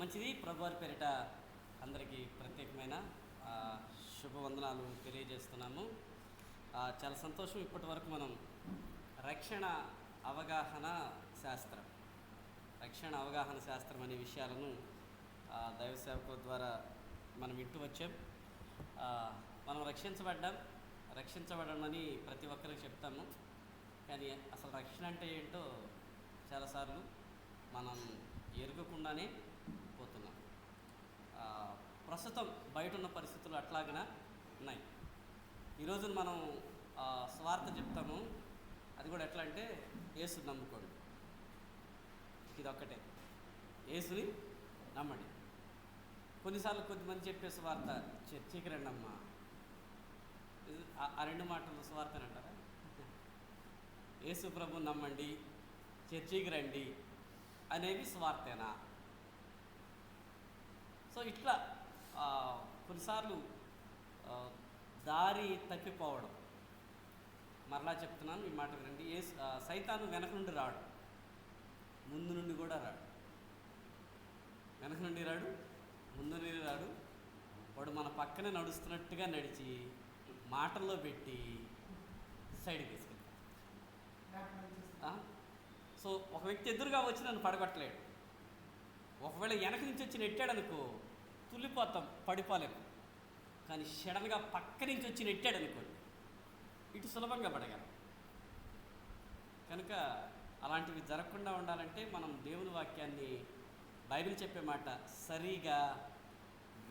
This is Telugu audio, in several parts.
మంచిది. ప్రభువారి పేరిట అందరికీ ప్రత్యేకమైన శుభవందనాలు తెలియజేస్తున్నాము. చాలా సంతోషం. ఇప్పటి వరకు మనం రక్షణ అవగాహన శాస్త్రం అనే విషయాలను దైవ సేవకుల ద్వారా మనం వింటూ వచ్చాం. మనం రక్షించబడడం అని ప్రతి ఒక్కరికి చెప్తాము. కానీ అసలు రక్షణ అంటే ఏంటో చాలాసార్లు మనం ఎరగకుండానే పోతున్నాం. ప్రస్తుతం బయట ఉన్న పరిస్థితులు అట్లాగనే ఉన్నాయి. ఈరోజు మనం స్వార్థ చెప్తాము. అది కూడా ఎట్లా అంటే యేసుని నమ్ముకోండి. ఇది ఒక్కటే, యేసుని నమ్మండి. కొన్నిసార్లు కొద్దిమంది చెప్పే స్వార్థ చర్చికి రండి అమ్మా. ఆ రెండు మాటలు స్వార్థ అని అంటారా? యేసు ప్రభు నమ్మండి, చర్చికి రండి అనేవి స్వార్థేనా? సో ఇట్లా కొన్నిసార్లు దారి తప్పిపోవడం. మరలా చెప్తున్నాను, ఈ మాట వినండి. సైతాను వెనక నుండి రాడు, ముందు నుండి కూడా రాడు. వెనక నుండి రాడు, ముందు నుండి రాడు. వాడు మన పక్కనే నడుస్తున్నట్టుగా నడిచి మాటల్లో పెట్టి సైడ్కి తీసుకెళ్తాడు. సో ఒక వ్యక్తి ఎదురుగా వచ్చి నన్ను పడగొట్టలేడు. ఒకవేళ వెనక నుంచి వచ్చి నెట్టాడనుకో తుల్లిపోతాం, పడిపోలేము. కానీ సడన్గా పక్క నుంచి వచ్చి నెట్టాడనుకోండి ఇటు సులభంగా పడగలం. కనుక అలాంటివి జరగకుండా ఉండాలంటే మనం దేవుని వాక్యాన్ని, బైబిల్ చెప్పే మాట సరిగా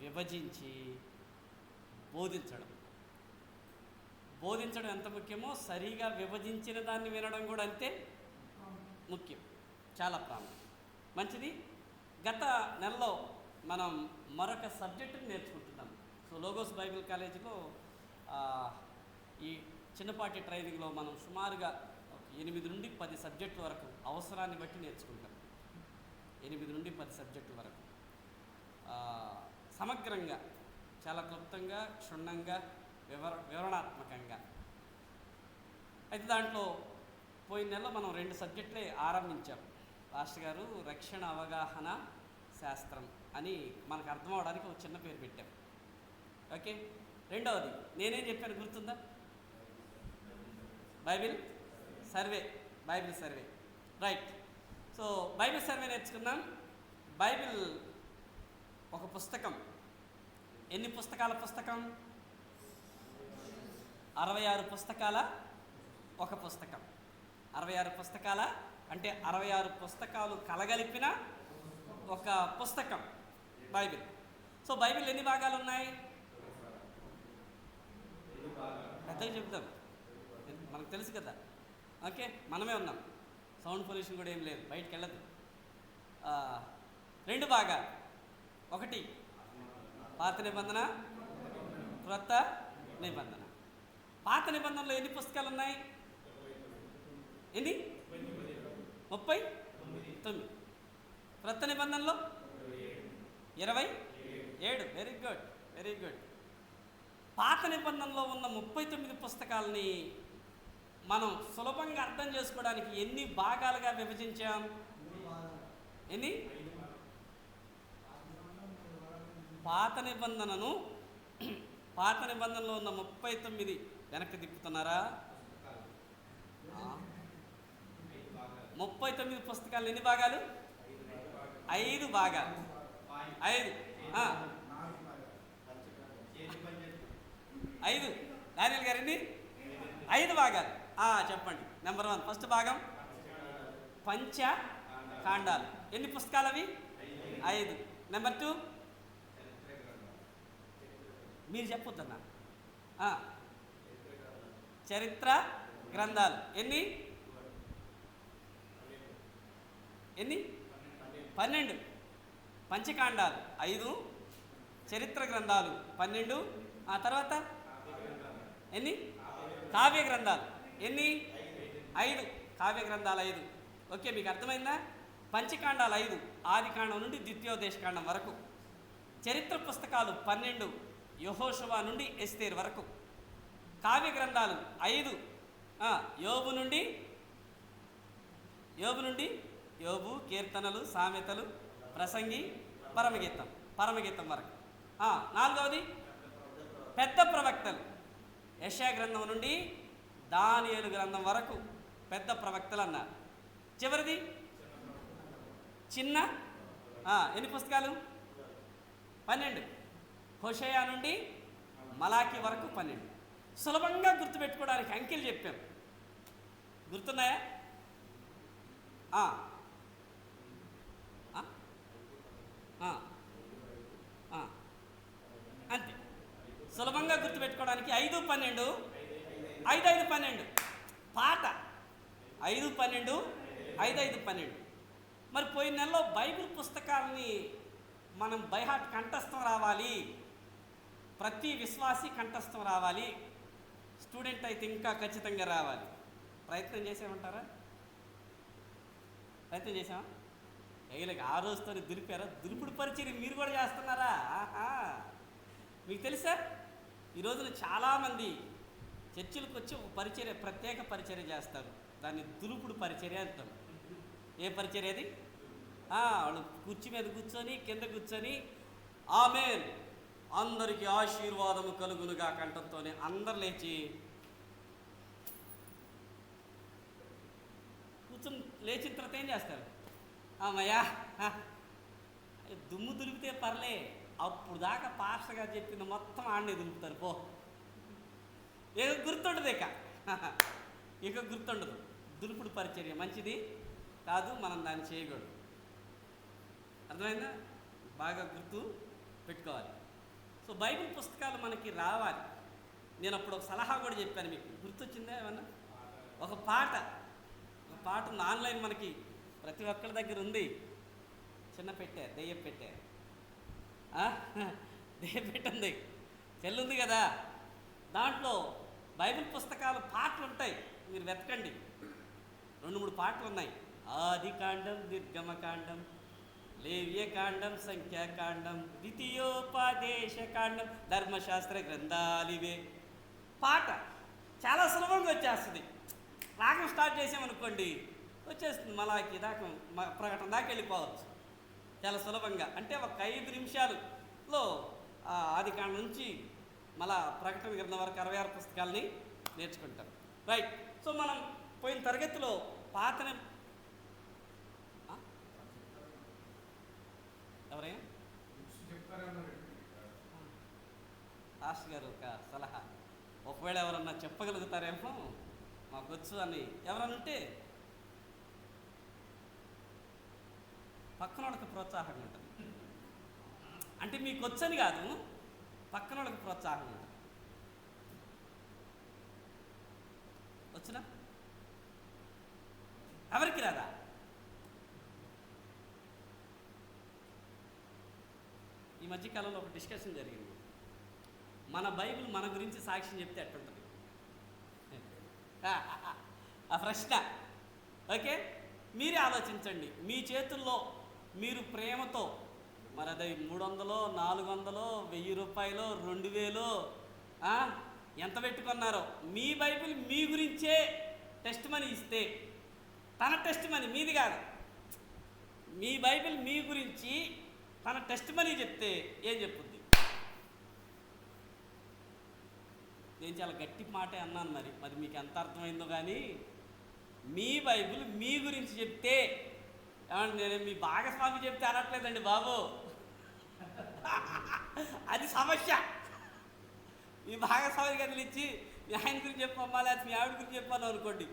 విభజించి బోధించడం ఎంత ముఖ్యమో సరిగా విభజించిన దాన్ని వినడం కూడా అంతే ముఖ్యం, చాలా ప్రాముఖ్యం. మంచిది. గత నెలలో మనం మరొక సబ్జెక్టుని నేర్చుకుంటున్నాం. సో లోగోస్ బైబిల్ కాలేజీలో ఈ చిన్నపాటి ట్రైనింగ్లో మనం సుమారుగా 8 నుండి 10 సబ్జెక్టుల వరకు అవసరాన్ని బట్టి నేర్చుకుంటాం. 8 నుండి 10 సబ్జెక్టుల వరకు సమగ్రంగా, చాలా క్లుప్తంగా, క్షుణ్ణంగా, వివరణాత్మకంగా. అయితే దాంట్లో పోయిన నెలలో మనం 2 సబ్జెక్టులే ఆరంభించాం. పాస్టర్ గారు రక్షణ అవగాహన శాస్త్రం అని మనకు అర్థం అవడానికి ఒక చిన్న పేరు పెట్టాం. ఓకే. రెండవది నేనేం చెప్పాను గుర్తుందా? Bible survey. Right. So Bible survey నేర్చుకున్నాం. బైబిల్ ఒక పుస్తకం. ఎన్ని పుస్తకాల పుస్తకం? 66 పుస్తకాల ఒక పుస్తకం. 66 పుస్తకాల అంటే 66 పుస్తకాలు కలగలిపిన ఒక పుస్తకం బైబిల్. సో బైబిల్ ఎన్ని భాగాలు ఉన్నాయి? పెద్దగా చెప్తాం, మనకు తెలుసు కదా. ఓకే, మనమే ఉన్నాం, సౌండ్ పొల్యూషన్ కూడా ఏం లేదు, బయటికి వెళ్ళదు. 2 భాగాలు. ఒకటి పాత నిబంధన, క్రొత్త నిబంధన. పాత నిబంధనలో ఎన్ని పుస్తకాలు ఉన్నాయి? ఎన్ని? 39. క్రొత్త నిబంధనలో 27. Very good. పాత నిబంధనలో ఉన్న 39 పుస్తకాలని మనం సులభంగా అర్థం చేసుకోవడానికి ఎన్ని భాగాలుగా విభజించాం? ఎన్ని? పాత నిబంధనలో ఉన్న 39 వెనక్కి తిప్పుతున్నారా? 39 పుస్తకాలు ఎన్ని భాగాలు? 5 భాగాలు. 5 డానియల్ గారు ఎన్ని? 5 భాగాలు. చెప్పండి. నెంబర్ 1 ఫస్ట్ భాగం పంచకాండాలు. ఎన్ని పుస్తకాలు అవి? 5. నెంబర్ 2 మీరు చెప్పొద్దన్నా. చరిత్ర గ్రంథాలు. ఎన్ని? 12. పంచకాండాలు 5, చరిత్ర గ్రంథాలు 12. ఆ తర్వాత ఎన్ని? కావ్య గ్రంథాలు. ఎన్ని? 5. కావ్య గ్రంథాలు 5. ఓకే, మీకు అర్థమైందా? పంచకాండాలు 5, ఆదికాండం నుండి ద్వితీయోపదేశకాండం వరకు. చరిత్ర పుస్తకాలు 12, యెహోషువ నుండి ఎస్తేర్ వరకు. కావ్య గ్రంథాలు 5, యోబు నుండి యోబు, కీర్తనలు, సామెతలు, ప్రసంగి, పరమగీతం, పరమగీతం వరకు. నాలుగవది పెద్ద ప్రవక్తలు. యెషయా గ్రంథం నుండి దానియేలు గ్రంథం వరకు పెద్ద ప్రవక్తలు అన్నారు. చివరిది చిన్న ఎన్ని పుస్తకాలు? 12. హోషేయ నుండి మలాకి వరకు 12. సులభంగా గుర్తుపెట్టుకోవడానికి అంకెలు చెప్పాం. గుర్తున్నాయా? అంతే. సులభంగా గుర్తుపెట్టుకోవడానికి 5, 12, 5, 5, 12 పాట. 5, 12, 5, 5, 12. మరి పోయిన నెలలో బైబిల్ పుస్తకాలని మనం బైహార్ట్ కంఠస్థం రావాలి. ప్రతి విశ్వాసి కంఠస్థం రావాలి. స్టూడెంట్ అయితే ఇంకా ఖచ్చితంగా రావాలి. ప్రయత్నం చేసామంటారా? ప్రయత్నం చేసామా? వీళ్ళకి ఆ రోజుతో దులిపారా? దులుపుడు పరిచర్య మీరు కూడా చేస్తున్నారా? మీకు తెలుసా, ఈ రోజున చాలామంది చర్చిలకు వచ్చి ఒక పరిచర్య, ప్రత్యేక పరిచర్య చేస్తారు. దాన్ని దులుపుడు పరిచర్య అంటారు. ఏ పరిచర్య అది? వాళ్ళు కుర్చీ మీద కూర్చొని, కింద కూర్చొని ఆమేన్ అందరికీ ఆశీర్వాదము కలుగునుగా కంఠంతోనే అందరు లేచి కూర్చొని లేచిన తర్వాత ఏం చేస్తారు? అమ్మయ్యా దుమ్ము దులిపితే పర్లే, అప్పుడు దాకా పాస్టర్ గారు చెప్పింది మొత్తం ఆడనే దులుపుతారు. పో, ఇక గుర్తుండదు, ఇక గుర్తుండదు. దులుపుడు పరిచర్య మంచిది కాదు, మనం దాన్ని చేయకూడదు. అర్థమైందా? బాగా గుర్తు పెట్టుకోవాలి. సో బైబిల్ పుస్తకాలు మనకి రావాలి. నేను అప్పుడు ఒక సలహా కూడా చెప్పాను, మీకు గుర్తొచ్చిందా ఏమన్నా? ఒక పాట ఉంది ఆన్లైన్, మనకి ప్రతి ఒక్కరి దగ్గర ఉంది. చిన్న పెట్టే దెయ్యం పెట్టే దెయ్యం పెట్టింది చెల్లుంది కదా, దాంట్లో బైబిల్ పుస్తకాలు పాటలు ఉంటాయి. మీరు వెతకండి, 2-3 పాటలు ఉన్నాయి. ఆది కాండం, నిర్గమకాండం, లేవ్యకాండం, సంఖ్యాకాండం, ద్వితీయోపదేశ కాండం, ధర్మశాస్త్ర గ్రంథాలివే. పాట చాలా సులభంగా వచ్చేస్తుంది. రాగం స్టార్ట్ చేసామనుకోండి వచ్చేస్తుంది. మలాకి దాకా, ప్రకటన దాకా వెళ్ళిపోవచ్చు చాలా సులభంగా. అంటే ఒక 5 నిమిషాలలో ఆది కాండం నుంచి మళ్ళా ప్రకటన గ్రంథం వరకు 66 పుస్తకాలని నేర్చుకుంటాం. రైట్. సో మనం పోయిన తరగతిలో పాతని ఎవరైనా మాస్టర్ గారు ఒక సలహా, ఒకవేళ ఎవరన్నా చెప్పగలుగుతారేమో మాకొచ్చు అని ఎవరన్నా ఉంటే పక్కన వాళ్ళకి ప్రోత్సాహంగా ఉంటుంది. అంటే మీకు వచ్చని కాదు, పక్కన వాళ్ళకి ప్రోత్సాహంగా ఉంటుంది. వచ్చినా ఎవరికి రాదా? ఈ మధ్యకాలంలో ఒక డిస్కషన్ జరిగింది. మన బైబిల్ మన గురించి సాక్ష్యం చెప్తే ఎట్టుంటుంది? ఆ ప్రశ్న. ఓకే, మీరే ఆలోచించండి. మీ చేతుల్లో మీరు ప్రేమతో, మరి అది 300, 400, 1000 రూపాయలు, 2000 ఎంత పెట్టుకున్నారో, మీ బైబిల్ మీ గురించే టెస్ట్ మనీ ఇస్తే, తన టెస్ట్ మనీ మీది కాదు, మీ బైబిల్ మీ గురించి తన టెస్ట్ మనీ చెప్తే ఏం చెప్పుద్ది? నేను చాలా గట్టి మాటే అన్నాను. మరి మీకు ఎంత అర్థమైందో కానీ, మీ బైబిల్ మీ గురించి చెప్తే, ఏమంటే నేను మీ భాగస్వామి చెప్తే అనట్లేదండి బాబు, అది సమస్య. మీ భాగస్వామి గదిలు ఇచ్చి మీ ఆయన గురించి చెప్పమ్మా, లేకపోతే మీ ఆవిడ గురించి చెప్పాను అనుకోండి,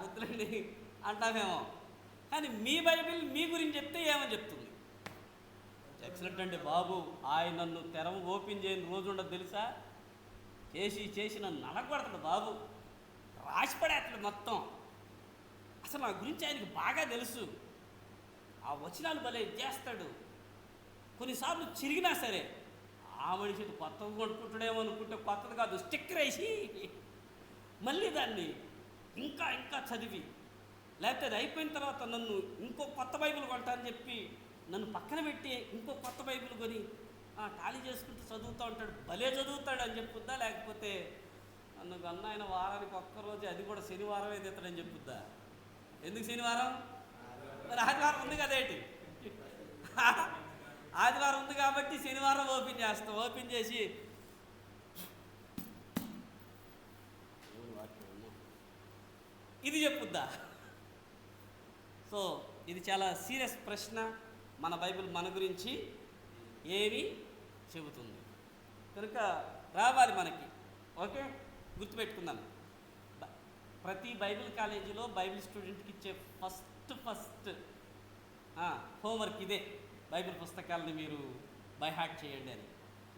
వద్దులండి అంటామేమో. కానీ మీ బైబిల్ మీ గురించి చెప్తే ఏమని చెప్తుంది? ఎక్సలెంట్ అండి బాబు, ఆయన నన్ను తెరవ ఓపెన్ చేయని రోజు ఉండదు తెలుసా, చేసి నన్ను నలగొడతాడు బాబు, రాసిపడేస్తాడు మొత్తం. అసలు నా గురించి ఆయనకు బాగా తెలుసు, ఆ వచనాలు భలే చేస్తాడు. కొన్నిసార్లు చిరిగినా సరే ఆ మనిషి కొత్తగా కొనుక్కుంటాడేమో అనుకుంటే కొత్తది కాదు, స్టిక్కర్ వేసి మళ్ళీ దాన్ని ఇంకా చదివి, లేకపోతే అది అయిపోయిన తర్వాత నన్ను ఇంకో కొత్త బైబిల్ కొంటానని చెప్పి నన్ను పక్కన పెట్టి ఇంకో కొత్త బైబిల్ కొని టాలీ చేసుకుంటూ చదువుతూ ఉంటాడు. భలే చదువుతాడు అని చెప్పుద్దా, లేకపోతే నన్ను కన్నా ఆయన వారానికి ఒక్కరోజు, అది కూడా శనివారం ఎదుగుతాడని చెప్పుద్దా? ఎందుకు శనివారం? మరి ఆదివారం ఉంది కదేంటి? ఆదివారం ఉంది కాబట్టి శనివారం ఓపెన్ చేస్తాం. ఓపెన్ చేసి ఇది చెప్పుద్దా? సో ఇది చాలా సీరియస్ ప్రశ్న. మన బైబిల్ మన గురించి ఏమి చెబుతుంది కనుక రావాలి మనకి. ఓకే, గుర్తుపెట్టుకుందాం. ప్రతి బైబిల్ కాలేజీలో బైబిల్ స్టూడెంట్కి ఇచ్చే ఫస్ట్ హోంవర్క్ ఇదే, బైబిల్ పుస్తకాలని మీరు బై హార్ట్ చేయండి అని.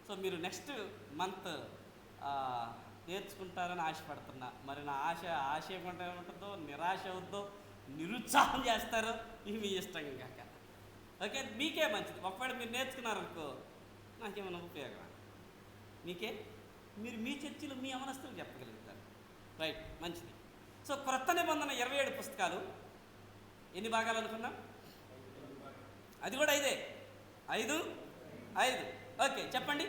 సో మీరు నెక్స్ట్ మంత్ నేర్చుకుంటారని ఆశపడుతున్నా. మరి నా ఆశ ఏముంటుందో, నిరాశ అవుద్దో, నిరుత్సాహం చేస్తారో ఇవి మీ ఇష్టం కాక. ఓకే, మీకే మంచిది. ఒకవేళ మీరు నేర్చుకున్నారనుకో నాకేమైనా ఉపయోగం మీకే, మీరు మీ చర్చిలో మీ అవనస్తులు చెప్పగలుగుతారు. రైట్, మంచిది. సో క్రొత్త నిబంధన 27 పుస్తకాలు. ఎన్ని భాగాలు అనుకున్నాం? అది కూడా 5. ఓకే, చెప్పండి.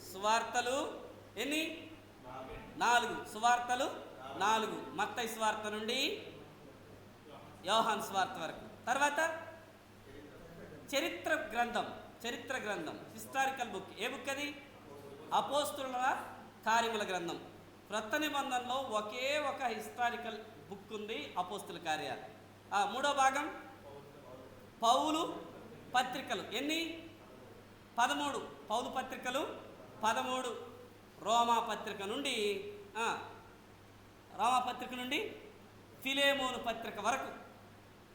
సువార్తలు ఎన్ని? 4. సువార్తలు 4. మత్తయి సువార్త నుండి యోహాను సువార్త వరకు. తర్వాత చరిత్ర గ్రంథం, హిస్టారికల్ బుక్. ఏ బుక్ అది? అపోస్తుల కార్యముల గ్రంథం. క్రొత్త నిబంధనలో ఒకే ఒక హిస్టారికల్ బుక్ ఉంది, అపోస్తుల కార్యాలు. 3వ భాగం పౌలు పత్రికలు. ఎన్ని? 13. పౌలు పత్రికలు 13. రోమా పత్రిక నుండి ఫిలేమోను పత్రిక వరకు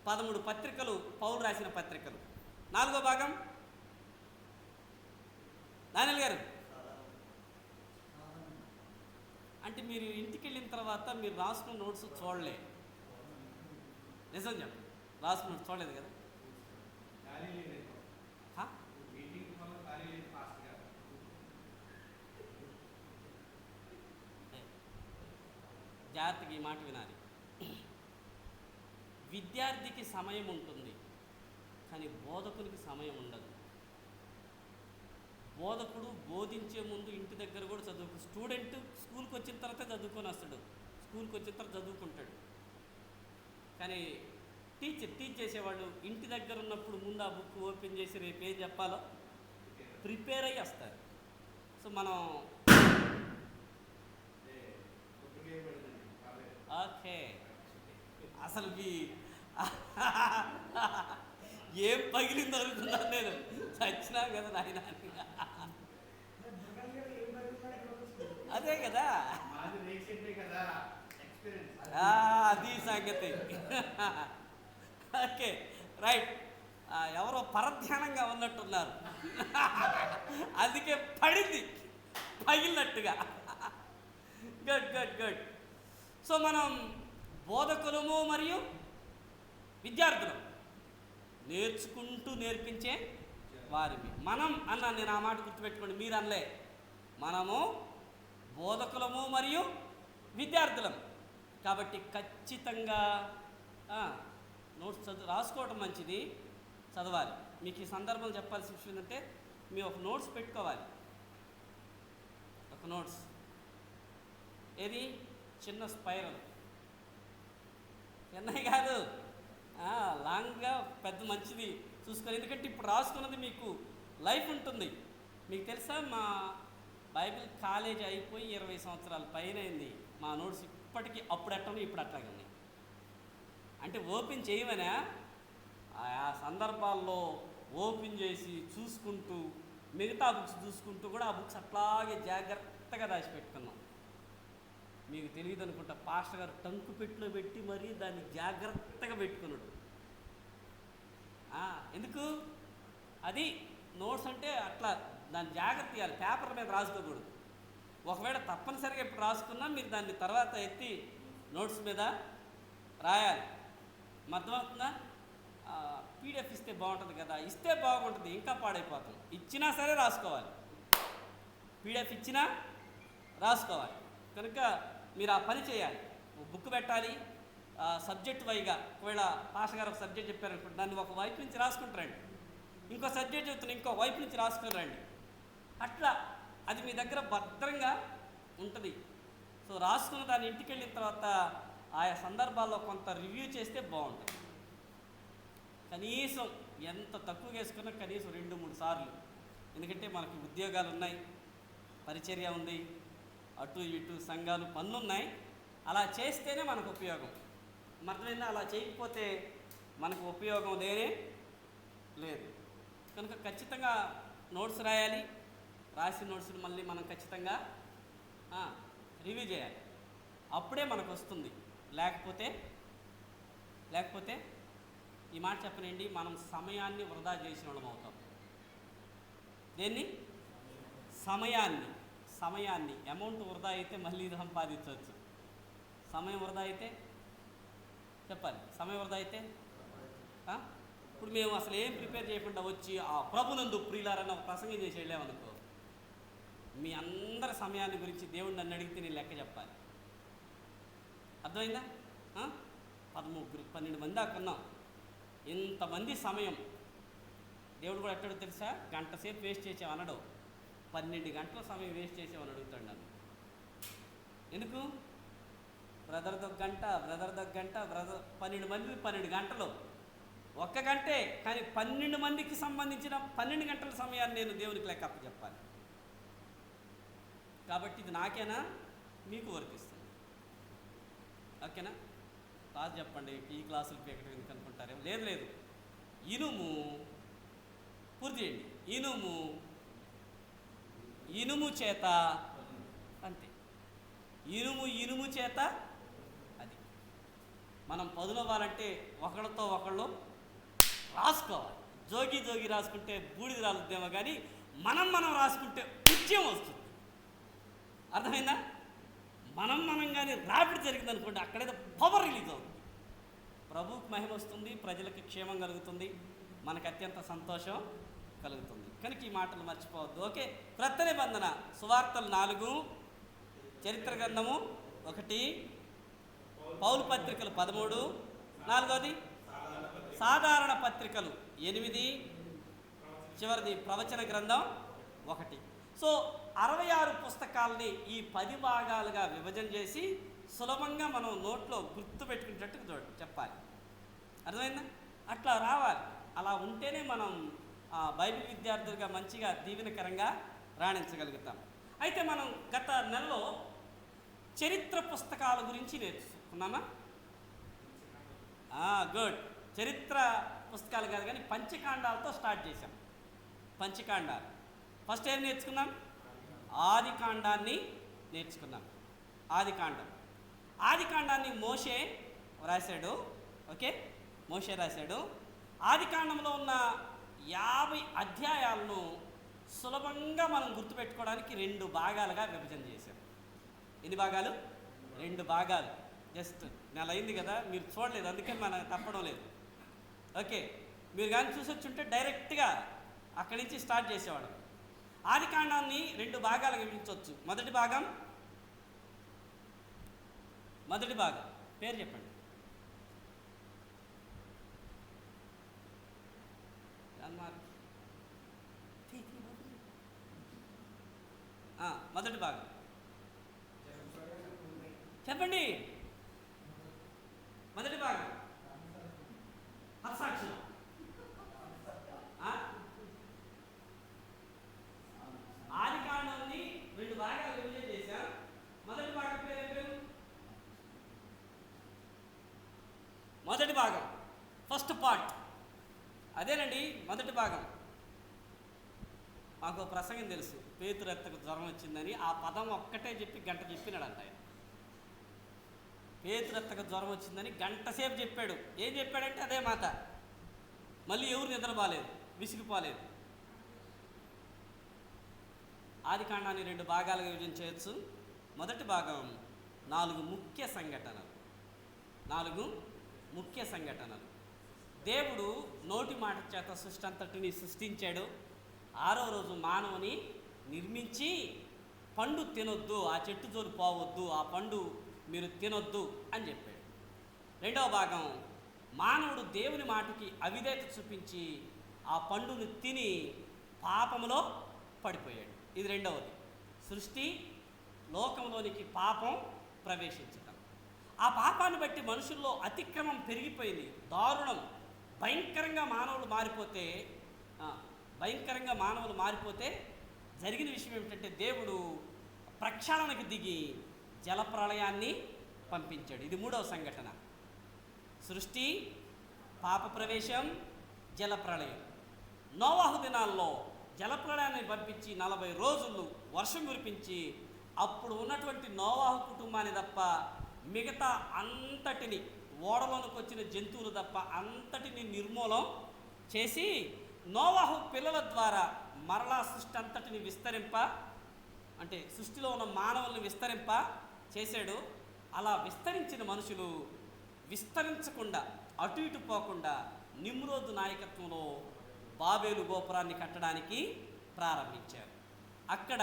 13 పత్రికలు పౌలు రాసిన పత్రికలు. 4వ భాగం దానియల్ గారు. అంటే మీరు ఇంటికి వెళ్ళిన తర్వాత మీరు రాసుకున్న నోట్స్ చూడలే, నిజం చెప్పండి. రాసుకున్న నోట్స్ చూడలేదు కదా? జాగ్రత్తగా ఈ మాట వినాలి. విద్యార్థికి సమయం ఉంటుంది, కానీ బోధకునికి సమయం ఉండదు. బోధకుడు బోధించే ముందు ఇంటి దగ్గర కూడా స్టూడెంట్ స్కూల్కి వచ్చిన తర్వాత చదువుకొని వస్తాడు, స్కూల్కి వచ్చిన తర్వాత చదువుకుంటాడు. కానీ టీచ్ చేసేవాళ్ళు ఇంటి దగ్గర ఉన్నప్పుడు ముందు ఆ బుక్ ఓపెన్ చేసి రేపు ఏం చెప్పాలో ప్రిపేర్ అయ్యి వస్తారు. సో మనం ఓకే, అసలు ఏం పగిలిందో అనుకున్నాను నేను. చచ్చినా కదా నాయన. అదే కదా, అది సంగతి. Okay, right. ఎవరో పరధ్యానంగా ఉన్నట్టున్నారు, అందుకే పడింది పగిలినట్టుగా. గుడ్. సో మనం బోధకులము మరియు విద్యార్థులు నేర్చుకుంటూ నేర్పించే వారిని మనం నేను ఆ మాట గుర్తుపెట్టుకోండి. మీరు అనలే, మనము బోధకులము మరియు విద్యార్థులం. కాబట్టి ఖచ్చితంగా నోట్స్ రాసుకోవడం మంచిది, చదవాలి. మీకు ఈ సందర్భంలో చెప్పాల్సిన విషయం ఏంటంటే మీరు ఒక నోట్స్ పెట్టుకోవాలి. ఒక నోట్స్ ఏది? చిన్న స్పైరల్. ఎన్నయ్య కాదు, లాంగ్గా పెద్ద మంచిది చూసుకొని. ఎందుకంటే ఇప్పుడు రాసుకున్నది మీకు లైఫ్ ఉంటుంది. మీకు తెలుసా, మా బైబిల్ కాలేజ్ అయిపోయి 20 సంవత్సరాల పైన అయింది. మా నోట్స్ ఇప్పటికీ అప్పుడు అట్టను ఇప్పుడు అట్లాగే ఉన్నాయి. అంటే ఓపెన్ చేయమనే ఆ సందర్భాల్లో ఓపెన్ చేసి చూసుకుంటూ, మిగతా బుక్స్ చూసుకుంటూ కూడా ఆ బుక్స్ అట్లాగే జాగ్రత్తగా దాచిపెట్టుకున్నాం. మీకు తెలియదు అనుకుంటా, పాస్టర్ గారు టంకు పెట్టిలో పెట్టి మరీ దాన్ని జాగ్రత్తగా పెట్టుకున్నాడు. ఎందుకు? అది నోట్స్ అంటే అట్లా దాన్ని జాగ్రత్త ఇవ్వాలి, పేపర్ మీద రాసుకోకూడదు. ఒకవేళ తప్పనిసరిగా ఇప్పుడు రాసుకున్నా మీరు దాన్ని తర్వాత ఎత్తి నోట్స్ మీద రాయాలి. అర్థమవుతుందా? పీడిఎఫ్ ఇస్తే బాగుంటుంది కదా, ఇస్తే బాగుంటుంది, ఇంకా పాడైపోతుంది. ఇచ్చినా సరే రాసుకోవాలి, పీడిఎఫ్ ఇచ్చినా రాసుకోవాలి. కనుక మీరు ఆ పని చేయాలి. బుక్ పెట్టాలి, సబ్జెక్ట్ వైగా. ఒకవేళ పాస్టర్ గారు ఒక సబ్జెక్ట్ చెప్పారనుకోండి, దాన్ని ఒక వైపు నుంచి రాసుకుంటారండి. ఇంకో సబ్జెక్ట్ చెప్తున్నా, ఇంకో వైపు నుంచి రాసుకుని రండి. అట్లా అది మీ దగ్గర భద్రంగా ఉంటుంది. సో రాసుకున్న దాన్ని ఇంటికి వెళ్ళిన తర్వాత ఆయా సందర్భాల్లో కొంత రివ్యూ చేస్తే బాగుంటుంది. కనీసం ఎంత తక్కువగా వేసుకున్నా కనీసం 2-3 సార్లు. ఎందుకంటే మనకి ఉద్యోగాలు ఉన్నాయి, పరిచర్య ఉంది, అటు ఇటు సంఘాలు పనులు ఉన్నాయి. అలా చేస్తేనే మనకు ఉపయోగం. అర్థమైందా? అలా చేయకపోతే మనకు ఉపయోగం లేదు. కనుక ఖచ్చితంగా నోట్స్ రాయాలి. రాసిన నోట్స్ని మళ్ళీ మనం ఖచ్చితంగా రివ్యూ చేయాలి. అప్పుడే మనకు వస్తుంది. లేకపోతే ఈ మాట చెప్పనండి, మనం సమయాన్ని వృధా చేసిన వాళ్ళం అవుతాం. దేన్ని? సమయాన్ని. అమౌంట్ వృధా అయితే మళ్ళీ సంపాదించవచ్చు. సమయం వృధా అయితే చెప్పాలి. సమయం వృధా అయితే ఇప్పుడు మేము అసలు ఏం ప్రిపేర్ చేయకుండా వచ్చి ఆ ప్రభునందు ప్రియులారన్న ప్రసంగం చేసి వెళ్ళామనుకో, మీ అందరి సమయాన్ని గురించి దేవుడు నన్ను అడిగితే నేను లెక్క చెప్పాలి. అర్థమైందా? 12 మంది దాకా ఉన్నాం. ఇంతమంది సమయం దేవుడు కూడా ఎక్కడో తెలుసా? గంట సేపు వేస్ట్ చేసామనడు, 12 గంటల సమయం వేస్ట్ చేసామని అడుగుతాడు నన్ను. ఎందుకు? బ్రదర్ది ఒక గంట, 12 మంది 12 గంటలు, 1 గంటే, కానీ 12 మందికి సంబంధించిన 12 గంటల సమయాన్ని నేను దేవునికి లెక్క చెప్పాలి. కాబట్టి ఇది నాకేనా మీకు వర్తిస్తుంది? ఓకేనా? క్లాస్ చెప్పండి. ఈ క్లాసులు పీకటం ఎందుకు అనుకుంటారేమో. లేదు, ఇనుము పూర్తి చేయండి. ఇనుము చేత, అంతే. ఇనుము చేత అది మనం పదులవ్వాలంటే ఒకళ్ళతో ఒకళ్ళు రాసుకోవాలి. జోగి రాసుకుంటే బూడిద రాలుద్దేమో, కానీ మనం రాసుకుంటే ఉద్యమం వస్తుంది. అర్థమైందా? మనం కానీ రాపిడి జరిగింది అనుకోండి, అక్కడేదో పవర్ రిలీజ్ అవుతుంది. ప్రభువుకి మహిమ వస్తుంది, ప్రజలకి క్షేమం కలుగుతుంది, మనకు అత్యంత సంతోషం కలుగుతుంది. కనుక ఈ మాటలు మర్చిపోవద్దు. ఓకే. క్రొత్త నిబంధన సువార్తలు 4, చరిత్ర గ్రంథము 1, పౌలు పత్రికలు 13, 4వది సాధారణ పత్రికలు 8, చివరిది ప్రవచన గ్రంథం 1. సో 66 పుస్తకాలని ఈ 10 భాగాలుగా విభజన చేసి సులభంగా మనం నోట్లో గుర్తు పెట్టుకునేటట్టు చెప్పాలి. అర్థమైందా? అట్లా రావాలి. అలా ఉంటేనే మనం బైబిల్ విద్యార్థులుగా మంచిగా దీవెనకరంగా రాణించగలుగుతాం. అయితే మనం గత నెలలో చరిత్ర పుస్తకాల గురించి నేర్చుకున్నామా? గుడ్. చరిత్ర పుస్తకాలు కాదు కానీ పంచకాండాలతో స్టార్ట్ చేశాం. పంచకాండాలు ఫస్ట్ ఏం నేర్చుకున్నాం? ఆదికాండాన్ని నేర్చుకున్నాం. ఆదికాండాన్ని మోషే రాశాడు. ఓకే, మోషే రాశాడు. ఆదికాండంలో ఉన్న 50 అధ్యాయాలను సులభంగా మనం గుర్తుపెట్టుకోవడానికి 2 భాగాలుగా విభజన చేశాం. ఎన్ని భాగాలు? 2 భాగాలు. జస్ట్ నెల అయింది కదా, మీరు చూడలేదు, అందుకని మనకు తప్పడం లేదు. ఓకే, మీరు కానీ చూసొచ్చుంటే డైరెక్ట్గా అక్కడి నుంచి స్టార్ట్ చేసేవాడు. ఆదికాండాన్ని 2 భాగాలుగా విభజించవచ్చు. మొదటి భాగం పేరు చెప్పండి. మొదటి భాగం చెప్పండి. మొదటి భాగం హతసాక్షులు. ఆదికాండాన్ని 2 భాగాలు విభజన చేశాం. మొదటి భాగం పేరు మొదటి భాగం, ఫస్ట్ పార్ట్. అదేనండి మొదటి భాగం. మాకు ప్రసంగం తెలుసు, పేతురెత్తకు జ్వరం వచ్చిందని. ఆ పదం ఒక్కటే చెప్పి గంట చెప్పినాడంట ఆయన. పేతురెత్తకు జ్వరం వచ్చిందని గంట సేపు చెప్పాడు. ఏం చెప్పాడంటే అదే మాట. మళ్ళీ ఎవరు నిద్రపోలేదు, విసిగిపోలేదు. ఆదికాండాన్ని 2 భాగాలుగా విభజన చేయొచ్చు. మొదటి భాగం 4 ముఖ్య సంఘటనలు. దేవుడు నోటి మాట చేత సృష్టి అంతటిని సృష్టించాడు. 6వ రోజు మానవుని నిర్మించి పండు తినొద్దు, ఆ చెట్టు జోలు పోవద్దు, ఆ పండు మీరు తినొద్దు అని చెప్పాడు. 2వ భాగం మానవుడు దేవుని మాటకి అవిధేయత చూపించి ఆ పండును తిని పాపములో పడిపోయాడు. ఇది 2వది. సృష్టి, లోకంలోనికి పాపం ప్రవేశించడం. ఆ పాపాన్ని బట్టి మనుషుల్లో అతిక్రమం పెరిగిపోయింది. దారుణం, భయంకరంగా మానవులు మారిపోతే భయంకరంగా మానవులు మారిపోతే జరిగిన విషయం ఏమిటంటే దేవుడు ప్రక్షాళనకు దిగి జలప్రళయాన్ని పంపించాడు. ఇది 3వ సంఘటన. సృష్టి, పాప ప్రవేశం, జలప్రళయం. నోవాహు దినాల్లో జలప్రళయాన్ని పంపించి 40 రోజులు వర్షం కురిపించి అప్పుడు ఉన్నటువంటి నోవాహు కుటుంబాన్ని తప్ప మిగతా అంతటిని, ఓడలోనికి వచ్చిన జంతువులు తప్ప అంతటిని నిర్మూలం చేసి నోవాహు పిల్లల ద్వారా మరలా సృష్టి అంతటిని అంటే సృష్టిలో ఉన్న మానవుల్ని విస్తరింప చేశాడు. అలా విస్తరించిన మనుషులు విస్తరించకుండా అటు ఇటు పోకుండా నిమ్రోదు నాయకత్వంలో బాబేలు గోపురాన్ని కట్టడానికి ప్రారంభించారు. అక్కడ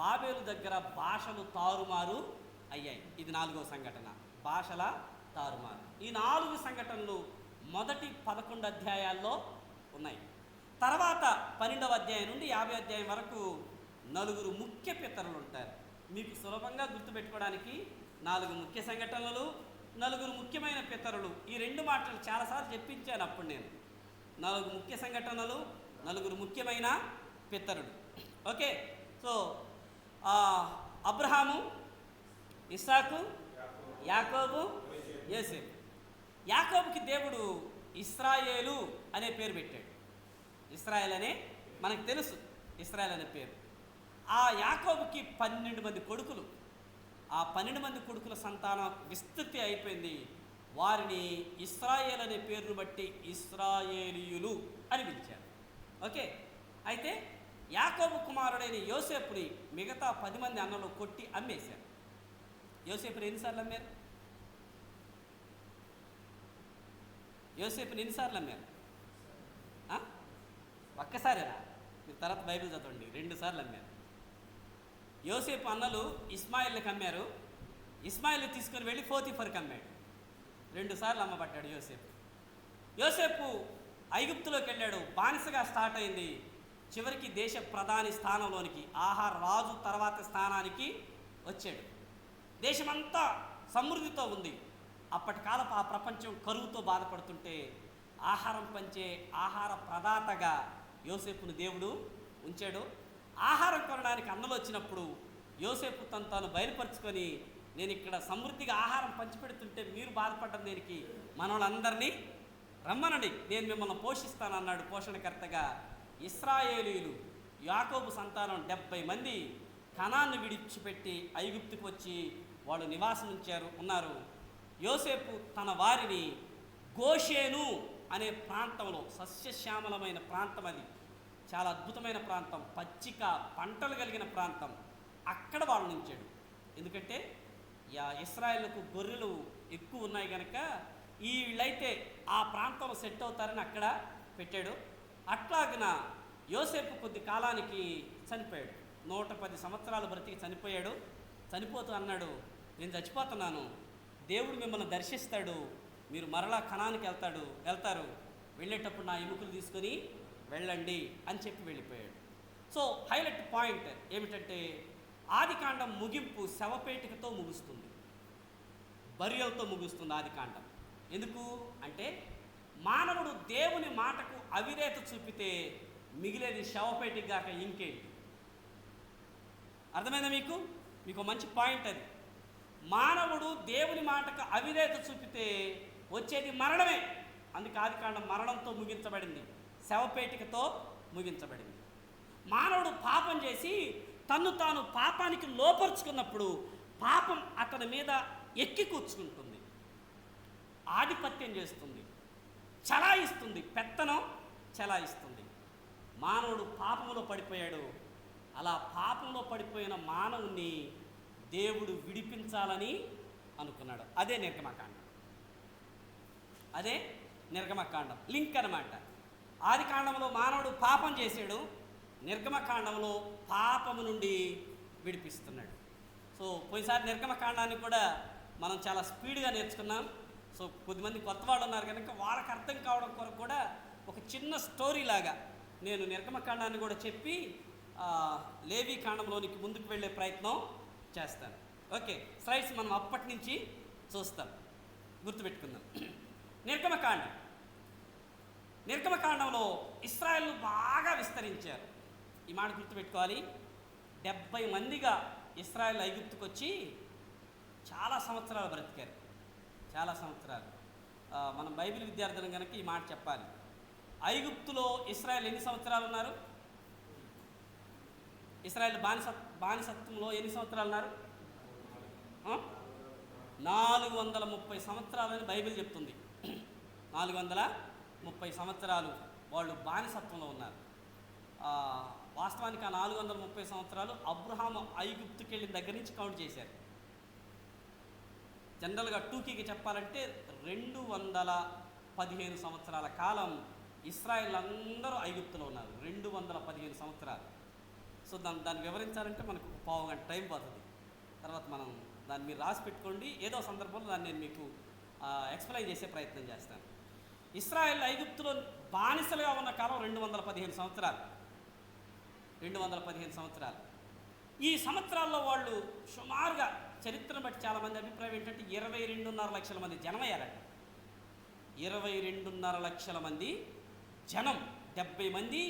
బాబేలు దగ్గర భాషలు తారుమారు అయ్యాయి. ఇది 4వ సంఘటన, భాషల తారుమారు. ఈ 4 సంఘటనలు మొదటి 11 అధ్యాయాల్లో ఉన్నాయి. తర్వాత 12వ అధ్యాయం నుండి 50వ అధ్యాయం వరకు 4 ముఖ్య పితరులు ఉంటారు. మీకు సులభంగా గుర్తుపెట్టుకోవడానికి 4 ముఖ్య సంఘటనలు, 4 ముఖ్యమైన పితరులు. ఈ 2 మాటలు చాలాసార్లు చెప్పించాను అప్పుడు నేను. 4 ముఖ్య సంఘటనలు, 4 ముఖ్యమైన పితరులు. ఓకే, సో అబ్రహాము, ఇస్సాకు, యాకోబు, యోసేపు. యాకోబుకి దేవుడు ఇశ్రాయేలు అనే పేరు పెట్టాడు. ఇశ్రాయేల్ అనే మనకు తెలుసు, ఇశ్రాయేల్ అనే పేరు. ఆ యాకోబుకి 12 మంది కొడుకులు. ఆ 12 మంది కొడుకుల సంతానం విస్తృతి అయిపోయింది. వారిని ఇశ్రాయేల్ అనే పేరును బట్టి ఇశ్రాయేలీయులు అని పిలిచారు. ఓకే, అయితే యాకోబు కుమారుడైన యోసేపుని మిగతా 10 మంది అన్నలు కొట్టి అమ్మేశారు. యోసేపుని ఎన్నిసార్లు అమ్మారు? యోసేపుని ఎన్నిసార్లు అమ్మారు? ఒక్కసారేనా? మీరు తర్వాత బైబిల్ చదవండి. 2 సార్లు అమ్మారు. యోసేపు అన్నలు ఇస్మాయిల్కి అమ్మారు. ఇస్మాయిల్ తీసుకొని వెళ్ళి పోతీఫర్కి అమ్మాడు. 2 సార్లు అమ్మబడ్డాడు యోసేపు. యోసేపు ఐగుప్తులోకి వెళ్ళాడు. బానిసగా స్టార్ట్ అయింది. చివరికి దేశ ప్రధాని స్థానంలోనికి, రాజు తర్వాత స్థానానికి వచ్చాడు. దేశమంతా సమృద్ధితో ఉంది. అప్పటి కాలపు ఆ ప్రపంచం కరువుతో బాధపడుతుంటే ఆహారం పంచే ఆహార ప్రదాతగా యోసేపును దేవుడు ఉంచాడు. ఆహారం కొనడానికి అన్నలు వచ్చినప్పుడు యోసేపు తాను బయలుపరుచుకొని, నేను ఇక్కడ సమృద్ధిగా ఆహారం పంచిపెడుతుంటే మీరు బాధపడ్డం దేనికి, మనోళ్ళందరినీ రమ్మనండి, నేను మిమ్మల్ని పోషిస్తానన్నాడు. పోషణకర్తగా ఇశ్రాయేలీయులు, యాకోబు సంతానం 70 మంది కనాన్ను విడిచిపెట్టి ఐగుప్తుకు వచ్చి వాళ్ళు నివాసం ఉన్నారు. యోసేపు తన వారిని గోషేను అనే ప్రాంతంలో, సస్యశ్యామలమైన ప్రాంతం, అది చాలా అద్భుతమైన ప్రాంతం, పచ్చిక పంటలు కలిగిన ప్రాంతం, అక్కడ వాళ్ళు ఉంచాడు. ఎందుకంటే ఇశ్రాయేలుకు గొర్రెలు ఎక్కువ ఉన్నాయి కనుక వీళ్ళైతే ఆ ప్రాంతంలో సెట్ అవుతారని అక్కడ పెట్టాడు. అట్లాగిన యోసేపు కొద్ది కాలానికి చనిపోయాడు. 110 సంవత్సరాలు బ్రతికి చనిపోయాడు. చనిపోతూ అన్నాడు, నేను చచ్చిపోతున్నాను, దేవుడు మిమ్మల్ని దర్శిస్తాడు, మీరు మరలా కనానికి వెళ్తారు, వెళ్ళేటప్పుడు నా ఎముకలు తీసుకొని వెళ్ళండి అని చెప్పి వెళ్ళిపోయాడు. సో హైలైట్ పాయింట్ ఏమిటంటే ఆదికాండం ముగింపు శవపేటికతో ముగుస్తుంది, బరియల్తో ముగుస్తుంది ఆదికాండం. ఎందుకు అంటే మానవుడు దేవుని మాటకు అవిధేయత చూపితే మిగిలేది శవపేటిక గాక ఇంకేంటి? అర్థమైందా మీకు మంచి పాయింట్ అది. మానవుడు దేవుని మాటకు అవిధేయత చూపితే వచ్చేది మరణమే. అందుకే ఆదికాండం మరణంతో ముగించబడింది, శవపేటికతో ముగించబడింది. మానవుడు పాపం చేసి తన్ను తాను పాపానికి లోపరుచుకున్నప్పుడు పాపం అతని మీద ఎక్కి కూర్చుకుంటుంది, ఆధిపత్యం చేస్తుంది, చలాయిస్తుంది, పెత్తనం చలాయిస్తుంది. మానవుడు పాపంలో పడిపోయాడు. అలా పాపంలో పడిపోయిన మానవుణ్ణి దేవుడు విడిపించాలని అనుకున్నాడు. అదే నిర్గమకాండం లింక్ అన్నమాట. ఆదికాండంలో మానవుడు పాపం చేశాడు, నిర్గమకాండంలో పాపము నుండి విడిపిస్తున్నాడు. సో పోయినసారి నిర్గమకాండాన్ని కూడా మనం చాలా స్పీడ్గా నేర్చుకున్నాం. సో కొద్దిమంది కొత్త వాళ్ళు ఉన్నారు కనుక వాళ్ళకి అర్థం కావడం కొరకు కూడా ఒక చిన్న స్టోరీ లాగా నేను నిర్గమకాండాన్ని కూడా చెప్పి లేవీ కాండంలోనికి ముందుకు వెళ్ళే ప్రయత్నం చేస్తాను. ఓకే, స్లైడ్స్ మనం అప్పటి నుంచి చూస్తాం, గుర్తుపెట్టుకుందాం. నిర్గమకాండం నిర్గమకాండంలో ఇశ్రాయేలు బాగా విస్తరించారు. ఈ మాట గుర్తుపెట్టుకోవాలి. 70 మందిగా ఇశ్రాయేలు ఐగుప్తుకు వచ్చి చాలా సంవత్సరాలు బ్రతికారు. చాలా సంవత్సరాలు. మనం బైబిల్ విద్యార్థులం కనుక ఈ మాట చెప్పాలి. ఐగుప్తులో ఇశ్రాయేలు ఎన్ని సంవత్సరాలు ఉన్నారు? ఇశ్రాయేలు బానిసత్వంలో ఎన్ని సంవత్సరాలు ఉన్నారు? 430 సంవత్సరాలని బైబిల్ చెప్తుంది. 430 సంవత్సరాలు వాళ్ళు బానిసత్వంలో ఉన్నారు. వాస్తవానికి ఆ 430 సంవత్సరాలు అబ్రహాము ఐగుప్తుకి వెళ్ళిన దగ్గర నుంచి కౌంట్ చేశారు. జనరల్గా టూకీకి చెప్పాలంటే 215 సంవత్సరాల కాలం ఇశ్రాయేల్ అందరూ ఐగుప్తులో ఉన్నారు. 215 సంవత్సరాలు. సో దాన్ని వివరించాలంటే మనకు పావు గంట టైం పడుతుంది. తర్వాత మనం దాన్ని మీరు రాసి పెట్టుకోండి. ఏదో సందర్భంలో దాన్ని నేను మీకు ఎక్స్ప్లెయిన్ చేసే ప్రయత్నం చేస్తాను. ఇశ్రాయేల్ ఐగుప్తులో బానిసలుగా ఉన్న కాలం 215 సంవత్సరాలు. 215 సంవత్సరాలు. ఈ సంవత్సరాల్లో వాళ్ళు సుమారుగా చరిత్రను బట్టి చాలామంది అభిప్రాయం ఏంటంటే 22.5 లక్షల మంది జనమయ్యారట. 22.5 లక్షల మంది జనం, 70 మంది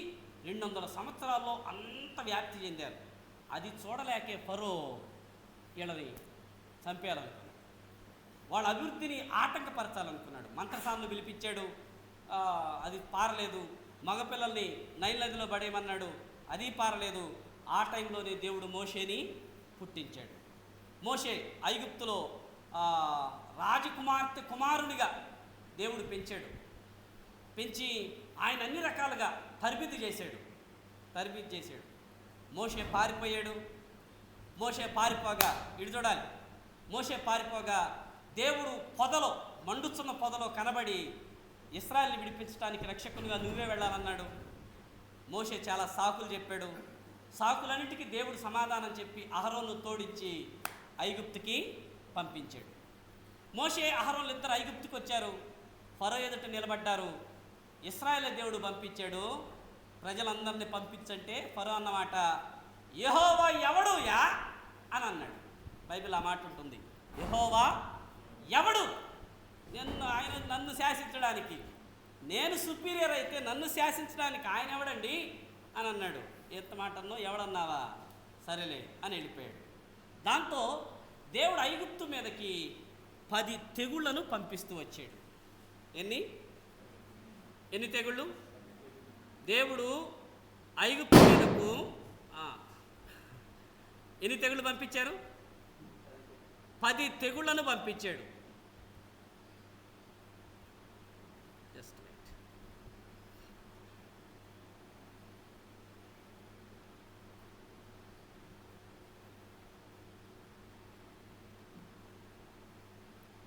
200 సంవత్సరాల్లో అంత వ్యాప్తి చెందారు. అది చూడలేకే ఫరో వీళ్ళని చంపేయాలనుకున్నాడు. వాళ్ళ అభివృద్ధిని ఆటంకపరచాలనుకున్నాడు. మంత్రసాలను పిలిపించాడు, అది పారలేదు. మగపిల్లల్ని నైల్ నదిలో పడేయమన్నాడు, అది పారలేదు. ఆ టైంలోనే దేవుడు మోషేని పుట్టించాడు. మోషే ఐగుప్తులో రాజకుమార్తె కుమారునిగా దేవుడు పెంచాడు. పెంచి ఆయన అన్ని రకాలుగా తరబిదు చేశాడు. మోషే పారిపోయాడు. మోషే పారిపోగా ఇటు చూడాలి. మోషే పారిపోగా దేవుడు పొదలో, మండుచున్న పొదలో కనబడి ఇశ్రాయేలుని విడిపించడానికి రక్షకునిగా నువ్వే వెళ్ళాలన్నాడు. మోషే చాలా సాకులు చెప్పాడు. సాకులన్నింటికీ దేవుడు సమాధానం చెప్పి అహరోను తోడించి ఐగుప్తుకి పంపించాడు. మోషే అహరోన్లు ఇద్దరు ఐగుప్తుకి వచ్చారు. ఫరో ఎదుట నిలబడ్డారు. ఇశ్రాయేలు దేవుడు పంపించాడు. ప్రజలందరినీ పంపించంటే ఫరో అన్నమాట, యెహోవా ఎవడు యా అని అన్నాడు. బైబిల్ ఆ మాట ఉంటుంది. యెహోవా ఎవడు? ఆయన నన్ను శాసించడానికి, నేను సుపీరియర్ అయితే నన్ను శాసించడానికి ఆయన ఎవడండి అని అన్నాడు. ఎంత మాట అన్నో, ఎవడన్నావా, సరేలే అని వెళ్ళిపోయాడు. దాంతో దేవుడు ఐగుప్తు మీదకి 10 తెగుళ్లను పంపిస్తూ వచ్చాడు. ఎన్ని తెగుళ్ళు? దేవుడు ఐగుప్తు మీదకు ఎన్ని తెగుళ్ళు పంపించారు? 10 తెగుళ్లను పంపించాడు. Just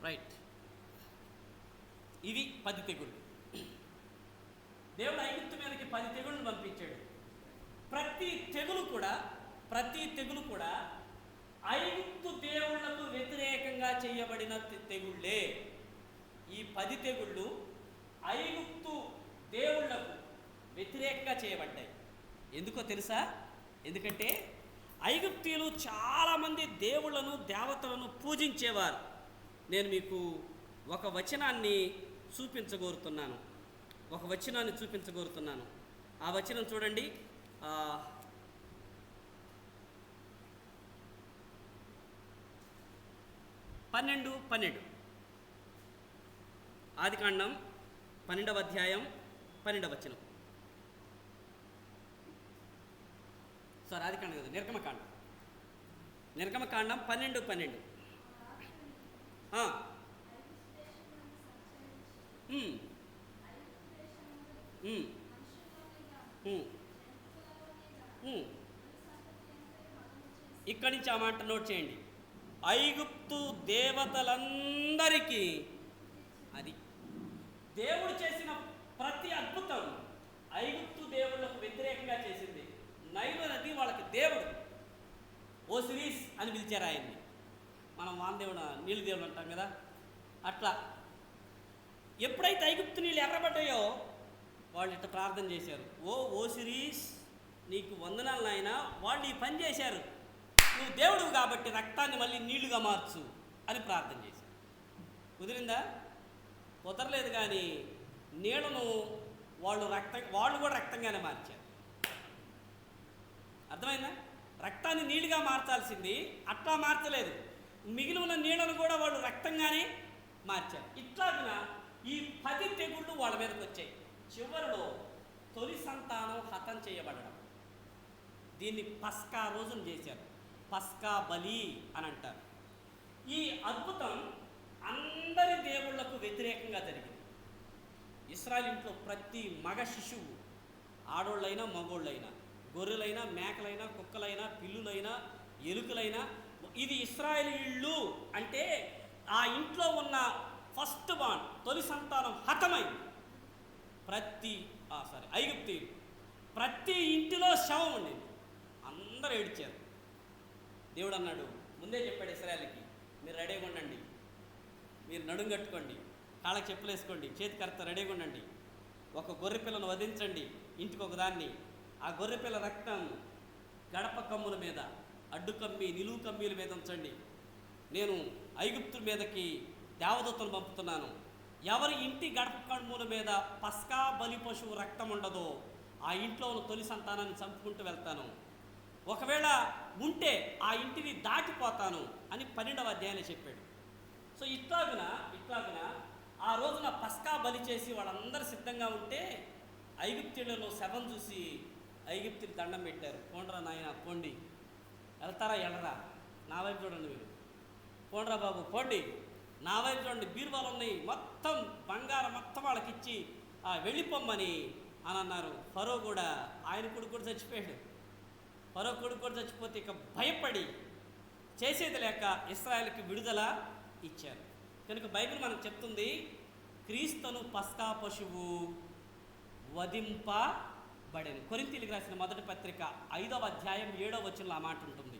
right. ఇవి 10 తెగుళ్ళు. దేవుడు ఐగుప్తు మీదకి 10 తెగుళ్ళను పంపించాడు. ప్రతి తెగులు కూడా ఐగుప్తు దేవుళ్లకు వ్యతిరేకంగా చేయబడిన తెగుళ్ళే. ఈ 10 తెగుళ్ళు ఐగుప్తు దేవుళ్లకు వ్యతిరేకంగా చేయబడ్డాయి. ఎందుకో తెలుసా? ఎందుకంటే ఐగుప్తీయులు చాలామంది దేవుళ్లను, దేవతలను పూజించేవారు. నేను మీకు ఒక వచనాన్ని చూపించగోరుతున్నాను. ఆ వచనం చూడండి. 12 ఆదికాండం 12వ అధ్యాయం 12వ వచనం. సారీ, ఆదికాండం కదా, నిర్గమకాండం 12:12. ఇక్కడి నుంచి ఆ మాట నోట్ చేయండి. ఐగుప్తు దేవతలందరికీ, అది దేవుడు చేసిన ప్రతి అద్భుతం ఐగుప్తు దేవుళ్లకు వ్యతిరేకంగా చేసింది. నైలు నది వాళ్ళకి దేవుడు. ఓసిరీస్ అని పిలిచారు ఆయన్ని. మనం వానదేవుడు, నీళ్ళు దేవుడు అంటాం కదా, అట్లా. ఎప్పుడైతే ఐగుప్తు నీళ్ళు ఎర్రబడ్డాయో వాళ్ళు ఇట్లా ప్రార్థన చేశారు, ఓ ఓసిరీస్ నీకు వందనాలు నాయనా, వాళ్ళు ఈ పని చేశారు, నువ్వు దేవుడు కాబట్టి రక్తాన్ని మళ్ళీ నీళ్లుగా మార్చు అని ప్రార్థన చేశారు. కుదిరిందా? కుదరలేదు. కానీ నీళ్లను వాళ్ళు కూడా రక్తంగానే మార్చారు. అర్థమైందా? రక్తాన్ని నీళ్ళుగా మార్చాల్సింది అట్లా మార్చలేదు, మిగిలి ఉన్న నీళ్ళను కూడా వాళ్ళు రక్తంగానే మార్చారు. ఇట్లాగిన ఈ 10 తెగుళ్ళు వాళ్ళ మీదకి వచ్చాయి. చివరిలో తొలి సంతానం హతం చేయబడడం, దీన్ని పస్కా రోజున చేశారు. పస్కా బలి అని అంటారు. ఈ అద్భుతం అందరి దేవుళ్లకు వ్యతిరేకంగా జరిగింది. ఇశ్రాయేలు ఇంట్లో ప్రతి మగ శిశువు, ఆడోళ్ళైనా మగోళ్ళైనా, గొర్రెలైనా మేకలైనా కుక్కలైనా పిల్లులైనా ఎలుకలైనా, ఇది ఇశ్రాయేలీయుళ్ళు అంటే ఆ ఇంట్లో ఉన్న ఫస్ట్ బాండ్ తొలి సంతానం హతమైంది. ఐగుప్తీయులు ప్రతి ఇంటిలో శవం ఉండింది. అందరూ ఏడ్చారు. దేవుడు అన్నాడు, ముందే చెప్పాడు ఇశ్రాయేలుకి, మీరు రెడీగా ఉండండి, మీరు నడుం కట్టుకోండి, కాళ్ళకి చెప్పులు వేసుకోండి, చేతికర్త రెడీగా ఉండండి, ఒక గొర్రె పిల్లను వధించండి, ఇంటికి ఒకదాన్ని. ఆ గొర్రె పిల్ల రక్తం గడప కమ్ముల మీద, అడ్డు కమ్మి నిలువు కమ్మీల మీద ఉంచండి. నేను ఐగుప్తుల మీదకి దేవదూతను పంపుతున్నాను. ఎవరి ఇంటి గడప కమ్ముల మీద పస్కా బలి పశువు రక్తం ఉండదో ఆ ఇంట్లో ఉన్న తొలి సంతానాన్ని చంపుకుంటూ వెళ్తాను. ఒకవేళ ఉంటే ఆ ఇంటిని దాటిపోతాను అని 12వ అధ్యాయంలో చెప్పాడు. సో ఇట్లాగున ఆ రోజున పస్కా బలి చేసి వాళ్ళందరూ సిద్ధంగా ఉంటే ఐగుప్తీయులలో శవం చూసి ఐగుప్తులు దండం పెట్టారు. పోండ్రా నాయన పోండి, వెళ్తారా వెళ్ళరా, నా వైపు చూడండి, మీరు పోండ్రా బాబు పోండి, నా వైపు చూడండి, బీరువాలు ఉన్నాయి, మొత్తం బంగారం మొత్తం వాళ్ళకి ఇచ్చి వెళ్ళిపోమ్మని అని అన్నారు. ఫరో కూడా, ఆయన కొడుకు కూడా చచ్చిపోయాడు. ఫరో కొడుకు కూడా చచ్చిపోతే ఇక భయపడి చేసేది లేక ఇశ్రాయేలుకి విడుదల ఇచ్చారు. కనుక బైబిల్ మనకు చెప్తుంది, క్రీస్తును పస్కా పశువు వధింపబడెను. కొరింథీయులకు రాసిన మొదటి పత్రిక 5వ అధ్యాయం 7వ వచనంలో ఆ మాట ఉంటుంది.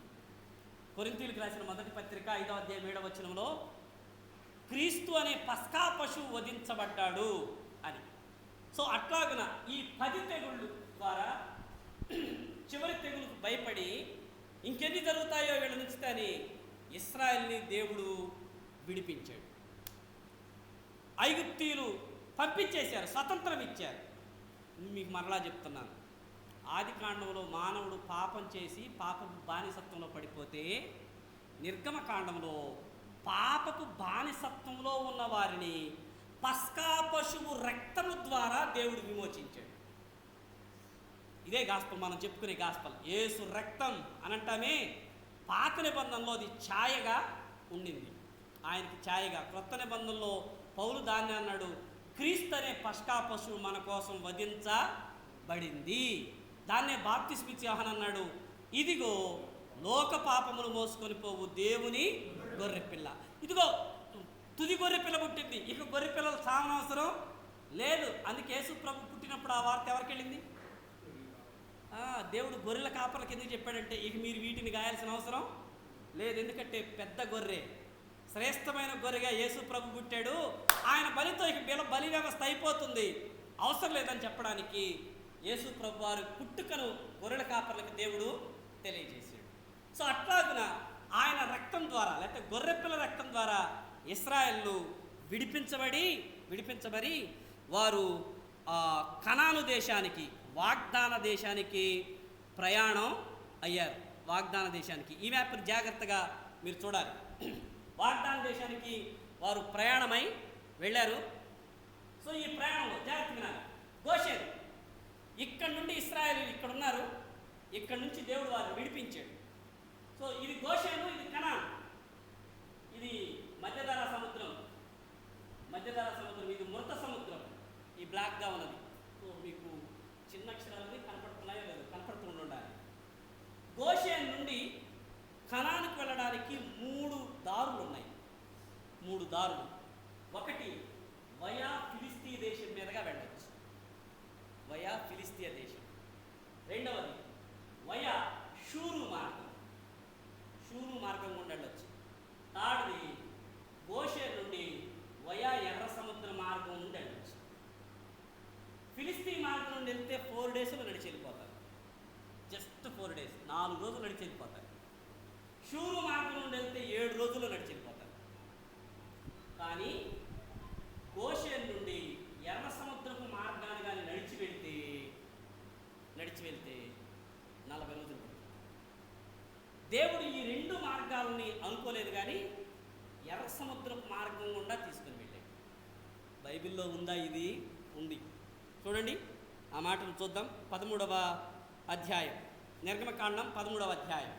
కొరింథీయులకు రాసిన మొదటి పత్రిక 5వ అధ్యాయం 7వ వచనంలో క్రీస్తు అనే పస్కా పశువు వధించబడ్డాడు అని. సో అట్లాగున ఈ 10 తెగుళ్ళు ద్వారా చివరి తెగులకు భయపడి ఇంకెన్ని జరుగుతాయో వీళ్ళ నుంచి కానీ ఇశ్రాయేలుని దేవుడు విడిపించాడు. ఐగుప్తీయులు పంపించేశారు, స్వతంత్రం ఇచ్చారు. మీకు మరలా చెప్తున్నాను, ఆది కాండంలో మానవుడు పాపం చేసి పాపపు బానిసత్వంలో పడిపోతే, నిర్గమకాండంలో పాపపు బానిసత్వంలో ఉన్న వారిని పస్కా పశువు రక్తము ద్వారా దేవుడు విమోచించాడు. ఇదే గాస్పల్, మనం చెప్పుకునే గాస్పల్. యేసు రక్తం అనంటామే పాత నిబంధనలో అది ఛాయగా ఉండింది, ఆయనకి ఛాయగా. క్రొత్త నిబంధనలో పౌలు దాన్ని అన్నాడు, క్రీస్తు అనే పస్కా పశువు మన కోసం వధించబడింది. దాన్నే బాప్తిస్మిచ్చి యోహాను అన్నాడు, ఇదిగో లోక పాపములు మోసుకొని పోవు దేవుని గొర్రెపిల్ల. ఇదిగో తుది గొర్రెపిల్ల పుట్టింది, ఇక గొర్రెపిల్లలు చావనవసరం లేదు. అందుకే యేసు ప్రభు పుట్టినప్పుడు ఆ వార్త ఎవరికి వెళ్ళింది? దేవుడు గొర్రెల కాపర్లకు ఎందుకు చెప్పాడంటే, ఇక మీరు వీటిని గాయాల్సిన అవసరం లేదు, ఎందుకంటే పెద్ద గొర్రె, శ్రేష్టమైన గొర్రెగా యేసు ప్రభు పుట్టాడు, ఆయన బలితో ఇక బలి వ్యవస్థ అయిపోతుంది, అవసరం లేదని చెప్పడానికి యేసు ప్రభు వారు పుట్టుకను గొర్రెల కాపర్లకు దేవుడు తెలియజేశాడు. సో అట్లాగున ఆయన రక్తం ద్వారా, లేకపోతే గొర్రెపిల్ల రక్తం ద్వారా ఇశ్రాయేలు విడిపించబడి వారు కనాను దేశానికి, వాగ్దాన దేశానికి ప్రయాణం అయ్యారు. వాగ్దాన దేశానికి ఈ మ్యాప్ని జాగ్రత్తగా మీరు చూడాలి. వాగ్దాన దేశానికి వారు ప్రయాణమై వెళ్ళారు. సో ఈ ప్రయాణంలో జాగ్రత్తగా గోషేను, ఇక్కడ నుండి ఇశ్రాయేలు ఇక్కడ ఉన్నారు, ఇక్కడ నుంచి దేవుడు వారిని విడిపించాడు. సో ఇది గోషేను, ఇది కనాన్, ఇది మధ్యధరా సముద్రం, ఇది మృత సముద్రం, ఈ బ్లాక్గా ఉన్నది. సో మీకు చిన్న అక్షరాలని కనపడుతున్నాయో లేదు, కనపడుతూ ఉండాలి. గోషేన్ నుండి కనానుకు వెళ్ళడానికి 3 దారులు ఉన్నాయి. 3 దారులు. ఒకటి వయా ఫిలిస్తీ దేశం మీదుగా వెళ్ళవచ్చు, వయా ఫిలిస్తీయ దేశం. రెండవది వయా షూరు మార్గం గుండా వెళ్ళవచ్చు. థర్డ్ది గోషేన్ నుండి వయా ఎర్ర సముద్ర మార్గం నుండి వెళ్ళవచ్చు. ఫిలిస్తీ మార్గం నుండి వెళ్తే 4 డేస్లో నడిచి వెళ్ళిపోతారు, జస్ట్ 4 డేస్, 4 రోజులు నడిచి వెళ్ళిపోతారు. షూరు మార్గం నుండి వెళ్తే 7 రోజుల్లో నడిచి వెళ్ళిపోతారు. కానీ గోషేన్ నుండి ఎర్ర సముద్రపు మార్గాన్ని కానీ నడిచి బైబిల్లో ఉందా ఇది? ఉంది. చూడండి ఆ మాటను చూద్దాం. 13వ అధ్యాయం నిర్గమకాండం, 13వ అధ్యాయం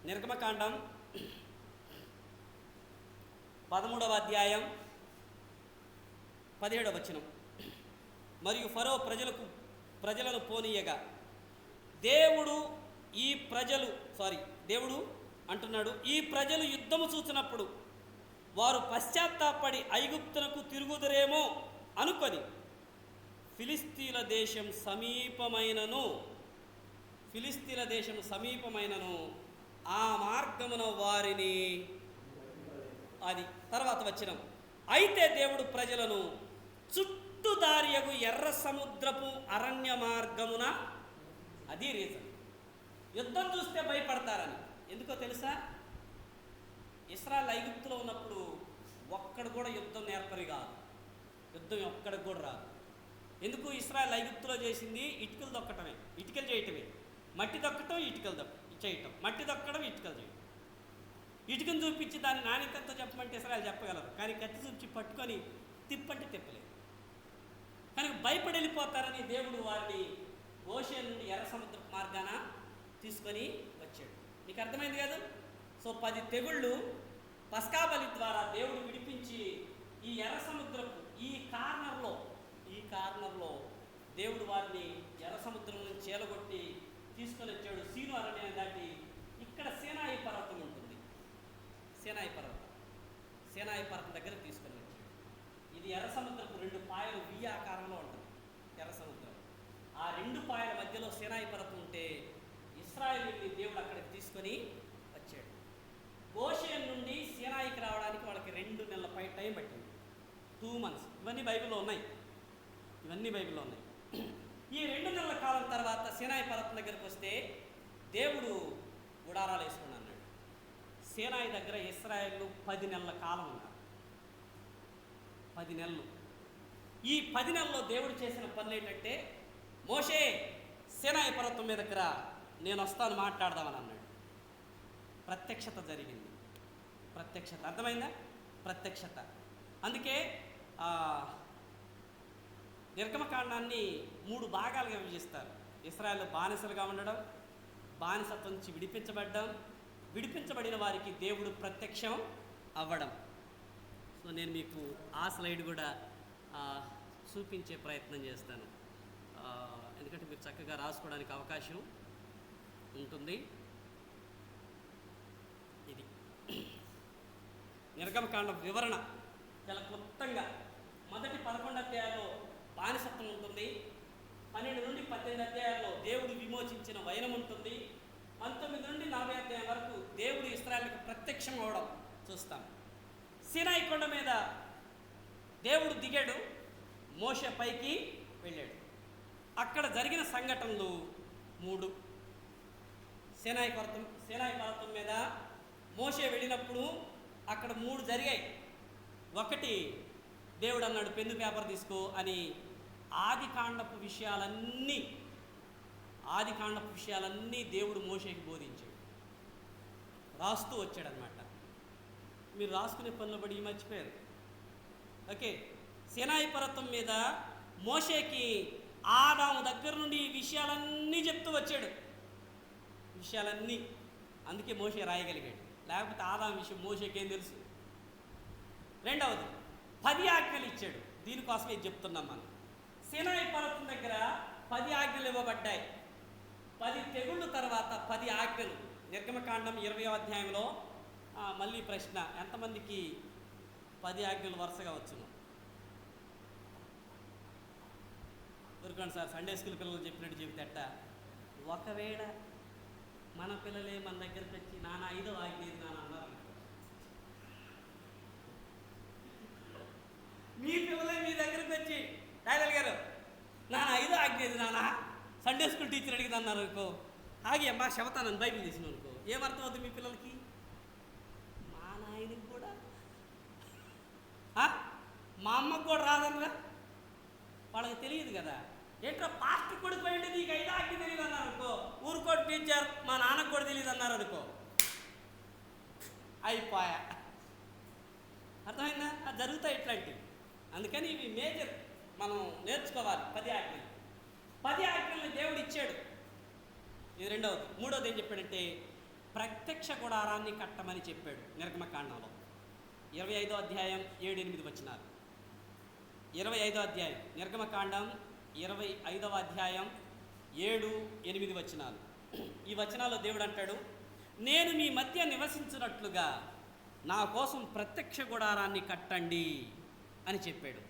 నిర్గమకాండం 13వ అధ్యాయం 17వ వచనం. మరియు ఫరో ప్రజలను పోనీయగా దేవుడు అంటున్నాడు, ఈ ప్రజలు యుద్ధము చూసినప్పుడు వారు పశ్చాత్తాపడి ఐగుప్తునకు తిరుగుదురేమో అనుకొని ఫిలిస్తీన్ల దేశం సమీపమైనను ఆ మార్గమున వారిని, అది తర్వాత వచనం, అయితే దేవుడు ప్రజలను చుట్టుదారియగు ఎర్ర సముద్రపు అరణ్య మార్గమున, అది రీజన్, యుద్ధం చూస్తే భయపడతారని. ఎందుకో తెలుసా? ఇశ్రాయేలు ఐగుప్తులో ఉన్నప్పుడు ఒక్కడు కూడా యుద్ధం నేర్పరి కాదు, యుద్ధం ఒక్కడికి కూడా రాదు. ఎందుకు? ఇశ్రాయేలు ఐగుప్తులో చేసింది ఇటుకలు దొక్కటమే, ఇటుకలు చేయటమే, మట్టి దొక్కటం, ఇటుకలు చేయటం, మట్టి దొక్కడం, ఇటుకలు చేయటం. ఇటుకను చూపించి దాని నాణ్యతతో చెప్పమంటే ఇశ్రాయేలు చెప్పగలరు, కానీ కత్తి చూపించి పట్టుకొని తిప్పంటే తిప్పలేదు. కానీ భయపడి వెళ్ళిపోతారని దేవుడు వారిని గోషేను నుండి ఎర్ర సముద్ర మార్గాన తీసుకొని వచ్చాడు. మీకు అర్థమైంది కాదు? సో 10 తెగుళ్ళు పస్కా బలి ద్వారా దేవుడు విడిపించి ఈ ఎర్ర సముద్రపు ఈ కార్నర్లో దేవుడు వారిని ఎర్ర సముద్రం నుంచి చేలగొట్టి తీసుకొని వచ్చాడు. సీను అరణ్యం దాటి ఇక్కడ సేనాయి పర్వతం ఉంటుంది, సేనాయి పర్వతం దగ్గర తీసుకొని వచ్చాడు. ఇది ఎర్ర సముద్రపు 2 పాయలు వి ఆకారంలో ఉంటుంది ఎర్ర సముద్రం. ఆ 2 పాయల మధ్యలో సేనాయి పర్వతం ఉంటే ఇశ్రాయేలుని దేవుడు అక్కడికి తీసుకొని వచ్చాడు. గోషేను నుండి సేనాయికి రావడానికి వాళ్ళకి 2 నెలల టైం పట్టింది, 2 months. ఇవన్నీ బైబిల్లో ఉన్నాయి. ఈ 2 నెలల కాలం తర్వాత సేనాయి పర్వతం దగ్గరికి వస్తే దేవుడు గుడారాలు వేసుకుని అన్నాడు. సేనాయి దగ్గర ఇశ్రాయేలు 10 నెలల కాలం ఉన్నారు. 10 నెలలు. ఈ 10 నెలల్లో దేవుడు చేసిన పనులు ఏంటంటే, మోషే సేనాయి పర్వతం మీద దగ్గర నేను వస్తాను మాట్లాడదామని అన్నాడు. ప్రత్యక్షత జరిగింది. అర్థమైందా? ప్రత్యక్షత. అందుకే నిర్గమకాండాన్ని 3 భాగాలుగా విభజిస్తారు. ఇశ్రాయేలు బానిసలుగా ఉండడం, బానిసత్వం నుంచి విడిపించబడిన వారికి దేవుడు ప్రత్యక్షం అవ్వడం. సో నేను మీకు ఆ స్లైడ్ కూడా చూపించే ప్రయత్నం చేస్తాను, ఎందుకంటే మీరు చక్కగా రాసుకోవడానికి అవకాశం ఉంటుంది. ఇది నిర్గమకాండం వివరణ చాలా క్లుప్తంగా. మొదటి 11 అధ్యాయాల్లో బానిసత్వం ఉంటుంది, 12 నుండి 18 అధ్యాయాల్లో దేవుడు విమోచించిన వైనం ఉంటుంది, 19 నుండి 40 అధ్యాయం వరకు దేవుడు ఇశ్రాయేలుకు ప్రత్యక్షం అవడం చూస్తాం. సీనాయి కొండ మీద దేవుడు దిగాడు, మోషే పైకి వెళ్ళాడు. అక్కడ జరిగిన సంఘటనలు 3. సీనాయి పర్వతం మీద మోషే వెళ్ళినప్పుడు అక్కడ 3 జరిగాయి. ఒకటి, దేవుడు అన్నాడు పెన్ను పేపర్ తీసుకో అని ఆదికాండపు విషయాలన్నీ దేవుడు మోషేకి బోధించాడు, రాస్తూ వచ్చాడనమాట. మీరు రాసుకునే పనులు పడి మర్చిపోయారు. ఓకే, సీనాయి పర్వతం మీద మోషేకి ఆదాము దగ్గర నుండి ఈ విషయాలన్నీ చెప్తూ వచ్చాడు, విషయాలన్నీ. అందుకే మోషే రాయగలిగాడు, లేకపోతే ఆదాము విషయం మోషేకేం తెలుసు. రెండవది, 10 ఆజ్ఞలు ఇచ్చాడు. దీనికోసమే చెప్తున్నాం మనం. సీనాయి పర్వతం దగ్గర 10 ఆజ్ఞలు ఇవ్వబడ్డాయి. 10 తెగుళ్ళు తర్వాత 10 ఆజ్ఞలు. నిర్గమకాండం 20వ అధ్యాయంలో మళ్ళీ ప్రశ్న, ఎంతమందికి 10 ఆజ్ఞలు వరుసగా వచ్చును? దొరకండి సార్, సండే స్కూల్ పిల్లలు చెప్పినట్టు చెబితేట. ఒకవేళ మన పిల్లలే మన దగ్గరికి వచ్చి నాన్న 5వ ఆజ్ఞ ఇది నాన్న అన్నారు, మీ పిల్లలే మీ దగ్గరికి వచ్చి రాయల్ గారు నాన్న 5వ ఆజ్ఞ ఇది నాన్న సండే స్కూల్ టీచర్ అడిగింది అన్నారు అనుకో, ఆగి అమ్మా శవతానని బైబిల్ తీసిన అనుకో, ఏమర్థం అవుతుంది మీ పిల్లలకి? మా నాయనకి కూడా, మా అమ్మకు కూడా రాదనరా, వాళ్ళకి తెలియదు కదా. ఏంట్రా పాస్టర్ కొడుకు పోయింది నీకు 5వ ఆజ్ఞ తెలియదు అన్నారు అనుకో, ఊరుకోటి టీచర్ మా నాన్నకు కూడా తెలియదు అన్నారు అనుకో, అయిపోయా. అర్థమైందా? అది జరుగుతాయి ఇట్లాంటివి. అందుకని ఇవి మేజర్ మనం నేర్చుకోవాలి. 10 ఆజ్ఞలు. 10 ఆజ్ఞలను దేవుడు ఇచ్చాడు. ఇది రెండవది. మూడవది ఏం చెప్పాడంటే ప్రత్యక్ష గుడారాన్ని కట్టమని చెప్పాడు నిర్గమకాండంలో 25వ అధ్యాయం 7-8 వచనాలు. 25వ అధ్యాయం నిర్గమకాండం 25వ అధ్యాయం 7-8 వచనాలు. ఈ వచనాల్లో దేవుడు అంటాడు, నేను మీ మధ్య నివసించినట్లుగా నా కోసం ప్రత్యక్ష గుడారాన్ని కట్టండి అని చెప్పాడు.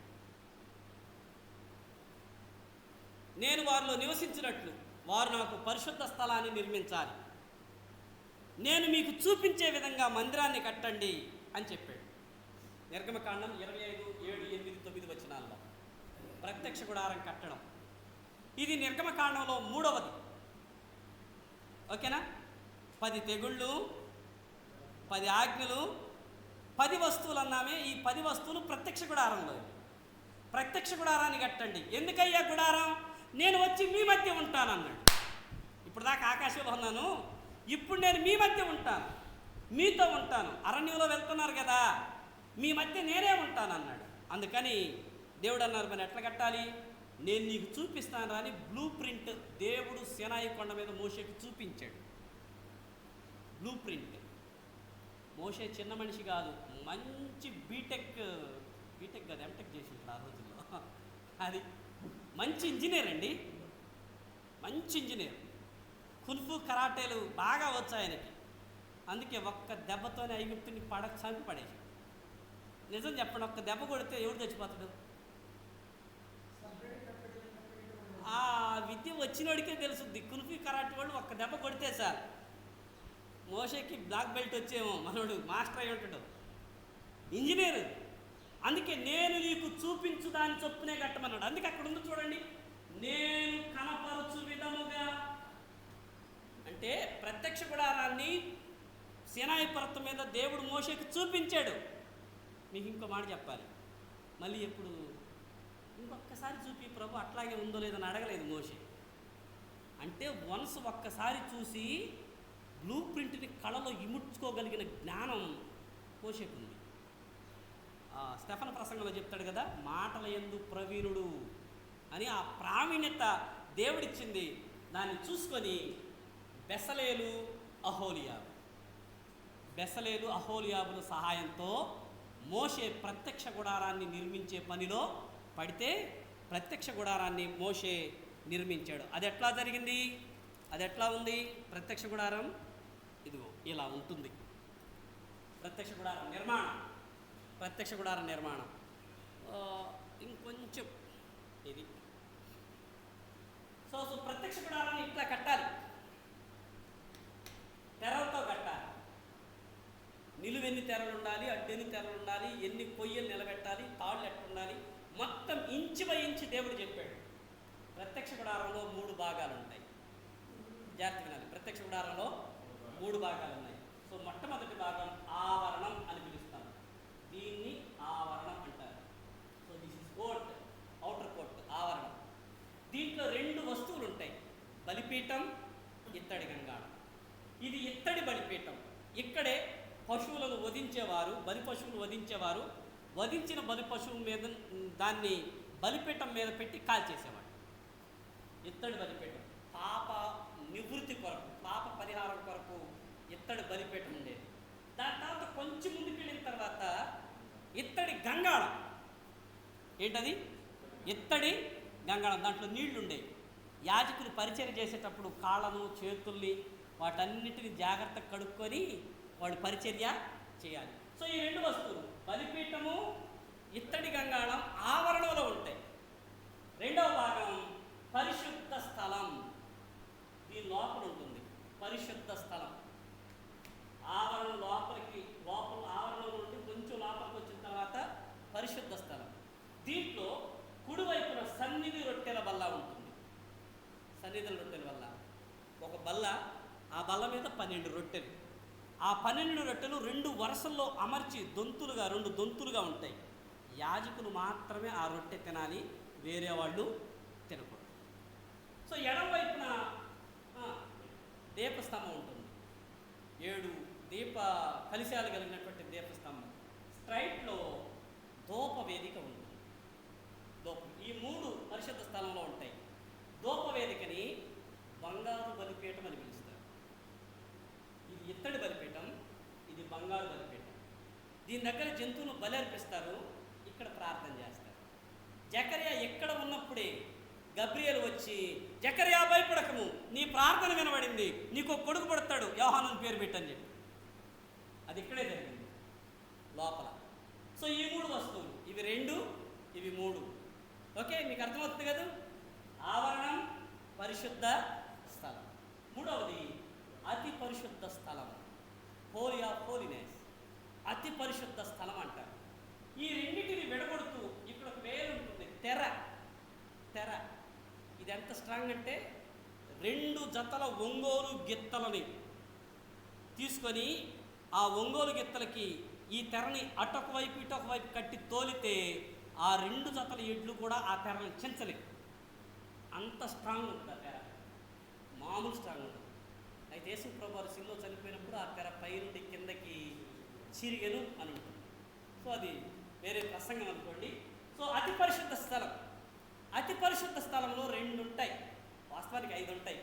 నేను వారిలో నివసించినట్లు వారు నాకు పరిశుద్ధ స్థలాన్ని నిర్మించాలి. నేను మీకు చూపించే విధంగా మందిరాన్ని కట్టండి అని చెప్పాడు. నిర్గమకాండం 25:7-8-9 వచనాల్లో ప్రత్యక్ష గుడారం కట్టడం. ఇది నిర్గమకాండంలో మూడవది. ఓకేనా? 10 తెగుళ్ళు, 10 ఆజ్ఞలు, 10 వస్తువులు అన్నామే. ఈ 10 వస్తువులు ప్రత్యక్ష గుడారంలో. ప్రత్యక్ష గుడారాన్ని కట్టండి. ఎందుకయ్యా గుడారం? నేను వచ్చి మీ మధ్య ఉంటాను అన్నాడు. ఇప్పుడు దాకా ఆకాశంలో ఉన్నాను, ఇప్పుడు నేను మీ మధ్య ఉంటాను, మీతో ఉంటాను. అరణ్యంలో వెళ్తున్నారు కదా, మీ మధ్య నేనే ఉంటాను అన్నాడు. అందుకని దేవుడు అన్నారు, మరి ఎట్లా కట్టాలి? నేను నీకు చూపిస్తాను అని బ్లూ ప్రింట్ దేవుడు సీనాయి కొండ మీద మోషేకి చూపించాడు. Blue print. మోషే చిన్న మనిషి కాదు, మంచి బీటెక్ కాదు ఎంటెక్ చేసి ఉంటాడు ఆ రోజుల్లో. అది మంచి ఇంజనీర్ అండి, మంచి ఇంజనీర్. కున్ఫు కరాటేలు బాగా వచ్చాయి ఆయనకి. అందుకే ఒక్క దెబ్బతోనే ఐగుప్తుని చంపి పడేసి. నిజం చెప్పండి, ఒక్క దెబ్బ కొడితే ఎవడు చచ్చిపోతాడు? ఆ విద్య వచ్చినోడికే తెలుసుద్ది. కున్ఫు కరాటే వాళ్ళు ఒక్క దెబ్బ కొడితే సార్, మోషేకి బ్లాక్ బెల్ట్ వచ్చేమో, మనోడు మాస్టర్ అయి ఉంటాడు, ఇంజనీర్. అందుకే నేను నీకు చూపించు దాని చొప్పునే కట్టమన్నాడు. అందుకే అక్కడ ఉంది చూడండి, నేను కనపరచు విధముగా. అంటే ప్రత్యక్ష గుడారాన్ని సీనాయి పర్వతం మీద దేవుడు మోషేకి చూపించాడు. మీకు ఇంకో మాట చెప్పాలి, మళ్ళీ ఎప్పుడు ఇంకొకసారి చూపి ప్రభు అట్లాగే ఉందో లేదని అడగలేదు మోషే. అంటే వన్స్ ఒక్కసారి చూసి బ్లూ ప్రింట్ని కళలో ఇముడ్చుకోగలిగిన జ్ఞానం మోషేకు ఉంది. స్టెఫన్ ప్రసంగంలో చెప్తాడు కదా, మాటల యందు ప్రవీణుడు అని. ఆ ప్రావీణ్యత దేవుడిచ్చింది. దాన్ని చూసుకొని బెసలేలు అహోలియాబుల సహాయంతో మోషే ప్రత్యక్ష గుడారాన్ని నిర్మించే పనిలో పడితే ప్రత్యక్ష గుడారాన్ని మోషే నిర్మించాడు. అది ఎట్లా జరిగింది? అది ఎట్లా ఉంది? ప్రత్యక్ష గుడారం ఇదిగో ఇలా ఉంటుంది. ప్రత్యక్ష గుడారం నిర్మాణం ఇంకొంచెం ఇది. సో ప్రత్యక్ష గుడారాన్ని ఇట్లా కట్టాలి, తెరలతో కట్టాలి. నిలువెన్ని తెరలు ఉండాలి, అడ్డెన్ని తెరలు ఉండాలి, ఎన్ని పొయ్యలు నిలబెట్టాలి, తాళ్ళు ఎట్టుండాలి, మొత్తం ఇంచు బై ఇంచు దేవుడు చెప్పాడు. ప్రత్యక్ష గుడారంలో 3 భాగాలు ఉంటాయి. జాగ్రత్త వినాలి. ప్రత్యక్ష గుడారంలో 3 భాగాలు ఉన్నాయి. సో మొట్టమొదటి భాగం ఆవరణం అని పిలుస్తాం. దీన్ని ఆవరణం అంటారు. So this is court, outer court, ఆవరణం. దీంట్లో 2 వస్తువులు ఉంటాయి, బలిపీఠం, ఇత్తడి గంగాళం. ఇది ఇత్తడి బలిపీఠం. ఇక్కడే పశువులను వధించేవారు, బలి పశువులు వధించేవారు, వధించిన బలి పశువు మీద దాన్ని బలిపీఠం మీద పెట్టి కాల్చేసేవాడు. ఇత్తడి బలిపీఠం. పాప నివృత్తి కొరకు, పాప పరిహారం కొరకు ఇత్తడి బలిపీఠం ఉండేది. దాని తర్వాత కొంచెం ముందుకు వెళ్ళిన తర్వాత ఇత్తడి గంగాళం. ఏంటది? ఇత్తడి గంగాళం. దాంట్లో నీళ్లు ఉండేవి. యాజకులు పరిచర్య చేసేటప్పుడు కాళ్ళను, చేతుల్ని, వాటన్నిటిని జాగ్రత్తగా కడుక్కొని వాడు పరిచర్య చేయాలి. సో ఈ 2 వస్తువులు, బలిపీఠము, ఇత్తడి గంగాళం ఆవరణలో ఉంటాయి. రెండవ భాగం పరిశుద్ధ స్థలం. దీని లోపల ఉంటుంది పరిశుద్ధ స్థలం. ఆవరణ ఆవరణలో నుండి కొంచెం లోపలికి వచ్చిన తర్వాత పరిశుద్ధ స్థలం. దీంట్లో కుడివైపున సన్నిధి రొట్టెల బల్ల ఉంటుంది. సన్నిధుల రొట్టెల బల్ల, ఒక బల్ల, ఆ బల్ల మీద 12 రొట్టెలు. ఆ 12 రొట్టెలు 2 వరుసల్లో అమర్చి 2 దొంతులుగా ఉంటాయి. యాజకులు మాత్రమే ఆ రొట్టె తినాలి, వేరే వాళ్ళు తినకూడదు. సో ఎడమ వైపున దీపస్తంభం ఉంటుంది. 7 దీప కలశాలు కలిగినటువంటి దీపస్తంభం. స్ట్రైట్లో ధూప వేదిక ఉంటుంది. దీని దగ్గర జంతువును బలి అర్పిస్తారు, ఇక్కడ ప్రార్థన చేస్తారు. జకర్యా ఎక్కడ ఉన్నప్పుడే గబ్రియలు వచ్చి, జకర్యా భయపడకము, నీ ప్రార్థన వినబడింది, నీకు ఒక కొడుకు పడతాడు, యోహాను పేరు పెట్టని చెప్పి. అది ఇక్కడే జరిగింది లోపల. సో ఈ 3 వస్తువులు, ఇవి 2, ఇవి 3. ఓకే, మీకు అర్థమవుతుంది కదా. ఆవరణం, పరిశుద్ధ స్థలం. 3వది అతి పరిశుద్ధ స్థలం, హోలీ ఆఫ్ హోలీనెస్, అతి పరిశుద్ధ స్థలం అంటారు. ఈ రెండింటిని విడగొడుతూ ఇక్కడ ఒక వేలు ఉంటుంది, తెర. ఇది ఎంత స్ట్రాంగ్ అంటే 2 జతల ఒంగోలు గిత్తలని తీసుకొని ఆ ఒంగోలు గిత్తలకి ఈ తెరని అటొక వైపు ఇటొక వైపు కట్టి తోలితే ఆ 2 జతల ఎడ్లు కూడా ఆ తెరని చించలేవు. అంత స్ట్రాంగ్ ఉంటుంది ఆ తెర, మామూలు స్ట్రాంగ్ ఉంటుంది. అయితే యేసు ప్రభువారు శిలువలో చనిపోయినప్పుడు ఆ తెర పై నుండి కిందకి చిరిగెను అని ఉంటుంది. సో అది వేరే ప్రసంగం అనుకోండి. సో అతి పరిశుద్ధ స్థలం, అతి పరిశుద్ధ స్థలంలో 2 ఉంటాయి, వాస్తవానికి 5 ఉంటాయి.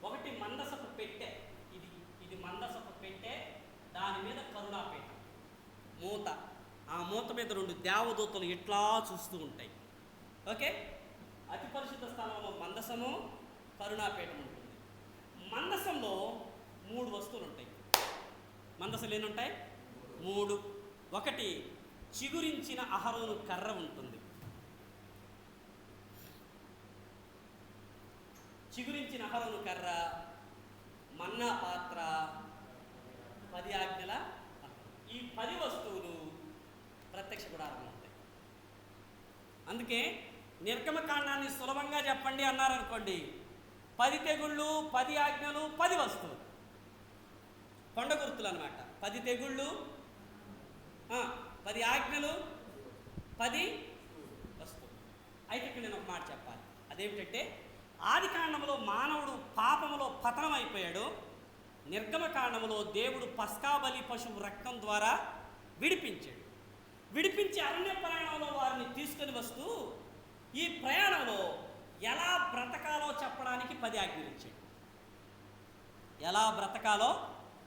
ఒకటి మందసపు పెట్టె, ఇది మందసపు పెట్టె, దాని మీద కరుణాపీఠం మూత, ఆ మూత మీద 2 దేవదూతలు ఇట్లా చూస్తూ ఉంటాయి. ఓకే, అతి పరిశుద్ధ స్థలంలో మందసము, కరుణాపీఠం ఉంటుంది. మందసంలో 3 వస్తువులు ఉంటాయి. మందసంలో ఎన్ని ఉంటాయి? 3. ఒకటి చిగురించిన అహరోను కర్ర ఉంటుంది. చిగురించిన అహరోను కర్ర, మన్నా పాత్ర, 10 ఆజ్ఞల. ఈ 10 వస్తువులు ప్రత్యక్ష గుడారంలో ఉంటాయి. అందుకే నిర్గమకాండాన్ని సులభంగా చెప్పండి అన్నారనుకోండి, 10 తెగుళ్ళు, 10 ఆజ్ఞలు, 10 వస్తువులు, కొండ గుర్తులు అన్నమాట. 10 తెగుళ్ళు, 10 ఆజ్ఞలు, 10 వస్తువులు. అయితే ఇక్కడ నేను ఒక మాట చెప్పాలి. అదేమిటంటే ఆది కాండంలో మానవుడు పాపములో పతనం అయిపోయాడు. నిర్గమకాండంలో దేవుడు పస్కా బలి పశువు రక్తం ద్వారా విడిపించాడు. విడిపించి అరణ్య ప్రయాణంలో వారిని తీసుకొని వస్తూ ఈ ప్రయాణంలో ఎలా బ్రతకాలో చెప్పడానికి 10 ఆజ్ఞలు ఇచ్చాడు. ఎలా బ్రతకాలో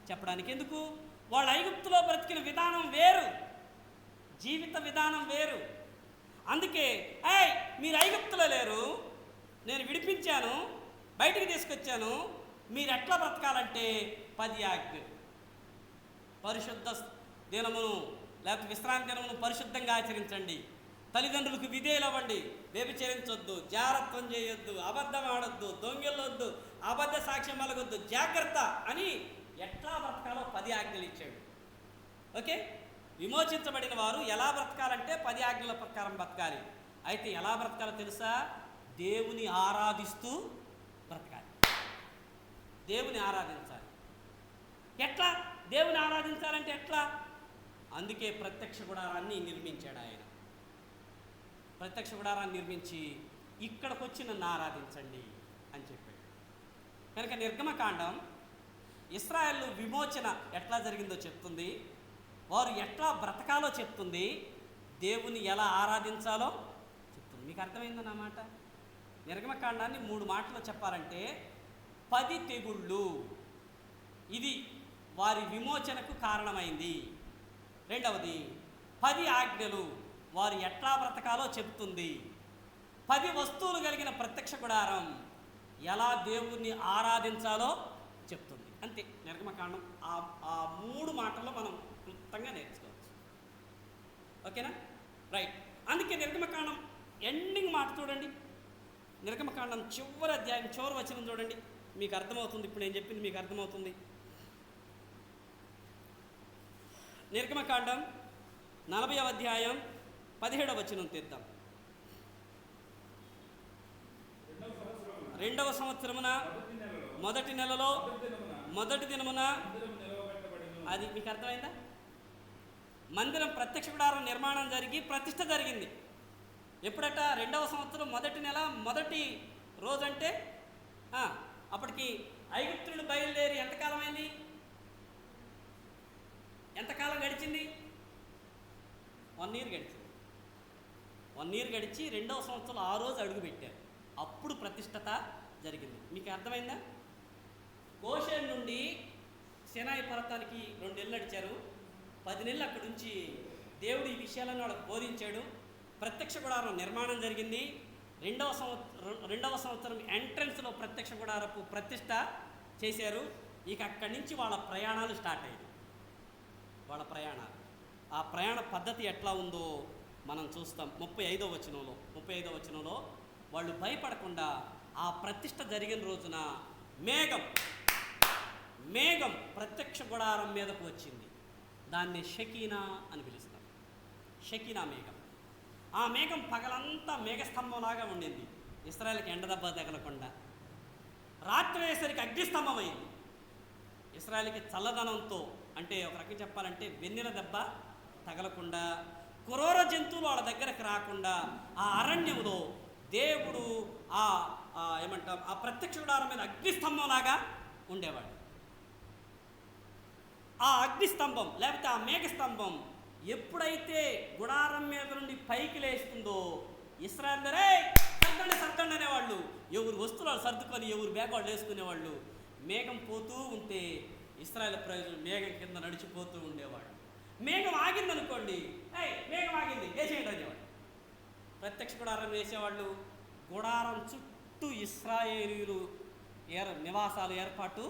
చెప్పడానికి. ఎందుకు? వాళ్ళు ఐగుప్తులో బ్రతికిన విధానం వేరు, జీవిత విధానం వేరు. అందుకే మీరు ఐగుప్తులో లేరు, నేను విడిపించాను, బయటికి తీసుకొచ్చాను, మీరు ఎట్లా బ్రతకాలంటే 10 ఆజ్ఞలు. పరిశుద్ధ దినమును లేకపోతే విశ్రాంతి దినమును పరిశుద్ధంగా ఆచరించండి, తల్లిదండ్రులకు విధేయులు అవ్వండి, వ్యభిచరించొద్దు, జారత్వం చేయొద్దు, అబద్ధం ఆడొద్దు, దొంగిలొద్దు, అబద్ధ సాక్ష్యం మలగొద్దు, జాగ్రత్త అని ఎట్లా బ్రతకాలో 10 ఆజ్ఞలు ఇచ్చాడు. ఓకే, విమోచించబడిన వారు ఎలా బ్రతకాలంటే 10 ఆజ్ఞల ప్రకారం బ్రతకాలి. అయితే ఎలా బ్రతకాలో తెలుసా? దేవుని ఆరాధిస్తూ బ్రతకాలి, దేవుని ఆరాధించాలి. ఎట్లా దేవుని ఆరాధించాలంటే ఎట్లా? అందుకే ప్రత్యక్ష గుడారాన్ని నిర్మించాడు ఆయన. ప్రత్యక్ష గుడారాన్ని నిర్మించి ఇక్కడికి వచ్చి నన్ను ఆరాధించండి అని చెప్పాడు. కనుక నిర్గమకాండం ఇశ్రాయేలు విమోచన ఎట్లా జరిగిందో చెప్తుంది, వారు ఎట్లా బ్రతకాలో చెప్తుంది, దేవుని ఎలా ఆరాధించాలో చెప్తుంది. మీకు అర్థమైందన్నమాట. నిర్గమకాండాన్ని 3 మాటల్లో చెప్పాలంటే 10 తెగుళ్ళు, ఇది వారి విమోచనకు కారణమైంది. రెండవది 10 ఆజ్ఞలు, వారు ఎట్లా బ్రతకాలో చెప్తుంది. 10 వస్తువులు కలిగిన ప్రత్యక్ష గుడారం ఎలా దేవుణ్ణి ఆరాధించాలో చెప్తుంది. అంతే నిర్గమకాండం. ఆ 3 మాటల్లో మనం క్లుప్తంగా నేర్చుకోవచ్చు. ఓకేనా? రైట్. అందుకే నిర్గమకాండం ఎండింగ్ మాట చూడండి, నిర్గమకాండం చివరి అధ్యాయం చివరి వచనం చూడండి, మీకు అర్థమవుతుంది. ఇప్పుడు నేను చెప్పింది మీకు అర్థమవుతుంది. నిర్గమకాండం 40వ అధ్యాయం 17వ వచనం తీద్దాం. 2వ సంవత్సరమున మొదటి నెలలో మొదటి దినమున, అది మీకు అర్థమైందా? మందిరం ప్రత్యక్ష గుడారం నిర్మాణం జరిగి ప్రతిష్ఠ జరిగింది. ఎప్పుడట? 2వ సంవత్సరం మొదటి నెల మొదటి రోజు. అంటే అప్పటికి ఐగుప్తులు బయలుదేరి ఎంతకాలం అయింది? ఎంతకాలం గడిచింది? 1 ఇయర్ గడిచింది. 1 ఇయర్ గడిచి 2వ సంవత్సరంలో ఆ రోజు అడుగు పెట్టారు. అప్పుడు ప్రతిష్టత జరిగింది. మీకు అర్థమైందా? గోషేన్ నుండి సినాయి పర్వతానికి 2 ఏళ్ళు నడిచారు. 10 నెలలు అక్కడి నుంచి దేవుడు ఈ విషయాలను వాళ్ళకి బోధించాడు. ప్రత్యక్ష గుడారం నిర్మాణం జరిగింది. రెండవ సంవత్సరం ఎంట్రన్స్లో ప్రత్యక్ష గుడారపు ప్రతిష్ట చేశారు. ఇక అక్కడి నుంచి వాళ్ళ ప్రయాణాలు స్టార్ట్ అయ్యాయి. వాళ్ళ ప్రయాణాలు, ఆ ప్రయాణ పద్ధతి ఎట్లా ఉందో మనం చూస్తాం. 35వ వచనంలో వాళ్ళు భయపడకుండా ఆ ప్రతిష్ట జరిగిన రోజున మేఘం ప్రత్యక్ష గుడారం మీదకు వచ్చింది. దాన్ని షకీనా అని పిలుస్తారు. షకీనా మేఘం. ఆ మేఘం పగలంతా మేఘస్తంభంలాగా ఉండింది. ఇశ్రాయేలుకి ఎండ దెబ్బ తగలకుండా. రాత్రి అయ్యేసరికి అగ్నిస్తంభం అయింది. ఇశ్రాయేలుకి చల్లదనంతో, అంటే ఒక రకంగా చెప్పాలంటే వెన్నెల దెబ్బ తగలకుండా, క్రూర జంతువులు వాళ్ళ దగ్గరకు రాకుండా ఆ అరణ్యంలో దేవుడు ఆ ప్రత్యక్ష గుడారం మీద అగ్నిస్తంభంలాగా ఉండేవాడు. ఆ అగ్నిస్తంభం లేకపోతే ఆ మేఘస్తంభం ఎప్పుడైతే గుడారం మీద నుండి పైకి లేస్తుందో ఇశ్రాయేలురే సర్దండి అనేవాళ్ళు. ఎవరు వస్తువులు సర్దుకొని ఎవరు బ్యాగ్ వాళ్ళు వేసుకునేవాళ్ళు. మేఘం పోతూ ఉంటే ఇశ్రాయేలు ప్రజలు మేఘం కింద నడిచిపోతూ ఉండేవాడు. మేఘం ఆగిందనుకోండి, మేఘం ఆగింది వేసేయండి అనేవాడు. ప్రత్యక్ష గుడారం వేసేవాళ్ళు. గుడారం చుట్టూ ఇశ్రాయేలీయులు నివాసాలు ఏర్పాటు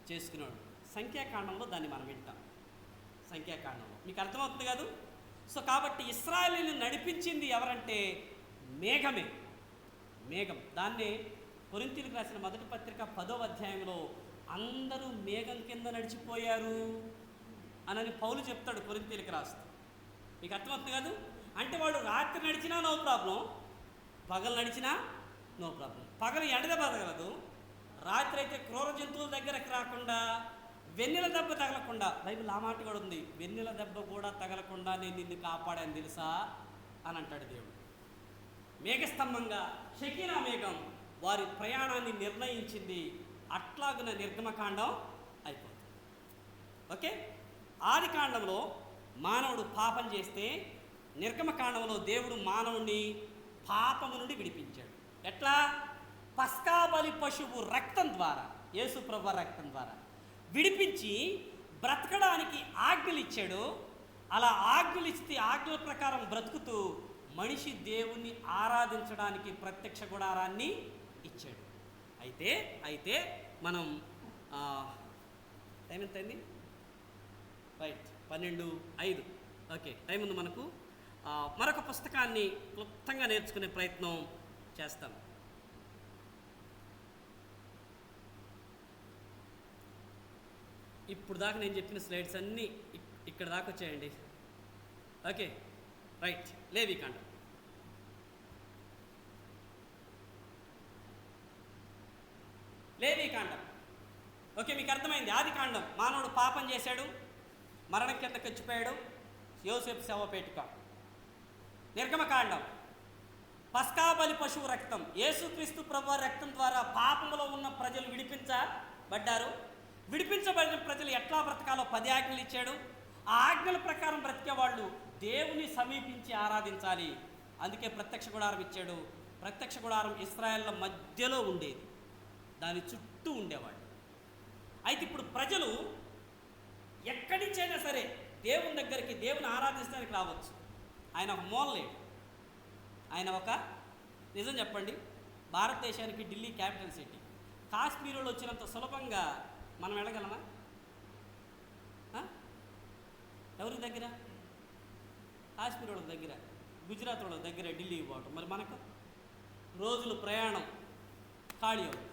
చేసుకునేవాడు. సంఖ్యాకాండంలో దాన్ని మనం వింటాం. సంఖ్యాకాండంలో మీకు అర్థమవుతుంది కాదు. సో కాబట్టి ఇశ్రాయేలీయులను నడిపించింది ఎవరంటే మేఘం. దాన్నే కొరింథీయులకు రాసిన మొదటి పత్రిక 10వ అధ్యాయంలో అందరూ మేఘం కింద నడిచిపోయారు అని పౌలు చెప్తాడు కొరింథీయులకు రాస్తూ. మీకు అర్థమవుతుంది కాదు. అంటే వాళ్ళు రాత్రి నడిచినా నో ప్రాబ్లం, పగలు నడిచినా నో ప్రాబ్లం. పగలు ఎండ బతగలదు, రాత్రి అయితే క్రూర జంతువుల దగ్గరకు రాకుండా, వెన్నెల దెబ్బ తగలకుండా. బైబిల్ ఆ మాట కూడా ఉంది, వెన్నెల దెబ్బ కూడా తగలకుండా నేను నిన్ను కాపాడాను తెలుసా అని అంటాడు దేవుడు. మేఘస్తంభంగా షకీనా మేఘం వారి ప్రయాణాన్ని నిర్ణయించింది. అట్లాగున నిర్గమకాండం అయిపోతుంది. ఓకే, ఆది కాండంలో మానవుడు పాపం చేస్తే నిర్గమకాండంలో దేవుడు మానవుడిని పాపము నుండి విడిపించాడు. ఎట్లా? పస్కా బలి పశువు రక్తం ద్వారా, యేసు ప్రభువు రక్తం ద్వారా విడిపించి బ్రతకడానికి ఆజ్ఞలు ఇచ్చాడు. అలా ఆజ్ఞలు ఇస్తే ఆజ్ఞల ప్రకారం బ్రతుకుతూ మనిషి దేవుణ్ణి ఆరాధించడానికి ప్రత్యక్ష గుడారాన్ని ఇచ్చాడు. అయితే మనం టైం ఎంత అయింది? రైట్, 12:05. ఓకే, టైం ఉంది మనకు. మరొక పుస్తకాన్ని క్లుప్తంగా నేర్చుకునే ప్రయత్నం చేస్తాం. ఇప్పుడు దాకా నేను చెప్పిన స్లైడ్స్ అన్నీ ఇక్కడ దాకా వచ్చాయండి. Okay, right. లేవీకాండం. ఓకే, మీకు అర్థమైంది. ఆది కాండం మానవుడు పాపం చేశాడు, మరణం కింద కచ్చిపోయాడు, యోసేపు శవపేటిక. నిర్గమకాండం పస్కా బలి పశువు రక్తం, యేసుక్రీస్తు ప్రభువు రక్తం ద్వారా పాపంలో ఉన్న ప్రజలు విడిపించబడ్డారు. విడిపించబడిన ప్రజలు ఎట్లా బ్రతకాలో 10 ఆజ్ఞలు ఇచ్చాడు. ఆ ఆజ్ఞల ప్రకారం బ్రతికే వాళ్ళు దేవుని సమీపించి ఆరాధించాలి. అందుకే ప్రత్యక్ష గుడారం ఇచ్చాడు. ప్రత్యక్ష గుడారం ఇశ్రాయేళ్ల మధ్యలో ఉండేది, దాని చుట్టూ ఉండేవాళ్ళు. అయితే ఇప్పుడు ప్రజలు ఎక్కడి నుంచైనా సరే దేవుని దగ్గరికి, దేవుని ఆరాధించడానికి రావచ్చు. ఆయన ఒక మూలలేడు. ఆయన ఒక, నిజం చెప్పండి, భారతదేశానికి ఢిల్లీ క్యాపిటల్ సిటీ. కాశ్మీర్లో వచ్చినంత సులభంగా మనం వెళ్ళగలమా? ఎవరి దగ్గర? కాశ్మీర్ వాళ్ళ దగ్గర, గుజరాత్ వాళ్ళ దగ్గర ఢిల్లీకి పోవటం. మరి మనకు రోజులు ప్రయాణం ఖాళీ అవుతుంది.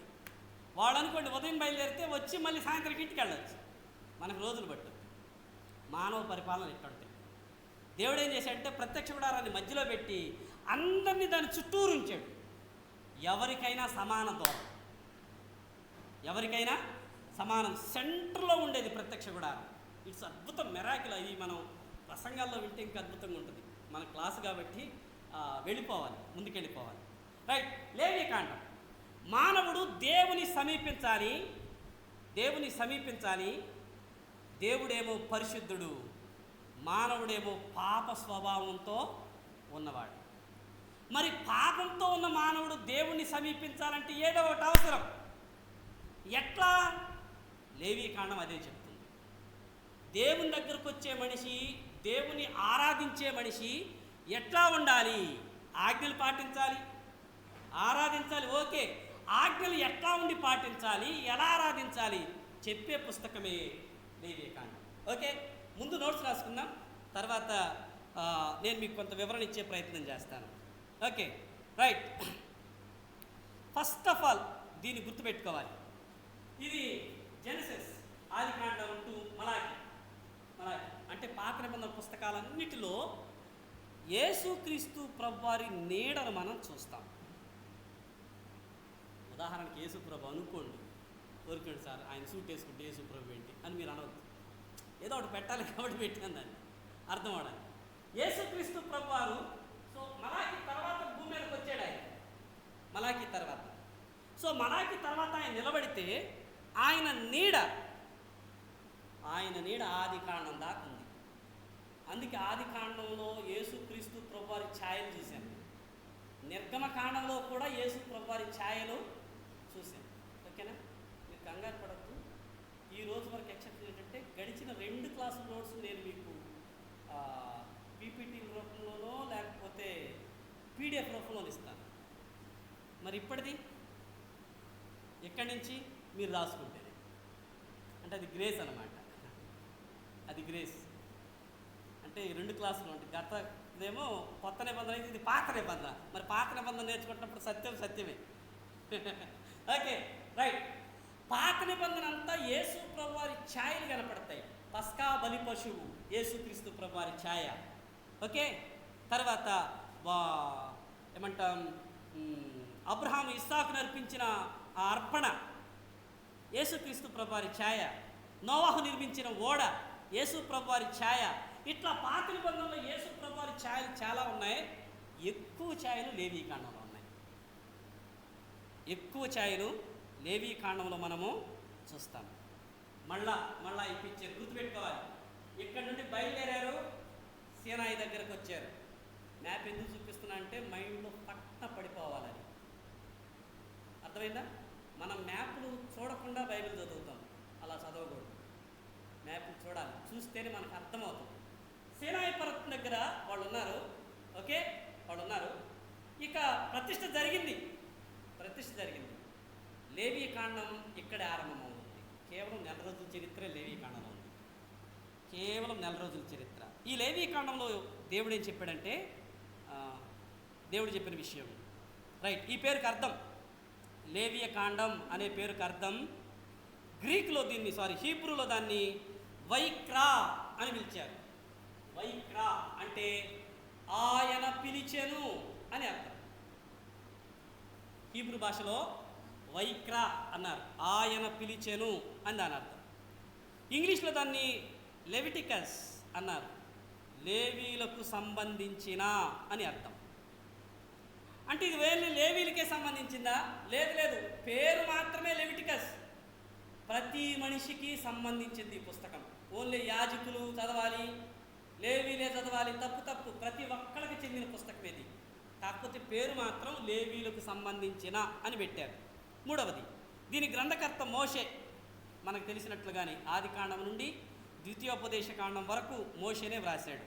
వాళ్ళు అనుకోండి ఉదయం బయలుదేరితే వచ్చి మళ్ళీ సాయంత్రం ఇంటికి వెళ్ళచ్చు. మనకు రోజులు పట్టు. మానవ పరిపాలన ఎట్టుంటాయి. దేవుడు ఏం చేశాడంటే ప్రత్యక్ష గుడారాన్ని మధ్యలో పెట్టి అందరినీ దాని చుట్టూరు ఉంచాడు. ఎవరికైనా సమాన దూరం, ఎవరికైనా సమానం. సెంటర్లో ఉండేది ప్రత్యక్ష గుడారం. ఇట్స్ అద్భుతం, మెరాకిల్. ఇది మనం ప్రసంగాల్లో వింటే ఇంకా అద్భుతంగా ఉంటుంది. మన క్లాసు కాబట్టి వెళ్ళిపోవాలి, ముందుకెళ్ళిపోవాలి. రైట్. లేవీకాండం మానవుడు దేవుని సమీపించాలి. దేవుడేమో పరిశుద్ధుడు, మానవుడేమో పాప స్వభావంతో ఉన్నవాడు. మరి పాపంతో ఉన్న మానవుడు దేవుణ్ణి సమీపించాలంటే ఏదో ఒకటి అవసరం. ఎట్లా? లేవీకాండం అదే చెప్తుంది. దేవుని దగ్గరకు వచ్చే మనిషి, దేవుని ఆరాధించే మనిషి ఎట్లా ఉండాలి? ఆజ్ఞలు పాటించాలి, ఆరాధించాలి. ఓకే, ఆజ్ఞలు ఎట్లా ఉండి పాటించాలి, ఎలా ఆరాధించాలి చెప్పే పుస్తకమే లేవియకాండం. ఓకే, ముందు నోట్స్ రాసుకుందాం, తర్వాత నేను మీకు కొంత వివరణ ఇచ్చే ప్రయత్నం చేస్తాను. Okay, right. First of all దీన్ని గుర్తుపెట్టుకోవాలి. ఇది జెనసిస్, ఆదికాండం టు మలాకి. అంటే పాత నిబంధన పుస్తకాలన్నిటిలో యేసుక్రీస్తు ప్రభువారి నీడను మనం చూస్తాం. ఉదాహరణకి యేసు ప్రభు అనుకోండి, కోరుకోండి సార్ ఆయన సూట్ వేసుకుంటే యేసు ప్రభు ఏంటి అని మీరు అనవద్దు. ఏదో ఒకటి పెట్టాలి కాబట్టి పెట్టాను దాన్ని, అర్థం అవడానికి. యేసుక్రీస్తు ప్రభువారు సో మలాకి తర్వాత భూమి మీదకి వచ్చాడు ఆయన. మలాకి తర్వాత ఆయన నిలబడితే ఆయన నీడ ఆదికాండం దాకా ఉంది. అందుకే ఆదికాండంలో యేసుక్రీస్తు ప్రభువారి ఛాయలు చూశాను, నిర్గమకాండంలో కూడా యేసు ప్రభువారి ఛాయలు చూశాను. ఓకేనా, మీరు కంగారు పడద్దు. ఈ రోజు వరకు ఎక్సెప్షన్ ఏంటంటే గడిచిన 2 క్లాసుల నోట్స్ నేను మీకు పీపీటీ రూపంలోనో లేకపోతే పీడిఎఫ్ రూపంలో ఇస్తాను. మరి ఇప్పటిది ఎక్కడి నుంచి మీరు రాసుకుంటేనే, అంటే అది గ్రేస్ అన్నమాట. అది గ్రేస్ అంటే ఈ 2 క్లాసులు ఉంటాయి. గతదేమో కొత్త నిబంధన అయితే, ఇది పాత నిబంధన. మరి పాత నిబంధన నేర్చుకుంటున్నప్పుడు సత్యమే. Okay, right. పాత నిబంధన అంతా యేసు ప్రభువారి ఛాయలు కనపడతాయి. పస్కా బలి పశువు యేసుక్రీస్తు ప్రభువారి ఛాయ. ఓకే, తర్వాత ఏమంటాం, అబ్రహాం ఇస్సాకు నర్పించిన ఆ అర్పణ యేసుక్రీస్తు ప్రభువారి ఛాయ. నోవాహు నిర్మించిన ఓడ యేసు ప్రభువారి ఛాయ. ఇట్లా పాత నిబంధనలో యేసు ప్రభువారి ఛాయలు చాలా ఉన్నాయి. ఎక్కువ ఛాయలు లేవీకాండంలో ఉన్నాయి. ఎక్కువ ఛాయలు లేవీకాండంలో మనము చూస్తాం. మళ్ళా ఈ పిక్చర్ గుర్తుపెట్టుకోవాలి. ఇక్కడ నుండి బయలుదేరారు, సీనాయి దగ్గరకు వచ్చారు. మ్యాప్ ఎందుకు చూపిస్తున్నా అంటే మైండ్లో పక్కన పడిపోవాలని. అర్థమైందా? మనం మ్యాప్లు చూడకుండా బైబిల్ చదువుతాం, అలా చదవకూడదు. మ్యాప్లు చూడాలి, చూస్తేనే మనకు అర్థమవుతుంది. సీనాయి పర్వతం దగ్గర వాళ్ళు ఉన్నారు. ఓకే, వాళ్ళు ఉన్నారు. ఇక ప్రతిష్ఠ జరిగింది. లేవీకాండం ఇక్కడే ఆరంభమవుతుంది. కేవలం 4 రోజుల చరిత్ర లేవీకాండంలో ఉంది. కేవలం 4 రోజుల చరిత్ర. ఈ లేవీకాండంలో దేవుడు ఏం చెప్పాడంటే, దేవుడు చెప్పిన విషయం రైట్. ఈ పేరుకి అర్థం, లేవియకాండం అనే పేరుకి అర్థం గ్రీకులో దీన్ని హీబ్రూలో దాన్ని వైక్రా అని పిలిచారు. వైక్రా అంటే ఆయన పిలిచెను అని అర్థం. హీబ్రూ భాషలో వైక్రా అన్నారు, ఆయన పిలిచెను అని దాని అర్థం. ఇంగ్లీష్లో దాన్ని లెవిటికస్ అన్నారు, లేవీలకు సంబంధించిన అని అర్థం. అంటే ఇది వేరే లేవీలకే సంబంధించిందా? లేదు, పేరు మాత్రమే లెవిటికస్. ప్రతి మనిషికి సంబంధించింది ఈ పుస్తకం. ఓన్లీ యాజకులు చదవాలి, లేవీలే చదవాలి, తప్పు. ప్రతి ఒక్కరికి చెందిన పుస్తకం ఇది. కాకపోతే పేరు మాత్రం లేవీలకు సంబంధించిన అని పెట్టారు. మూడవది, దీని గ్రంథకర్త మోషే. మనకు తెలిసినట్లుగానే ఆదికాండం నుండి ద్వితీయోపదేశకాండం వరకు మోషేనే వ్రాసాడు.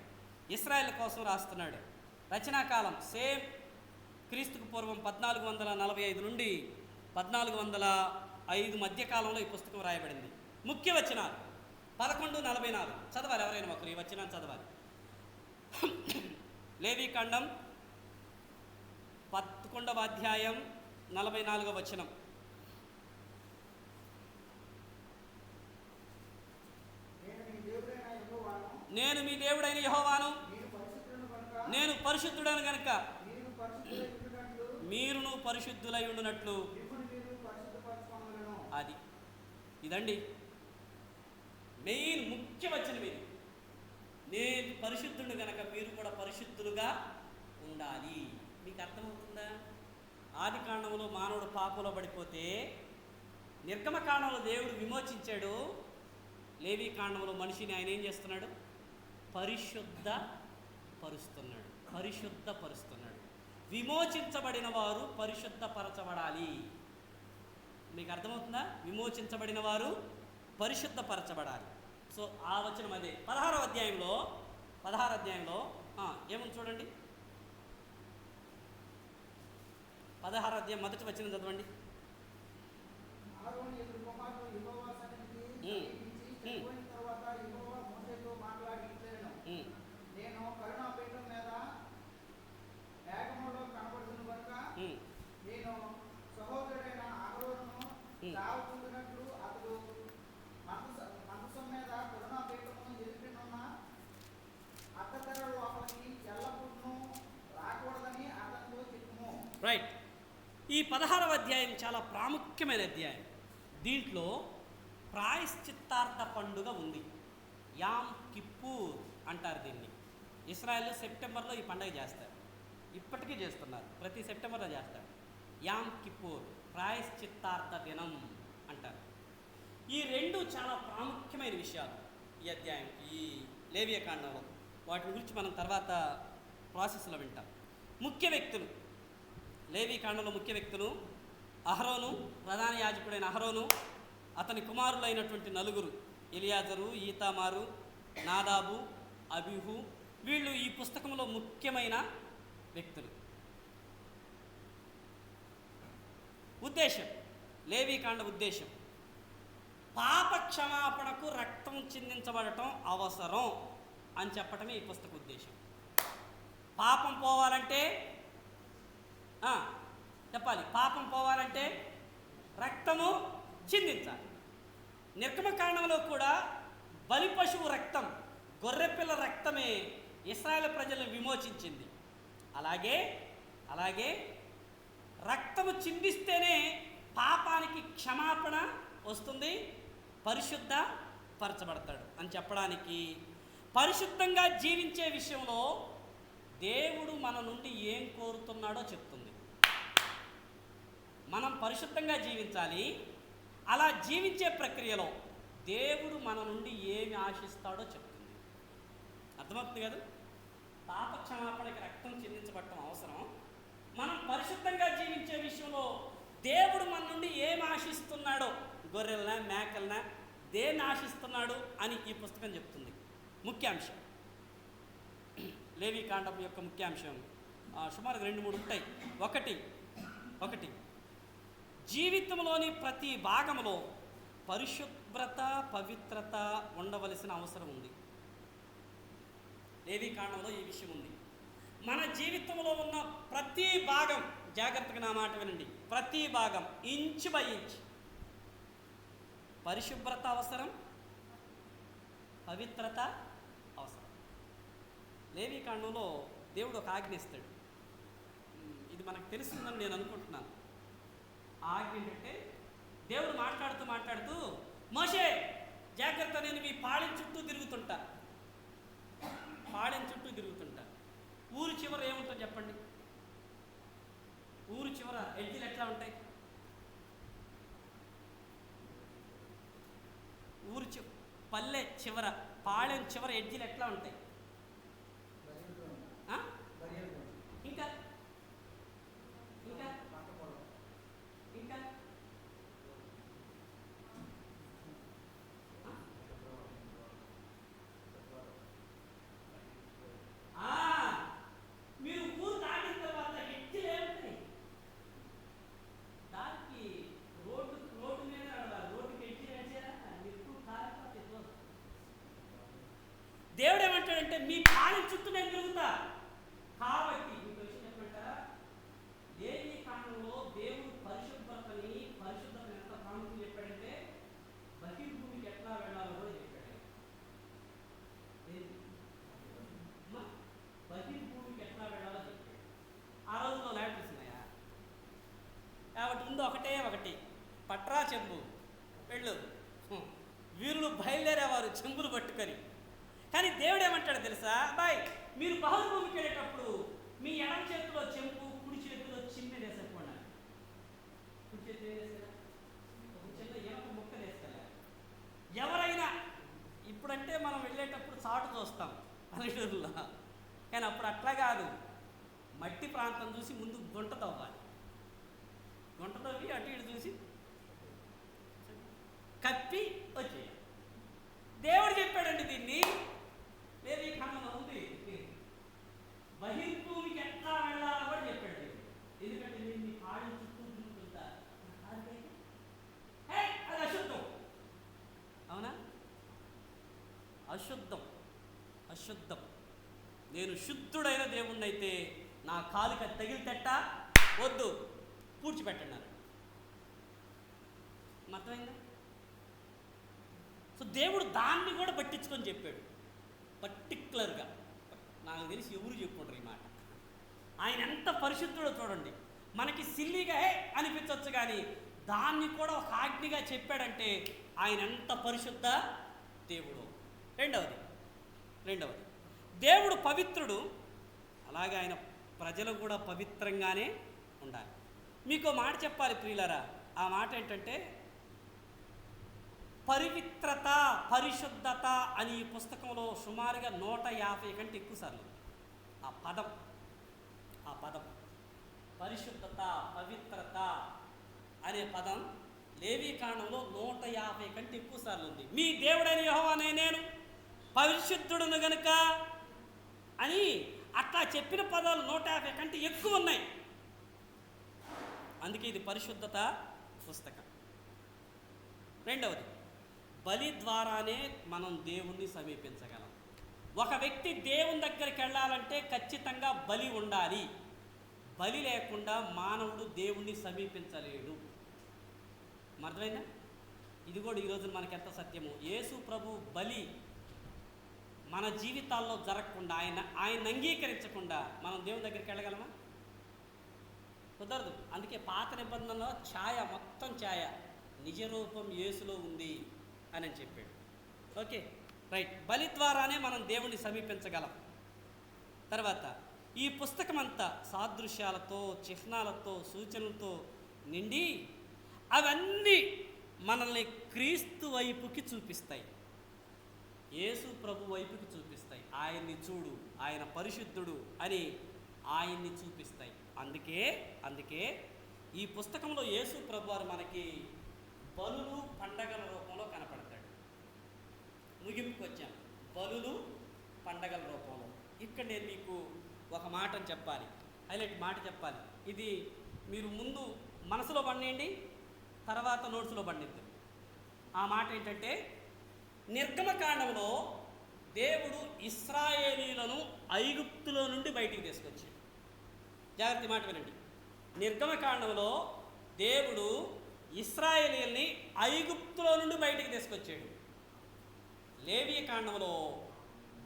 ఇశ్రాయేల్ కోసం రాస్తున్నాడు. రచనాకాలం సేమ్ క్రీస్తుకు పూర్వం 1445 నుండి 1405 మధ్యకాలంలో ఈ పుస్తకం రాయబడింది. ముఖ్య వచనాలు 11:44 చదవాలి. ఎవరైనా ఒకరు ఈ వచనాన్ని చదవాలి. లేవీకాండం 11వ అధ్యాయం 44వ వచనం. నేను మీ దేవుడైన యెహోవాను, నేను పరిశుద్ధుడను గనుక మీరును పరిశుద్ధులై ఉండునట్లు. అది ఇదండి మెయిన్ ముఖ్య వచనం ఇది. నేను పరిశుద్ధుడు గనక మీరు కూడా పరిశుద్ధులుగా ఉండాలి. మీకు అర్థమవుతుందా? ఆదికాండంలో మానవుడు పాపంలో పడిపోతే నిర్గమకాండంలో దేవుడు విమోచించాడు. లేవీకాండంలో మనిషిని ఆయన ఏం చేస్తున్నాడు? పరిశుద్ధపరుస్తున్నాడు. విమోచించబడిన వారు పరిశుద్ధపరచబడాలి. మీకు అర్థమవుతుందా? విమోచించబడిన వారు పరిశుద్ధపరచబడాలి. సో ఆ వచనం అదే 16వ అధ్యాయంలో ఏముంది చూడండి. 16వ అధ్యాయం మొదటి వచనం చదవండి. రైట్. ఈ 16వ అధ్యాయం చాలా ప్రాముఖ్యమైన అధ్యాయం. దీంట్లో ప్రాయశ్చిత్తార్థ పండుగ ఉంది. యామ్ కిప్పూర్ అంటారు దీన్ని. ఇస్రాయేల్లో సెప్టెంబర్లో ఈ పండుగ చేస్తారు, ఇప్పటికీ చేస్తున్నారు, ప్రతి సెప్టెంబర్లో చేస్తారు. యామ్ కిప్పూర్ ప్రాయశ్చిత్తార్థ దినం అంటారు. ఈ రెండు చాలా ప్రాముఖ్యమైన విషయాలు ఈ అధ్యాయం, ఈ లేవియకాండంలో. వాటి గురించి మనం తర్వాత ప్రాసెస్లో వింటాం. ముఖ్య వ్యక్తులు లేవికాండంలో ముఖ్య వ్యక్తులు అహరోను, ప్రధాన యాజకుడైన అహరోను, అతని కుమారులైనటువంటి నలుగురు ఎలియాజరు, ఈతామారు, నాదాబు, అబీహు. వీళ్ళు ఈ పుస్తకంలో ముఖ్యమైన వ్యక్తులు. ఉద్దేశం, లేవికాండ ఉద్దేశం పాప క్షమాపణకు రక్తం చిందించబడటం అవసరం అని చెప్పటమే ఈ పుస్తక ఉద్దేశం. పాపం పోవాలంటే చెప్పాలి, పాపం పోవాలంటే రక్తము చిందించాలి. నిర్గమకాండంలో కూడా బలి పశువు రక్తం, గొర్రెపిల్ల రక్తమే ఇశ్రాయేలు ప్రజలను విమోచించింది. అలాగే రక్తము చిందిస్తేనే పాపానికి క్షమాపణ వస్తుంది, పరిశుద్ధ పరచబడతాడు అని చెప్పడానికి, పరిశుద్ధంగా జీవించే విషయంలో దేవుడు మన నుండి ఏం కోరుతున్నాడో చెప్తుంది. మనం పరిశుద్ధంగా జీవించాలి. అలా జీవించే ప్రక్రియలో దేవుడు మన నుండి ఏమి ఆశిస్తాడో చెప్తుంది. అర్థమవుతుంది కదా? పాప క్షమాపణకి రక్తం చెల్లించబడటం అవసరం. మనం పరిశుద్ధంగా జీవించే విషయంలో దేవుడు మన నుండి ఏమి ఆశిస్తున్నాడో, గొర్రెలనా మేకలనా దేన్ని ఆశిస్తున్నాడు అని ఈ పుస్తకం చెప్తుంది. ముఖ్యాంశం, లేవికాండం యొక్క ముఖ్యాంశం సుమారుగా 2-3 ఉంటాయి. ఒకటి జీవితంలోని ప్రతి భాగంలో పరిశుభ్రత, పవిత్రత ఉండవలసిన అవసరం ఉంది. లేవికాండంలో ఈ విషయం ఉంది. మన జీవితంలో ఉన్న ప్రతి భాగం, జాగ్రత్తగా నా మాట వినండి, ప్రతి భాగం ఇంచ్ బై ఇంచ్ పరిశుభ్రత అవసరం, పవిత్రత అవసరం. లేవికాండంలో దేవుడు ఒక ఆజ్ఞ ఇస్తాడు. ఇది మనకు తెలుస్తుందని నేను అనుకుంటున్నాను. ఆజ్ఞ ఏంటంటే, దేవుడు మాట్లాడుతూ మోషే జాగ్రత్త, నేను మీ పాళెం చుట్టూ తిరుగుతుంటా. ఊరు చివర ఏముంటుందో చెప్పండి. ఊరు చివర ఎడ్జిలు ఎట్లా ఉంటాయి? పల్లె చివర, పాళెం చివర ఎడ్జిలు ఎట్లా ఉంటాయి? ఇంకా మీరు ఊరు దాటిన తర్వాత ఎడ్జిలు ఏముంటాయి? దానికి రోడ్డు మీద నడవాలి. రోడ్డుకి ఎడ్జిలు వేసారా? ఎక్కువ కాలిపోతే దేవుడు ఏమంటాడంటే, మీ పాళెం చుట్టూ నేను తిరుగుతా. కాబట్టి మీకు విషయం చెప్పమంటారా, లేవి కాండంలో దేవుడు పరిశుద్ధతని ఎంత ప్రాముఖ్యం చెప్పాడంటే, బహిర్భూమికి ఎట్లా వెళ్ళాలో కూడా చెప్పాడు. బహిర్భూమికి ఎట్లా వెళ్ళాలో చెప్పాడు. ఆ రోజుల్లో ల్యాబ్స్ ఉన్నాయా? కాబట్టి ముందు ఒకటి పట్రా చెంబు వెళ్ళు. వీరులు బయలుదేరేవారు చెంబులు పట్టుకొని. కానీ దేవుడు ఏమంటాడు తెలుసా? బాయ్, మీరు బహిర్భూమికి వెళ్ళేటప్పుడు మీ ఎడమ చేతిలో చెంబు, కుడి చేతిలో చిమ్మె వేసేసుకోండి. కుడి చేతి వేసేదా? ఒక చిన్న ఏమక ముక్క వేసుకోలే. ఎవరైనా ఇప్పుడంటే మనం వెళ్ళేటప్పుడు చాటు చూస్తాం పల్లెటూరులో, కానీ అప్పుడు అట్లా కాదు. మట్టి ప్రాంతం చూసి ముందు గుంట తవ్వాలి. గుంట తవ్వి అటు ఇటు చూసి కప్పి వచ్చేయాలి. దేవుడు చెప్పాడండి దీన్ని. లేవీకాండంలో ఉంది. బహిర్భూమికి ఎట్లా వెళ్ళాలో కూడా చెప్పాడు. ఎందుకంటే నేను మీ కాళ్ళు చుట్టూ తిరుగుతుంటా, అది అశుద్ధం. అవునా? అశుద్ధం, అశుద్ధం. నేను శుద్ధుడైన దేవుణ్ణి అయితే నా కాలుకి తగిలితెట్ట వద్దు, పూడ్చిపెట్టన్నారు. అర్థమైందా? సో దేవుడు దాన్ని కూడా పట్టించుకొని చెప్పాడు పర్టిక్యులర్గా. నాకు తెలిసి ఎవరు చెప్పుకుంటారు ఈ మాట. ఆయన ఎంత పరిశుద్ధుడో చూడండి. మనకి సిల్లీగా అనిపించవచ్చు, కానీ దాన్ని కూడా ఒక ఆజ్ఞగా చెప్పాడంటే ఆయన ఎంత పరిశుద్ధ దేవుడు. రెండవది దేవుడు పవిత్రుడు, అలాగే ఆయన ప్రజలు కూడా పవిత్రంగానే ఉండాలి. మీకు మాట చెప్పాలి ప్రియులారా. ఆ మాట ఏంటంటే పవిత్రత, పరిశుద్ధత అని ఈ పుస్తకంలో సుమారుగా 150 కంటే ఎక్కువ సార్లు ఆ పదం పరిశుద్ధత, పవిత్రత అనే పదం లేవీకాండంలో 150 కంటే ఎక్కువ సార్లు ఉంది. మీ దేవుడైన యెహోవా నేను పరిశుద్ధుడును గనుక అని అట్లా చెప్పిన పదాలు 150 కంటే ఎక్కువ ఉన్నాయి. అందుకే ఇది పరిశుద్ధత పుస్తకం. రెండవది, బలి ద్వారానే మనం దేవుణ్ణి సమీపించగలం. ఒక వ్యక్తి దేవుని దగ్గరికి వెళ్ళాలంటే ఖచ్చితంగా బలి ఉండాలి. బలి లేకుండా మానవుడు దేవుణ్ణి సమీపించలేడు. అర్థమైందా? ఇది కూడా ఈరోజు మనకి ఎంత సత్యము. యేసు ప్రభు బలి మన జీవితాల్లో జరగకుండా, ఆయన అంగీకరించకుండా మనం దేవుని దగ్గరికి వెళ్ళగలమా? కుదరదు. అందుకే పాత నిబంధనలో మొత్తం నిజ రూపం యేసులో ఉంది అని చెప్పాడు. Okay, right. బలి ద్వారానే మనం దేవుణ్ణి సమీపించగలం. తర్వాత ఈ పుస్తకం అంతా సాదృశ్యాలతో, చిహ్నాలతో, సూచనలతో నిండి అవన్నీ మనల్ని క్రీస్తు వైపుకి చూపిస్తాయి, యేసు ప్రభు వైపుకి చూపిస్తాయి. ఆయన్ని చూడు, ఆయన పరిశుద్ధుడు అని ఆయన్ని చూపిస్తాయి. అందుకే ఈ పుస్తకంలో యేసు ప్రభు వారు మనకి బలులు, పండగల రూపంలో కనపడతాడు. ముగింపుకు వచ్చాం, బలులు, పండగల రూపంలో. ఇక్కడ నేను మీకు ఒక మాటను చెప్పాలి, హైలైట్ మాట చెప్పాలి. ఇది మీరు ముందు మనసులో పండియండి, తర్వాత నోట్స్లో పండిద్దు. ఆ మాట ఏంటంటే, నిర్గమకాండంలో దేవుడు ఇశ్రాయేలీయులను ఐగుప్తులో నుండి బయటికి తీసుకొచ్చాడు. జాగ్రత్త మాట వినండి. నిర్గమకాండంలో దేవుడు ఇశ్రాయేలీయుల్ని ఐగుప్తులో నుండి బయటికి తీసుకొచ్చాడు. లేవీకాండంలో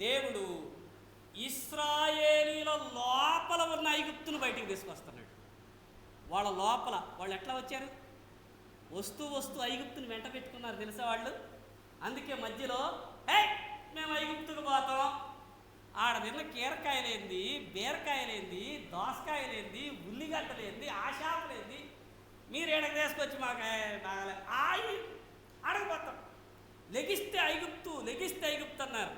దేవుడు ఇశ్రాయేలీయుల లోపల ఉన్న ఐగుప్తును బయటికి తీసుకొస్తున్నాడు. వాళ్ళ లోపల వాళ్ళు ఎట్లా వచ్చారు? వస్తూ ఐగుప్తుని వెంట పెట్టుకున్నారు, తెలుసా వాళ్ళు. అందుకే మధ్యలో మేము ఐగుప్తుకు పోతాం, ఆడ తిన్న కీరకాయలేంది, బీరకాయలేంది, దోసకాయలేంది, ఉల్లిగడ్డలేంది, ఆశాపలేంది, మీరు ఏడకి తీసుకొచ్చి మాకు అడగపోతాం. లెగిస్తే ఐగుప్తు అన్నారు.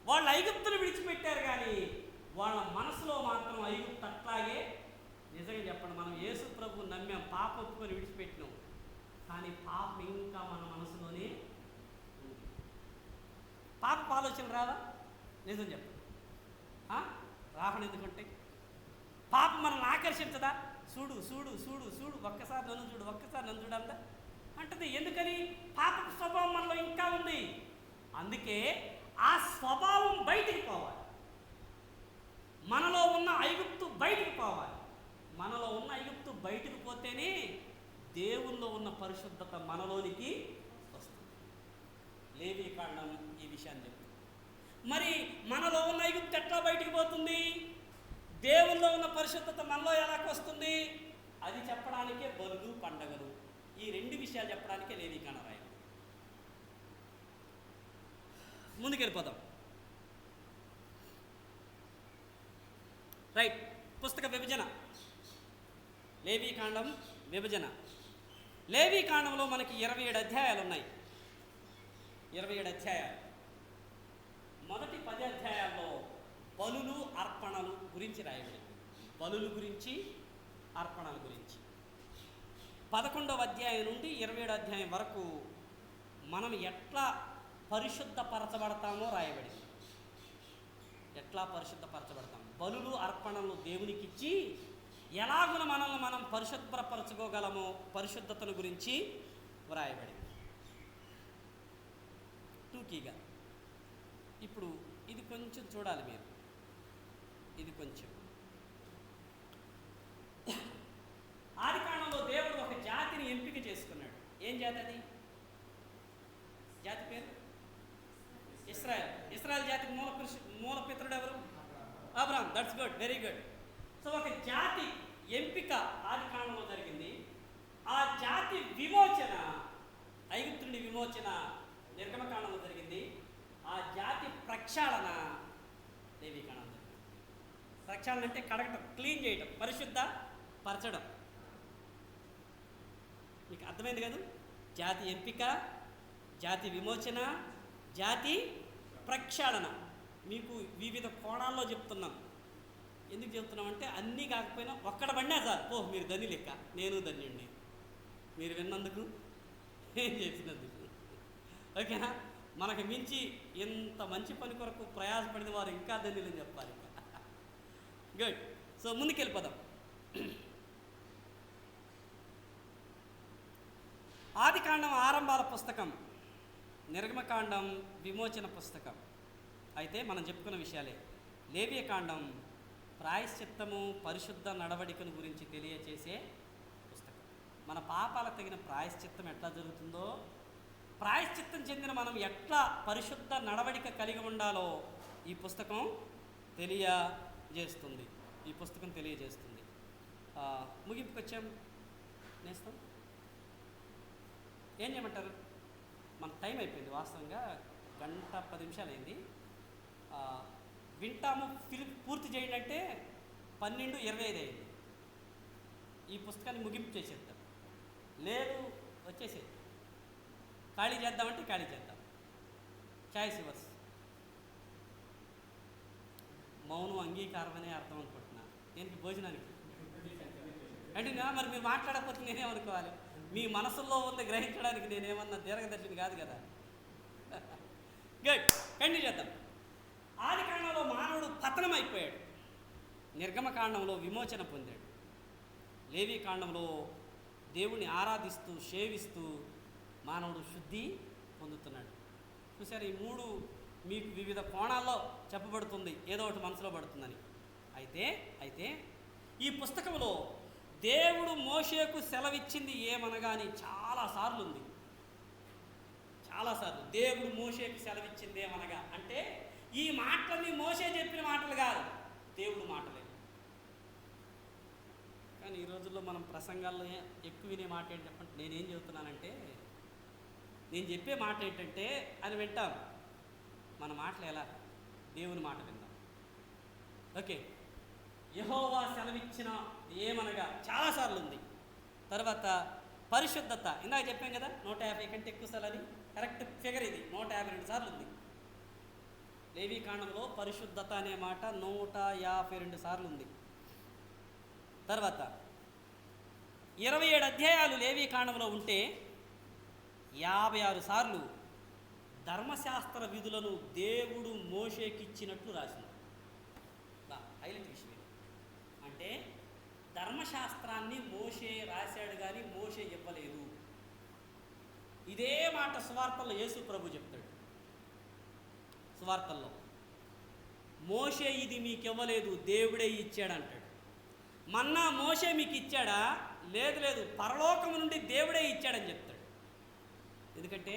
వాళ్ళు ఐగుప్తును విడిచిపెట్టారు, కానీ వాళ్ళ మనసులో మాత్రం ఐగుప్తు అట్లాగే. నిజంగా చెప్పండి, మనం యేసు ప్రభు నమ్మాం, పాప ఒప్పుకొని విడిచిపెట్టినాం, కానీ పాపం ఇంకా మన మనసులోనే ఉంది. పాప ఆలోచన రాదా? నిజం చెప్పండి, రావడం ఎందుకంటే పాపం మనల్ని ఆకర్షించదా? చూడు ఒక్కసారి నన్ను చూడు అందా అంటది. ఎందుకని? పాప స్వభావం మనలో ఇంకా ఉంది. అందుకే ఆ స్వభావం బయటికి పోవాలి. మనలో ఉన్న ఐగుప్తు బయటికి పోవాలి. మనలో ఉన్న ఐగుప్తు బయటికి పోతేనే దేవుల్లో ఉన్న పరిశుద్ధత మనలోనికి వస్తుంది. లేవీకాండం ఈ విషయాన్ని చెప్తుంది. మరి మనలో ఉన్న ఐగుప్తు ఎట్లా బయటికి పోతుంది? దేవుల్లో ఉన్న పరిశుద్ధత మనలో ఎలాగ వస్తుంది? అది చెప్పడానికే బలులు, పండగలు, ఈ రెండు విషయాలు చెప్పడానికే లేవీకాండం రాయాలి. ముందుకెళ్ళిపోదాం. రైట్. పుస్తక విభజన, లేవీకాండం విభజన. లేవీకాండంలో మనకి 27 అధ్యాయాలు ఉన్నాయి. 27 అధ్యాయాలు. మొదటి 10 అధ్యాయాల్లో బలులు, అర్పణలు గురించి రాయబడింది. బలులు గురించి, అర్పణల గురించి. 11వ అధ్యాయం నుండి 27వ అధ్యాయం వరకు మనం ఎట్లా పరిశుద్ధపరచబడతామో రాయబడింది. ఎట్లా పరిశుద్ధపరచబడతాం? బలులు అర్పణలు దేవునికి ఇచ్చి ఎలాగున మనల్ని మనం పరిశుభ్రపరచుకోగలమో పరిశుద్ధతను గురించి వ్రాయబడింది. టూకీగా ఇప్పుడు ఇది కొంచెం చూడాలి మీరు. ఇది కొంచెం ఆదికాండంలో దేవుడు ఒక జాతిని ఎంపిక చేసుకున్నాడు. ఏం జాతి అది? జాతి పేరు ఇశ్రాయేల్. ఇశ్రాయేల్ జాతికి మూల పితరుడు ఎవరు? Abraham. That's good, very good. So ఒక జాతి ఎంపిక ఆదికాండంలో జరిగింది. ఆ జాతి విమోచన, ఐగుప్తుని విమోచన నిర్గమకాండంలో జరిగింది. ఆ జాతి ప్రక్షాళన లేవీకాండంలో జరిగింది. ప్రక్షాళన అంటే కడగటం, క్లీన్ చేయటం, పరిశుద్ధ పరచడం. మీకు అర్థమైంది కదా? జాతి ఎంపిక, జాతి విమోచన, జాతి ప్రక్షాళన. మీకు వివిధ కోణాల్లో చెప్తున్నాం. ఎందుకు చెప్తున్నామంటే అన్నీ కాకపోయినా ఒక్కడ పడినా సార్ ఓ మీరు ధని లెక్క, నేను ధన్యుణ్ణి, మీరు విన్నందుకు, నేను చేసినందుకు. ఓకేనా? మనకు మించి ఇంత మంచి పని కొరకు ప్రయాసపడిన వారు ఇంకా ధన్యులని చెప్పాలి. గుడ్. సో ముందుకెళ్ళిపోదాం. ఆదికాండం ఆరంభాల పుస్తకం, నిర్గమకాండం విమోచన పుస్తకం అయితే మనం చెప్పుకున్న విషయాలే. లేవియకాండం ప్రాయశ్చిత్తము, పరిశుద్ధ నడవడికను గురించి తెలియచేసే పుస్తకం. మన పాపాలకు తగిన ప్రాయశ్చిత్తం ఎట్లా జరుగుతుందో, ప్రాయశ్చిత్తం చెందిన మనం ఎట్లా పరిశుద్ధ నడవడిక కలిగి ఉండాలో ఈ పుస్తకం తెలియజేస్తుంది. ఈ పుస్తకం తెలియజేస్తుంది. ముగింపుకి వచ్చాం. నేస్తాం ఏం చేయమంటారు? మన టైం అయిపోయింది. వాస్తవంగా 1:10 అయింది. వింటాము, ఫిలిం పూర్తి చేయండి అంటే 12:25 అయింది. ఈ పుస్తకాన్ని ముగింపు చేసేద్దాం. లేదు వచ్చేసేది, ఖాళీ చేద్దామంటే ఖాళీ చేద్దాం. Choice yours. మౌనం అంగీకారం అనే అర్థం అనుకుంటున్నా. దీనికి భోజనానికి అంటే మరి మీరు మాట్లాడకపోతే నేనేమనుకోవాలి? మీ మనసులో ఉంది గ్రహించడానికి నేనేమన్నా దీర్ఘదర్శిని కాదు కదా. గుడ్, కంటిన్యూ చేద్దాం. ఆదికాండంలో మానవుడు పతనం అయిపోయాడు, నిర్గమకాండంలో విమోచన పొందాడు, లేవీకాండంలో దేవుణ్ణి ఆరాధిస్తూ సేవిస్తూ మానవుడు శుద్ధి పొందుతున్నాడు. చూసారు? ఈ మూడు మీకు వివిధ కోణాల్లో చెప్పబడుతుంది, ఏదో ఒకటి మనసులో పడుతుందని. అయితే ఈ పుస్తకంలో దేవుడు మోషేకు సెలవిచ్చింది ఏమనగాని చాలాసార్లు ఉంది. చాలాసార్లు దేవుడు మోషేకు సెలవిచ్చింది ఏమనగా అంటే ఈ మాటలన్నీ మోషే చెప్పిన మాటలు కాదు, దేవుడు మాటలే. కానీ ఈ రోజుల్లో మనం ప్రసంగాల్లో ఎక్కువ వినే మాట ఏంటి చెప్పండి? నేనేం చెబుతున్నానంటే, నేను చెప్పే మాట ఏంటంటే అని వింటాం. మన మాటలు ఎలా? దేవుని మాట విందాం. ఓకే, యెహోవా సెలవిచ్చిన ఏమనగా చాలాసార్లు ఉంది. తర్వాత పరిశుద్ధత, ఇందాక చెప్పాం కదా 150 కంటే ఎక్కువ సార్లు అని. కరెక్ట్ ఫిగర్ ఇది, 152 సార్లు ఉంది. లేవీకాండంలో పరిశుద్ధత అనే మాట 152 సార్లు ఉంది. తర్వాత 27 అధ్యాయాలు లేవీకాండంలో ఉంటే 56 సార్లు ధర్మశాస్త్ర విధులను దేవుడు మోషేకిచ్చినట్లు రాసింది. హైలైట్ విషయం అంటే ధర్మశాస్త్రాన్ని మోషే రాశాడు కానీ మోషే ఇవ్వలేదు. ఇదే మాట సువార్తల్లో యేసు ప్రభు చెప్తాడు. సువార్తల్లో మోషే ఇది మీకు ఇవ్వలేదు, దేవుడే ఇచ్చాడంటాడు. మన్నా మోషే మీకు ఇచ్చాడా? లేదు, పరలోకము నుండి దేవుడే ఇచ్చాడని చెప్తాడు. ఎందుకంటే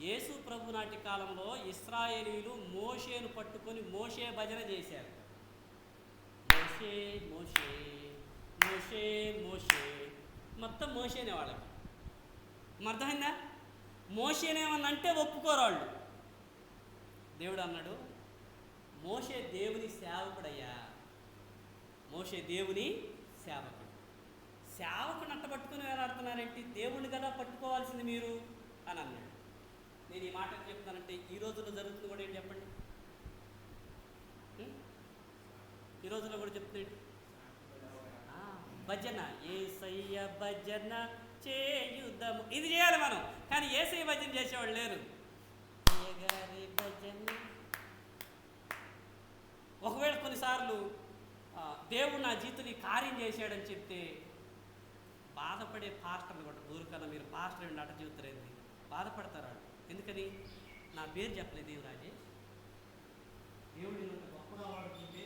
యేసు ప్రభు నాటి కాలంలో ఇశ్రాయేలీలు మోషేను పట్టుకొని మోషే భజన చేశారు. మోషే మోషే మోషే మోషే, మొత్తం మోషేనే వాళ్ళకి. అర్థమైందా? మోషేనేమన్నంటే ఒప్పుకోరాళ్ళు. దేవుడు అన్నాడు, మోషే దేవుని సేవకుడయ్యా, మోషే దేవుని సేవకుడు. సేవకుని అట్ట పట్టుకుని వేలాడుతున్నారేంటి? దేవుడిని కదా పట్టుకోవాల్సింది మీరు అని అన్నాడు. నేను ఈ మాట చెప్తానంటే ఈ రోజుల్లో జరుగుతుంది కూడా ఏంటి చెప్పండి? ఈ రోజుల్లో కూడా చెప్తున్నాడు భజన, యేసయ్య భజన చేయుదము. ఇది చేయాలి మనం, కానీ యేసయ్య భజన చేసేవాళ్ళు లేరు. గారి భజన. ఒకవేళ కొన్నిసార్లు దేవుడు నా జీవితంలో ఈ కార్యం చేశాడని చెప్తే బాధపడే పాస్టర్లు కూడా ఊరికన్నా మీరు పాస్టర్ ఏంటి అట చెబుతారేంది బాధపడతారు వాళ్ళు. ఎందుకని నా పేరు చెప్పలేదు ఏం రాజేష్, దేవుడు ఇంత గొప్పగా వాడుతుంటే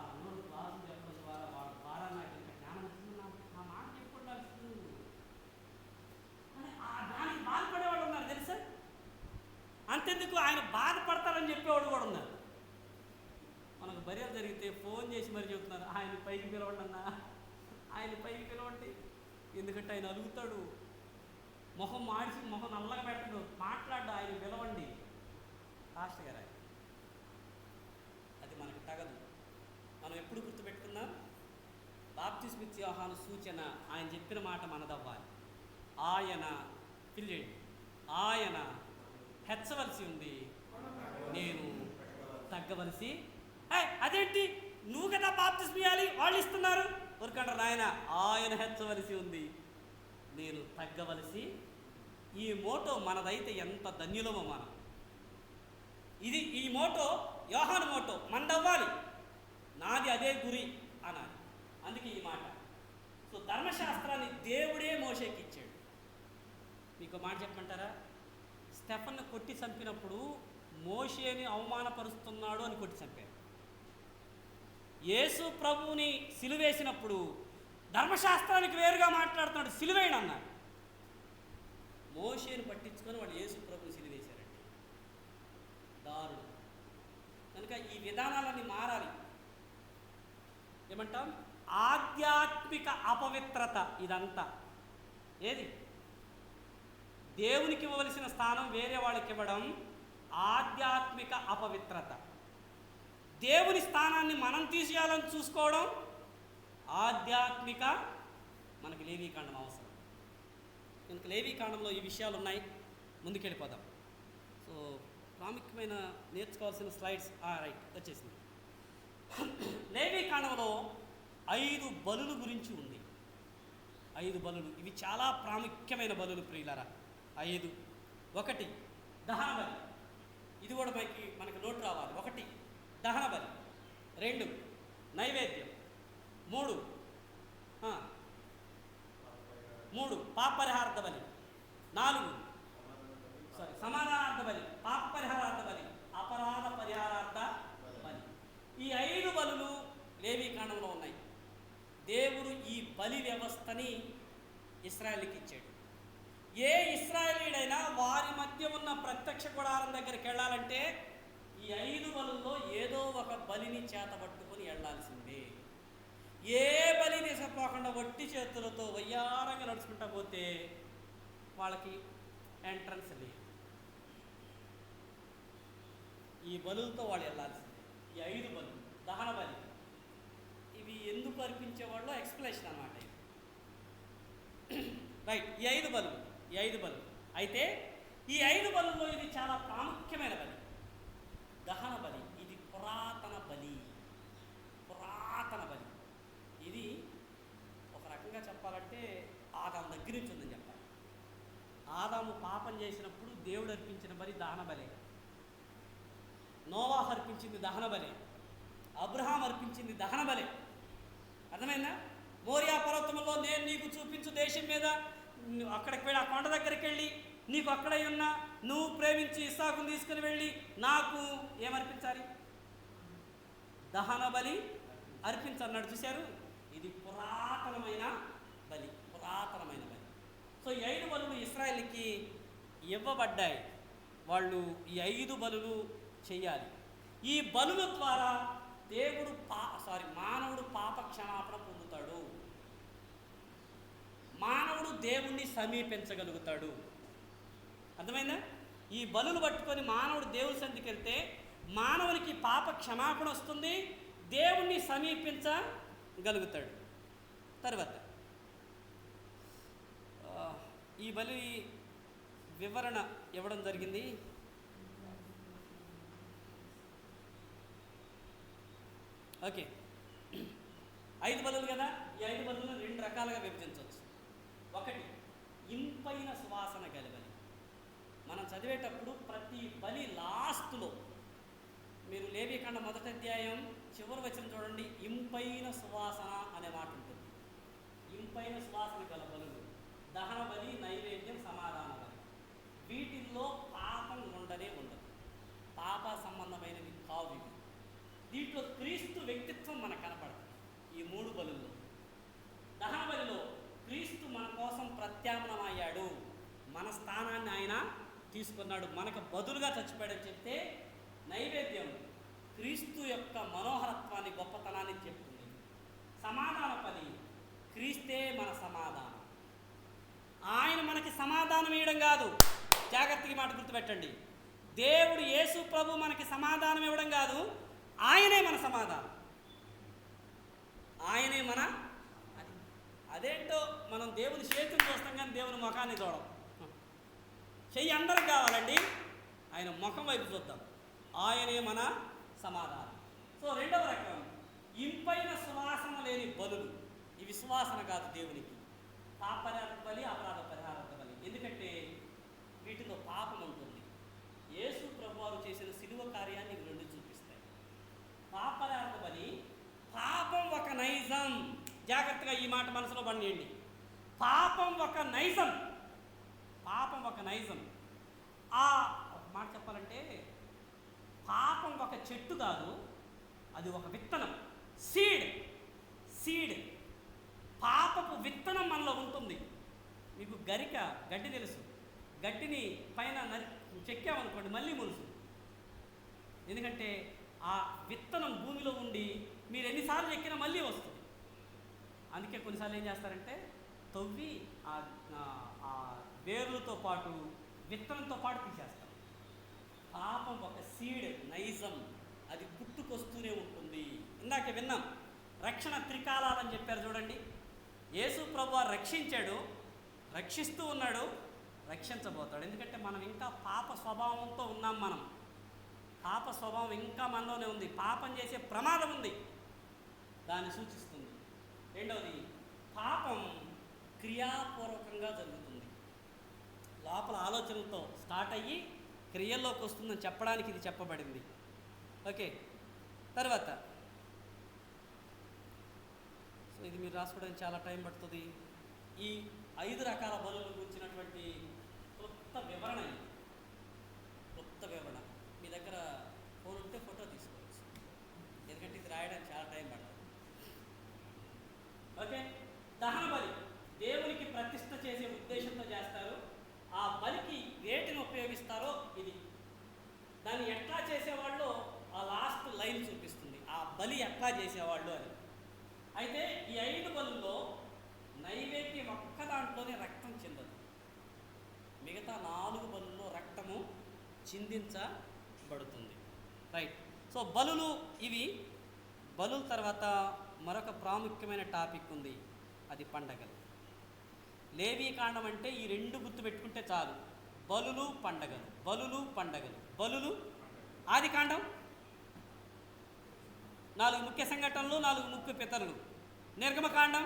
అన్నోడు క్లాసు చెప్పడం ద్వారా వాడు ద్వారా నాకు ఇంత జ్ఞానం వస్తుంది, నా మాట చెప్పుకోవడానికి దానికి బాధపడేవాడు ఉన్నారు తెలుసా. అంతెందుకు ఆయన బాధపడతారని చెప్పేవాడు కూడా ఉన్నారు. మనకు బర్యాలు జరిగితే ఫోన్ చేసి మరి చెప్తున్నారు, ఆయన పైకి పిలవండి అన్నా, ఆయన పైకి పిలవండి, ఎందుకంటే ఆయన అలుగుతాడు, మొహం మాడిసి మొహం నల్లగా పెట్టడు, మాట్లాడు, ఆయన పిలవండి పాస్టర్ గారు. అది మనకు తగదు. మనం ఎప్పుడు గుర్తుపెట్టుకున్నాం, బాప్తిస్మ ఇచ్చే యోహాను సూచన ఆయన చెప్పిన మాట మనదవ్వాలి. ఆయన పిల్లేండి, ఆయన హెచ్చవలసి ఉంది, నేను తగ్గవలసి. అదేంటి నువ్వు కదా బాప్తిస్మ ఇవ్వాలి, వాళ్ళు ఇస్తున్నారు ఊరికంటారు. నాయన ఆయన హెచ్చవలసి ఉంది, నేను తగ్గవలసి. ఈ మోటో మనదైతే ఎంత ధన్యులమో మనం. ఈ మోటో యోహాను మోటో మనదవ్వాలి, నాది అదే గురి అనాలి. అందుకే ఈ మాట. సో ధర్మశాస్త్రాన్ని దేవుడే మోషేకి ఇచ్చాడు. మీకు మాట చెప్పమంటారా, స్టెఫన్ను కొట్టి చంపినప్పుడు మోషేని అవమానపరుస్తున్నాడు అని కొట్టి చంపారు. యేసు ప్రభువుని సిలువేసినప్పుడు ధర్మశాస్త్రానికి వేరుగా మాట్లాడుతున్నాడు, సిలువేయను అన్నాడు. మోషేని పట్టించుకొని వాళ్ళు యేసు ప్రభుని సిలువేశారండి. దారుణం. కనుక ఈ విధానాలన్నీ మారాలి. ఏమంటాం, ఆధ్యాత్మిక అపవిత్రత ఇదంతా. ఏది దేవునికి ఇవ్వవలసిన స్థానం వేరే వాళ్ళకి ఇవ్వడం ఆధ్యాత్మిక అపవిత్రత. దేవుని స్థానాన్ని మనం తీసేయాలని చూసుకోవడం ఆధ్యాత్మిక. మనకి లేవీకాండం అవసరం. కనుక లేవీకాండంలో ఈ విషయాలు ఉన్నాయి. ముందుకెళ్ళిపోదాం. సో ప్రాముఖ్యమైన నేర్చుకోవాల్సిన స్లైడ్స్ రైట్ వచ్చేసింది. లేవీకాండంలో 5 బలుల గురించి ఉంది. 5 బలులు, ఇవి చాలా ప్రాముఖ్యమైన బలులు ప్రియులారా. 5. 1 దహన బలి, ఇది కూడా మనకి నోటు రావాలి. 1 దహన బలి, 2 నైవేద్యం, 3 పాపరిహారార్థ బలి, 4 సమాధానార్థ బలి, పాప పరిహారార్థ బలి, అపరాధ పరిహారార్థ బలి. ఈ 5 బలులు లేవీకాండంలో ఉన్నాయి. దేవుడు ఈ బలి వ్యవస్థని ఇశ్రాయేలుకి ఇచ్చాడు. ఏ ఇశ్రాయేలీడైనా వారి మధ్య ఉన్న ప్రత్యక్ష గుడారం దగ్గరికి వెళ్ళాలంటే ఈ 5 బలుల్లో ఏదో ఒక బలిని చేతబట్టుకొని వెళ్ళాల్సిందే. ఏ బలి తీసుకుపోకుండా వట్టి చేతులతో వయ్యారంగా నడుచుకుంటా పోతే వాళ్ళకి ఎంట్రన్స్ లేదు. ఈ బలులతో వాళ్ళు వెళ్ళాల్సిందే. ఈ 5 బలు, దహన బలి, ఇవి ఎందుకు అర్పించేవాళ్ళో ఎక్స్ప్లెనేషన్ అన్నమాట. రైట్, ఈ 5 బలు. అయితే ఈ 5 బలుల్లో ఇది చాలా ప్రాముఖ్యమైన బలి, దహన బలి. ఇది పురాతన బలి. ఇది ఒక రకంగా చెప్పాలంటే ఆదాము దగ్గర నుంచి ఉందని చెప్పాలి. ఆదాము పాపం చేసినప్పుడు దేవుడు అర్పించిన బలి దహన బలే. నోవాహు అర్పించింది దహన బలే. అబ్రహాం అర్పించింది దహన బలే. అర్థమైందా? మోరియా పర్వతంలో నేను నీకు చూపించు దేశం మీద అక్కడికి వెళ్ళి, ఆ కొండ దగ్గరికి వెళ్ళి నీకు అక్కడై ఉన్నా నువ్వు ప్రేమించి ఇస్సాకుని తీసుకుని వెళ్ళి నాకు ఏమర్పించాలి? దహన బలి అర్పించన్నాడు. చూశారు, ఇది పురాతనమైన బలి. సో ఈ 5 బలులు ఇశ్రాయేలుకి ఇవ్వబడ్డాయి. వాళ్ళు ఈ 5 బలులు చెయ్యాలి. ఈ బలుల ద్వారా మానవుడు పాప క్షమాపణ పొందుతాడు. మానవుడు దేవుణ్ణి సమీపించగలుగుతాడు. అర్థమైందా? ఈ బలులు పట్టుకొని మానవుడు దేవుని సన్నిధికి వెళ్తే మానవునికి పాప క్షమాపణ వస్తుంది, దేవుణ్ణి సమీపించగలుగుతాడు. తర్వాత ఈ బలి వివరణ ఇవ్వడం జరిగింది. ఓకే, 5 బలులు కదా. ఈ 5 బలులను 2 రకాలుగా విభజించవచ్చు. 1 ఇంపైన సువాసన గల బలి, మనం చదివేటప్పుడు ప్రతి బలి లాస్ట్లో మీరు లేవీకాండ 1వ అధ్యాయం చివరి వచనం చూడండి, ఇంపైన సువాసన అనే మాట ఉంటుంది. ఇంపైన సువాసన గల బలులు, దహన బలి, నైవేద్యం, సమాధాన బలి, వీటిల్లో పాపం ఉండనే ఉండదు. పాప సంబంధమైనవి కావు ఇవి. దీంట్లో క్రీస్తు వ్యక్తిత్వం మనకు కనపడదు. ఈ 3 బలుల్లో దహన బలిలో క్రీస్తు మన కోసం ప్రత్యామ్నామయ్యాడు, మన స్థానాన్ని ఆయన తీసుకున్నాడు, మనకు బదులుగా చచ్చిపోయాడని చెప్తే, నైవేద్యం క్రీస్తు యొక్క మనోహరత్వాన్ని, గొప్పతనాన్ని చెప్తుంది. సమాధాన బలి క్రీస్తే మన సమాధానం. ఆయన మనకి సమాధానం ఇవ్వడం కాదు, జాగ్రత్తగా మాట గుర్తుపెట్టండి. దేవుడు యేసు ప్రభు మనకి సమాధానం ఇవ్వడం కాదు, ఆయనే మన సమాధానం, ఆయనే మన అదేంటో మనం దేవుని చేతులు చూస్తాం కానీ దేవుని ముఖాన్ని చూడం. చెయ్యి అందరికి కావాలండి, ఆయన ముఖం వైపు చూద్దాం, ఆయనే మన సమాధానం. సో రెండవ రకం ఇంపైన సువాసన లేని బలులు. ఇవి సువాసన కాదు దేవునికి. పాపరాధ బలి, అపరాధ పరిహార బలి. ఎందుకంటే వీటిలో పాపం ఉంటుంది. యేసు ప్రభువారు చేసిన సిలువ కార్యాన్ని ఇవి రెండు చూపిస్తాయి. పాపరాధ బలి, పాపం ఒక నైజం. జాగ్రత్తగా ఈ మాట మనసులో బండియండి. పాపం ఒక నైజం, పాపం ఒక నైజం. ఆ మాట చెప్పాలంటే పాపం ఒక చెట్టు కాదు, అది ఒక విత్తనం, సీడ్. సీడ్, పాపపు విత్తనం మనలో ఉంటుంది. మీకు గడ్డి తెలుసు, గడ్డిని పైన చెక్కామనుకోండి మళ్ళీ మొలుసు. ఎందుకంటే ఆ విత్తనం భూమిలో ఉండి మీరు ఎన్నిసార్లు చెక్కినా మళ్ళీ వస్తుంది. అందుకే కొన్నిసార్లు ఏం చేస్తారంటే తవ్వి ఆ వేర్లతో పాటు విత్తనంతో పాటు తీసేస్తారు. పాపం ఒక సీడ్, నైజం, అది పుట్టుకొస్తూనే ఉంటుంది. ఇందాక విన్నాం, రక్షణ త్రికాలాలని చెప్పారు చూడండి. యేసు ప్రభువారు రక్షించాడు, రక్షిస్తూ ఉన్నాడు, రక్షించబోతాడు. ఎందుకంటే మనం ఇంకా పాప స్వభావంతో ఉన్నాం. మనం పాప స్వభావం ఇంకా మనలోనే ఉంది, పాపం చేసే ప్రమాదం ఉంది, దాన్ని సూచిస్తుంది. రెండవది, పాపం క్రియాపూర్వకంగా జరుగుతుంది. లోపల ఆలోచనలతో స్టార్ట్ అయ్యి క్రియల్లోకి వస్తుందని చెప్పడానికి ఇది చెప్పబడింది. ఓకే, తర్వాత సో ఇది మీరు రాసుకోవడానికి చాలా టైం పడుతుంది. ఈ 5 రకాల బలులు గురించినటువంటి క్లుప్త వివరణ, క్లుప్త వివరణ. మీ దగ్గర ఫోన్ ఉంటే ఫోటో తీసుకోవచ్చు, ఎందుకంటే ఇది రాయడానికి చాలా టైం పడుతుంది. ఓకే, దహన బలి దేవునికి ప్రతిష్ఠ చేసే ఉద్దేశంతో చేస్తారు. ఆ బలికి వేటిని ఉపయోగిస్తారో ఇది, దాన్ని ఎట్లా చేసేవాళ్ళు ఆ లాస్ట్ లైన్ చూపిస్తుంది, ఆ బలి ఎట్లా చేసేవాళ్ళు అని. అయితే ఈ 5 బలుల్లో నైవేద్యం ఒక్క దాంట్లోనే రక్తం చెందదు, మిగతా 4 బలుల్లో రక్తము చిందించబడుతుంది. రైట్. సో బలులు ఇవి. బలుల తర్వాత మరొక ప్రాముఖ్యమైన టాపిక్ ఉంది, అది పండగలు. లేవీకాండం అంటే ఈ 2 గుర్తు పెట్టుకుంటే చాలు, బలులు పండగలు, బలులు పండగలు, బలులు. ఆదికాండం 4 ముఖ్య సంఘటనలు, 4 ముఖ్య పితరులు. నిర్గమకాండం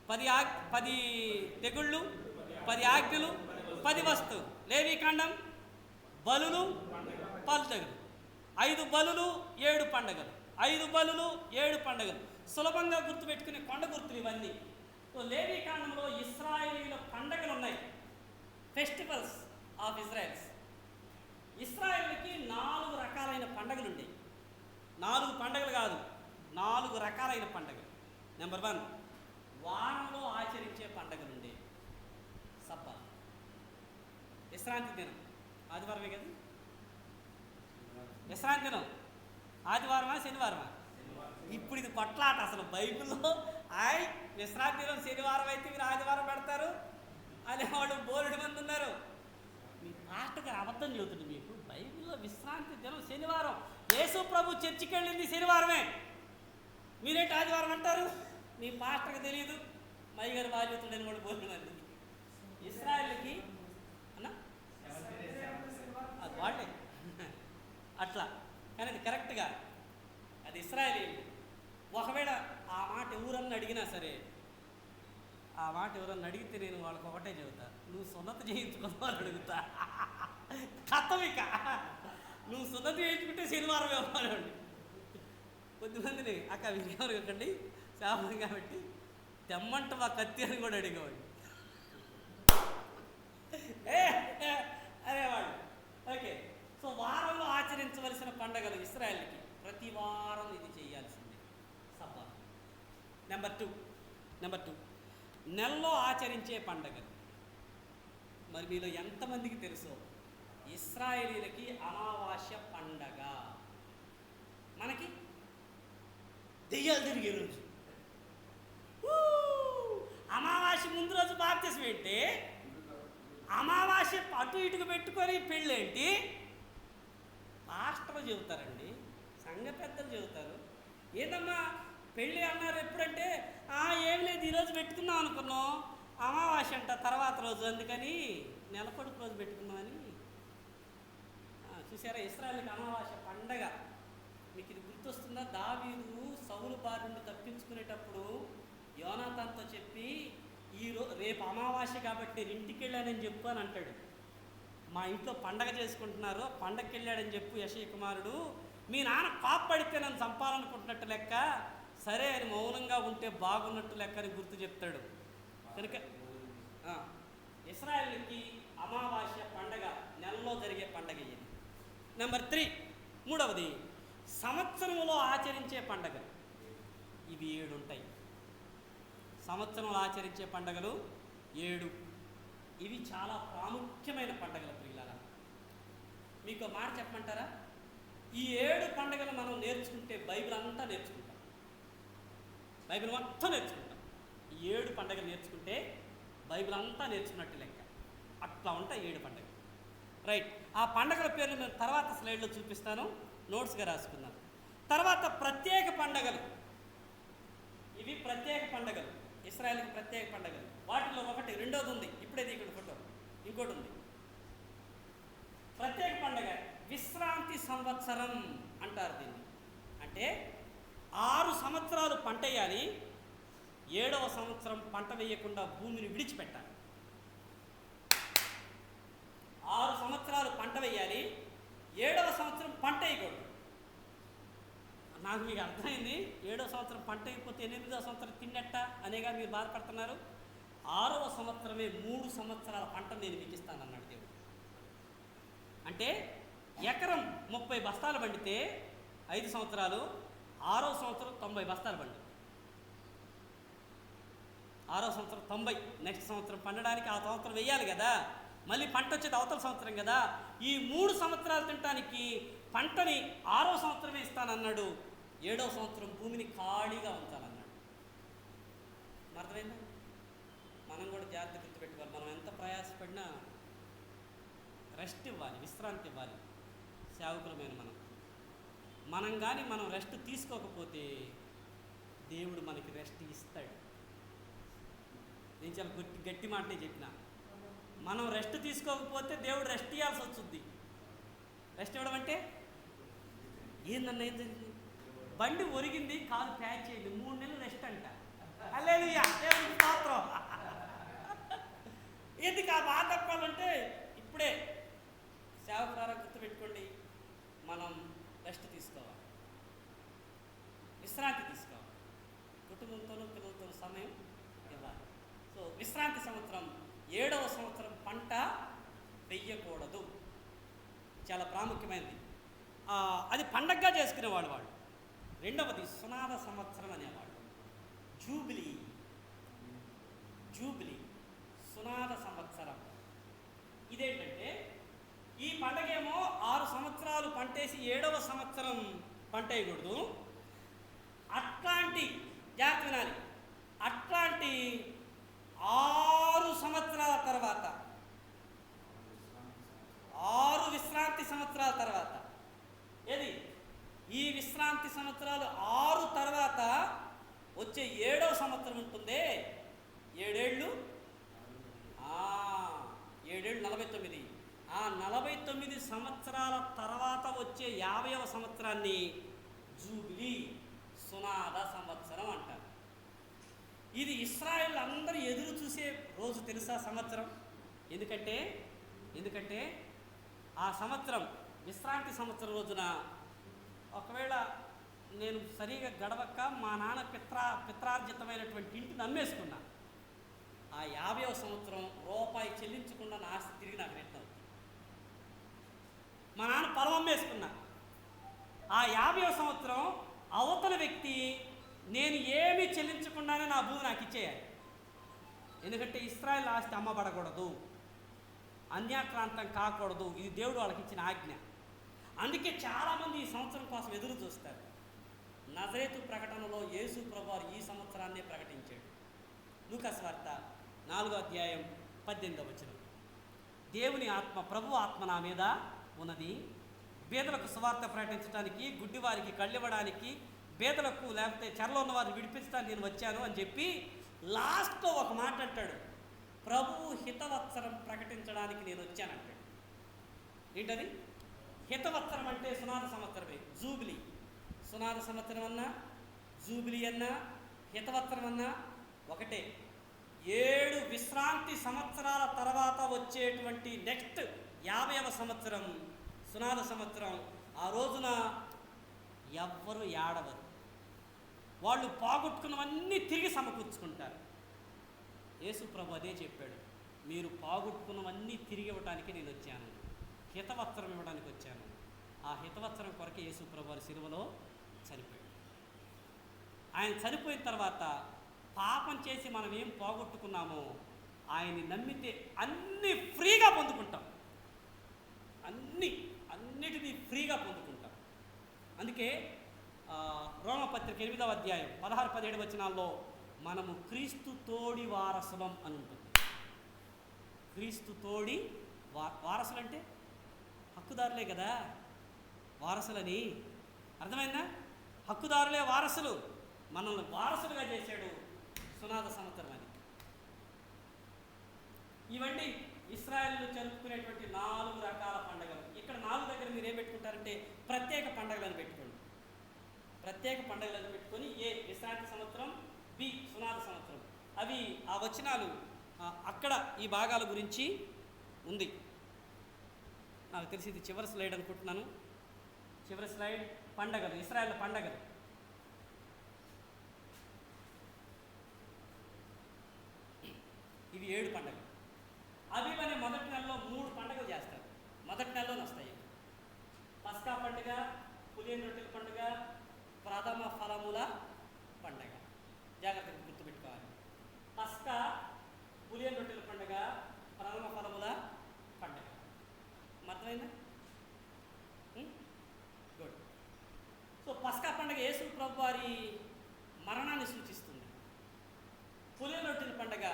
10 తెగుళ్ళు, 10 ఆజ్ఞలు, 10 వస్తువులు. లేవీకాండం బలులు, 10 తెగులు, 5 బలులు, 7 పండగలు, 5 బలులు, 7 పండగలు. సులభంగా గుర్తుపెట్టుకునే కొండ గుర్తులు ఇవన్నీ. సో లేవీకాండంలో ఇశ్రాయేలీల పండగలు ఉన్నాయి, ఫెస్టివల్స్ ఆఫ్ ఇజ్రాయెల్స్. ఇశ్రాయేలుకి 4 రకాలైన పండగలు ఉండేవి. 4 పండగలు కాదు, 4 రకాలైన పండగలు. నెంబర్ 1, వారంలో ఆచరించే పండగలు ఉండేవి. సబ్బా, విశ్రాంతి దినం, ఆదివారమే కదా విశ్రాంతి దినం. ఆదివారమా శనివారమా? ఇప్పుడు ఇది కొట్లాట అసలు బైబిల్లో. విశ్రాంతి దినం శనివారం అయితే మీరు ఆదివారం పెడతారు అనేవాళ్ళు బోలెడు మంది ఉన్నారు. మీ పాస్టర్ గారు అబద్ధం చెబుతుంది. మీకు బైబిల్లో విశ్రాంతి దినం శనివారం. యేసు ప్రభు చర్చికి వెళ్ళింది శనివారమే, మీరేంటి ఆదివారం అంటారు? మీ పాస్టర్కి తెలియదు, మై గారు బాధ్యతుడని కూడా బోలెడు మంది. ఇశ్రాయేలుకి అన్నా అది వాళ్ళే అట్లా, కానీ అది కరెక్ట్గా అది ఇశ్రాయేలీయులు. ఒకవేళ ఆ మాట ఎవరన్నా అడిగినా సరే ఆ మాట ఎవరన్నా అడిగితే నేను వాళ్ళకి ఒకటే చెబుతా, నువ్వు సున్నతి చేయించుకున్నావు అని అడుగుతా. కథమిక నువ్వు సున్నతి చేయించుకుంటే శనివారం ఇవ్వాలండి. కొద్దిమందిని అక్క విజయవారు కదండి శాపం కాబట్టి తెమ్మంట మా కత్తి అని కూడా అడిగేవాడు. అనేవాడు. ఓకే, సో వారంలో ఆచరించవలసిన పండగలు ఇశ్రాయేలుకి ప్రతి వారం ఇది చేయాల్సిందే సబ్బాత్. నెంబర్ టూ నెలలో ఆచరించే పండగలు. మరి మీలో ఎంతమందికి తెలుసో ఇశ్రాయేలీలకి అమావాస్య పండగ, మనకి దెయ్యాలు తిరిగే రోజు. అమావాస్య ముందు రోజు బాప్తిసం ఏంటి, అమావాస్య అటు ఇటుకు పెట్టుకొని పెళ్ళేంటి, పాస్టర్లు చెబుతారండి, సంఘ పెద్దలు చెబుతారు. ఏదమ్మా పెళ్ళి అన్నారు ఎప్పుడంటే, ఏం లేదు ఈరోజు పెట్టుకున్నాం అనుకున్నాం, అమావాస్య అంట తర్వాత రోజు, అందుకని నెలకొడుకు రోజు పెట్టుకున్నామని. చూసారా, ఇశ్రాయేలుకి అమావాస్య పండగ. మీకు ఇది గుర్తొస్తుందా? దావీదు సౌలు బారి నుండి తప్పించుకునేటప్పుడు యోనాతాన్తో చెప్పి రేపు అమావాస్య కాబట్టి నేను ఇంటికి వెళ్ళానని చెప్పు అని అంటాడు. మా ఇంట్లో పండగ చేసుకుంటున్నారు, పండగకి వెళ్ళాడని చెప్పు యెషయా కుమారుడు, మీ నాన్న కాపాడితే నన్ను చంపాలనుకుంటున్నట్టు లెక్క, సరే అని మౌనంగా ఉంటే బాగున్నట్టు లెక్క అని గుర్తు చెప్తాడు. కనుక ఇశ్రాయేలుకి అమావాస్య పండగ నెలలో జరిగే పండగ ఇది. నెంబర్ 3, మూడవది సంవత్సరంలో ఆచరించే పండగలు. ఇవి 7 ఉంటాయి. సంవత్సరంలో ఆచరించే పండగలు 7. ఇవి చాలా ప్రాముఖ్యమైన పండగలు ప్రియులారా. మీకు మాట చెప్పమంటారా? ఈ 7 పండగలు మనం నేర్చుకుంటే బైబిల్ అంతా నేర్చుకుంటాం, బైబిల్ మొత్తం నేర్చుకుంటాం. ఈ 7 పండగలు నేర్చుకుంటే బైబిల్ అంతా నేర్చుకున్నట్టు లెక్క. అట్లా ఉంటాయి 7 పండగలు. రైట్, ఆ పండగల పేర్లు నేను తర్వాత స్లైడ్లో చూపిస్తాను, నోట్స్గా రాసుకున్నాను. తర్వాత ప్రత్యేక పండగలు. ఇవి ప్రత్యేక పండగలు, ఇశ్రాయేలుకి ప్రత్యేక పండగలు. వాటిలో ఒకటి, రెండోది ఉంది, ఇప్పుడే ఇక్కడ ఫోటో, ఇంకోటి ఉంది. ప్రత్యేక పండగ విశ్రాంతి సంవత్సరం అంటారు దీన్ని. అంటే 6 సంవత్సరాలు పంట వేయాలి, 7వ సంవత్సరం పంట వేయకుండా భూమిని విడిచిపెట్టాలి. 6 సంవత్సరాలు పంట వేయాలి, 7వ సంవత్సరం పంట వేయకూడదు. నాకు మీకు అర్థమైంది, 7వ సంవత్సరం పంట అయిపోతే 8వ సంవత్సరం తిన్నట్ట అనేగా మీరు బాధపడుతున్నారు. 6వ సంవత్సరమే 3 సంవత్సరాల పంట నేను మీకు ఇస్తానన్నాడు దేవుడు. అంటే ఎకరం 30 బస్తాలు పండితే 5 సంవత్సరాలు, 6వ సంవత్సరం 90 బస్తాలు పండు. 6వ సంవత్సరం 90, నెక్స్ట్ సంవత్సరం పండడానికి ఆ సంవత్సరం వేయాలి కదా, మళ్ళీ పంట వచ్చేది అవతల సంవత్సరం కదా. ఈ 3 సంవత్సరాలు తినడానికి పంటని 6వ సంవత్సరమే ఇస్తానన్నాడు. 7వ సంవత్సరం భూమిని ఖాళీగా ఉంచాలన్నాడు. అర్థమైందా? మనం కూడా జాగ్రత్త గుర్తుపెట్టుకోవాలి. మనం ఎంత ప్రయాసపడినా రెస్ట్ ఇవ్వాలి, విశ్రాంతి ఇవ్వాలి. సేవకులమైన మనం కానీ మనం రెస్ట్ తీసుకోకపోతే దేవుడు మనకి రెస్ట్ ఇస్తాడు. నేను చాలా గట్టి మాటనే చెప్పిన, మనం రెస్ట్ తీసుకోకపోతే దేవుడు రెస్ట్ ఇవ్వాల్సి వస్తుంది. రెస్ట్ ఇవ్వడం అంటే ఏందన్నా, ఏం జరిగింది, బండి ఒరిగింది, కాలు ప్యాచ్ చేయండి, 3 నెలలు రెస్ట్ అంట. హల్లెలూయా, దేవునికి స్తోత్రం. ఎందుకు ఆ బాధ తప్పాలంటే ఇప్పుడే సేవకులారా గుర్తుపెట్టుకోండి, మనం రెస్ట్ తీసుకోవాలి, విశ్రాంతి తీసుకోవాలి, కుటుంబంతోనూ పిల్లలతో సమయం ఇవ్వాలి. సో విశ్రాంతి సంవత్సరం, 7వ సంవత్సరం పంట వెయ్యకూడదు, చాలా ప్రాముఖ్యమైనది. అది పండగగా చేసుకునేవాడు వాడు. రెండవది సునాద సంవత్సరం అనేవాడు, జూబిలీ, సునాద సంవత్సరం. ఇదేంటంటే ఈ పండగేమో 6 సంవత్సరాలు పంటేసి 7వ సంవత్సరం పంట వేయకూడదు. అట్లాంటి జాగ్రత్త వినాలి, అట్లాంటి 6 సంవత్సరాల తర్వాత, 6 విశ్రాంతి సంవత్సరాల తర్వాత, ఏది ఈ విశ్రాంతి సంవత్సరాలు 6 తర్వాత వచ్చే 7వ సంవత్సరం ఉంటుందే, 7 ఏళ్ళు 49. ఆ 49 సంవత్సరాల తర్వాత వచ్చే 50వ సంవత్సరాన్ని జూబిలీ, సునాద సంవత్సరం అంటారు. ఇది ఇశ్రాయేలు అందరూ ఎదురు చూసే రోజు తెలుసా సంవత్సరం? ఎందుకంటే ఆ సంవత్సరం విశ్రాంతి సంవత్సరం రోజున ఒకవేళ నేను సరిగా గడవక మా నాన్న పిత్రార్జితమైనటువంటి ఇంటిని అమ్మేసుకున్నా, ఆ 50వ సంవత్సరం రూపాయి చెల్లించకుండా నా ఆస్తి తిరిగి నాకు రిటర్న్ అవుతుంది. మా నాన్న పొలం అమ్మేసుకున్నా, ఆ 50వ సంవత్సరం అవతల వ్యక్తి నేను ఏమీ చెల్లించకుండానే నా భూమి నాకు ఇచ్చేయాలి. ఎందుకంటే ఇశ్రాయేలు ఆస్తి అమ్మబడకూడదు, అన్యాక్రాంతం కాకూడదు. ఇది దేవుడు వాళ్ళకి ఇచ్చిన ఆజ్ఞ. అందుకే చాలామంది ఈ సంవత్సరం కోసం ఎదురు చూస్తారు. నజరేతు ప్రకటనలో యేసు ప్రభువారు ఈ సంవత్సరాన్నే ప్రకటించాడు. లూకా సువార్త 4వ అధ్యాయం 18వ వచనం. దేవుని ఆత్మ, ప్రభు ఆత్మ నా మీద ఉన్నది, బీదలకు సువార్త ప్రకటించడానికి, గుడ్డివారికి కళ్ళివ్వడానికి, బీదలకు లేకపోతే చెరలో ఉన్న వారిని విడిపించడానికి నేను వచ్చాను అని చెప్పి లాస్ట్లో ఒక మాట అంటాడు, ప్రభువు హితవత్సరం ప్రకటించడానికి నేను వచ్చానంటాడు. ఏంటది? హితవత్సరం అంటే సునాద సంవత్సరమే, జూబిలీ. సునాద సంవత్సరం అన్నా, జూబిలీ అన్నా, హితవత్సరం అన్నా ఒకటే. 7 విశ్రాంతి సంవత్సరాల తర్వాత వచ్చేటువంటి నెక్స్ట్ 50వ సంవత్సరం సునాద సంవత్సరం. ఆ రోజున ఎవ్వరు ఏడవరు, వాళ్ళు పోగొట్టుకున్నవన్నీ తిరిగి సమకూర్చుకుంటారు. యేసు ప్రభు అదే చెప్పాడు, మీరు పోగొట్టుకున్నవన్నీ తిరిగి ఇవ్వడానికి నేను వచ్చాను, హితవత్సరం ఇవ్వడానికి వచ్చాను. ఆ హితవత్సరం కొరకు యేసు ప్రభు వారి సిలువలో చనిపోయాడు. ఆయన చనిపోయిన తర్వాత పాపం చేసి మనం ఏం పోగొట్టుకున్నామో ఆయన్ని నమ్మితే అన్నీ ఫ్రీగా పొందుకుంటాం, అన్నిటినీ ఫ్రీగా పొందుకుంటాం. అందుకే రోమపత్రిక 8వ అధ్యాయం 16-17 వచనాల్లో మనము క్రీస్తు తోడి వారసులం అని ఉంటుంది. క్రీస్తు తోడి వారసులు అంటే హక్కుదారులే కదా వారసులని, అర్థమైందా? హక్కుదారులే వారసులు. మనల్ని వారసులుగా చేశాడు సునాద సంవత్సరం అని. ఇవన్నీ ఇశ్రాయేలు జరుపుకునేటువంటి 4 రకాల పండుగలు. ఇక్కడ 4 దగ్గర మీరు ఏం పెట్టుకుంటారంటే ప్రత్యేక పండుగలను పెట్టుకోండి. ప్రత్యేక పండుగలను పెట్టుకొని ఏ విశ్రాంతి సంవత్సరం, బి సునాద సంవత్సరం. అవి ఆ వచనాలు అక్కడ ఈ భాగాల గురించి ఉంది. నాకు తెలిసి ఇది చివరి స్లైడ్ అనుకుంటున్నాను. చివరి స్లైడ్ పండగలు, ఇశ్రాయేల్ పండగలు. ఇవి 7 పండుగలు. అవి అనే మొదటి నెలలో 3 పండుగలు చేస్తారు. మొదటి నెలలోనే వస్తాయి. పస్కా పండుగ, పులియని రొట్టెల పండుగ, ప్రథమ ఫలముల పండుగ. జాగ్రత్తగా గుర్తుపెట్టుకోవాలి. పస్కా, పులియని రొట్టెల పండుగ, ప్రథమ ఫలముల పండుగ. అర్థమైందా? గుడ్. సో పస్కా పండుగ యేసు ప్రభు వారి మరణాన్ని సూచిస్తుంది. పులియని రొట్టెల పండుగ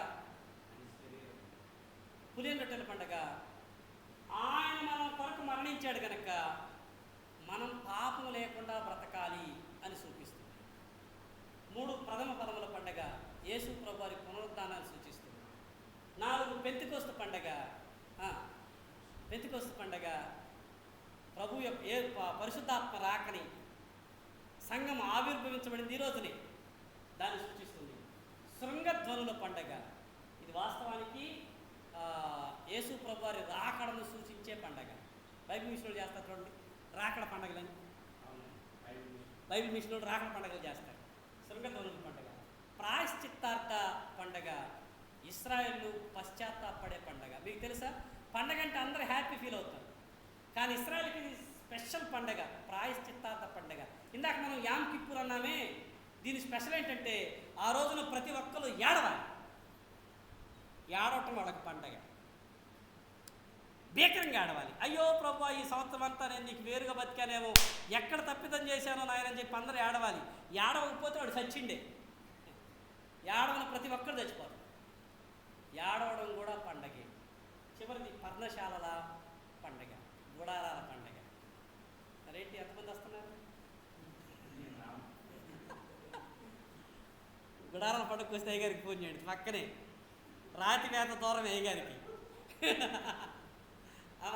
ఆయన మన కొరకు మరణించాడు కనుక మనం పాపం లేకుండా బ్రతకాలి అని సూచిస్తుంది. 3 ప్రథమ ఫలముల పండుగ యేసు ప్రభు వారి పునరుద్ధానాన్ని సూచిస్తుంది. 4 పెంతెకోస్తు పండుగ. పెంతెకోస్తు పండుగ ప్రభు యొక్క పరిశుద్ధాత్మ రాకని, సంఘం ఆవిర్భవించబడింది ఈ రోజునే, దాన్ని సూచిస్తుంది. శృంగధ్వనుల పండుగ, ఇది వాస్తవానికి యేసు ప్రభు వారి రాకడను సూచించే పండగ. బైబిల్ మిషన్లు చేస్తారు చూడండి రాకడ పండగలని. బైబిల్ మిషన్లు రాకడ పండగలు చేస్తారు. శృంగధ్వనుల పండుగ. ప్రాయశ్చిత్తార్థ పండగ ఇశ్రాయేలు పశ్చాత్తాపడే పండగ. మీకు తెలుసా, పండగ అంటే అందరూ హ్యాపీ ఫీల్ అవుతారు, కానీ ఇశ్రాయేల్కి ఇది స్పెషల్ పండగ, ప్రాయశ్చిత్తార్థ పండగ. ఇందాక మనం యామ్ కిప్పూర్ అన్నామే, దీని స్పెషల్ ఏంటంటే ఆ రోజున ప్రతి ఒక్కరు ఏడవాలి. ఏడవటం వాళ్ళకి పండగ, భీకరంగా ఆడవాలి. అయ్యో ప్రభా, ఈ సంవత్సరం అంతా నేను నీకు వేరుగా బతికానేమో, ఎక్కడ తప్పిదం చేశానో నాయనని చెప్పి అందరూ ఏడవాలి. ఏడవకపోతే వాడు చచ్చిండే. ఏడవని ప్రతి ఒక్కరు చచ్చిపోతారు. ఏడవడం కూడా పండగే. చివరిది పర్ణశాలల పండగ, గుడారాల పండగ. రేంటి ఎంతమంది వస్తున్నారు? గుడారాల పండుగకు వస్తే అయ్యగారికి ఫోన్ చేయండి, పక్కనే రాతివేత దూరం అయ్యగారికి.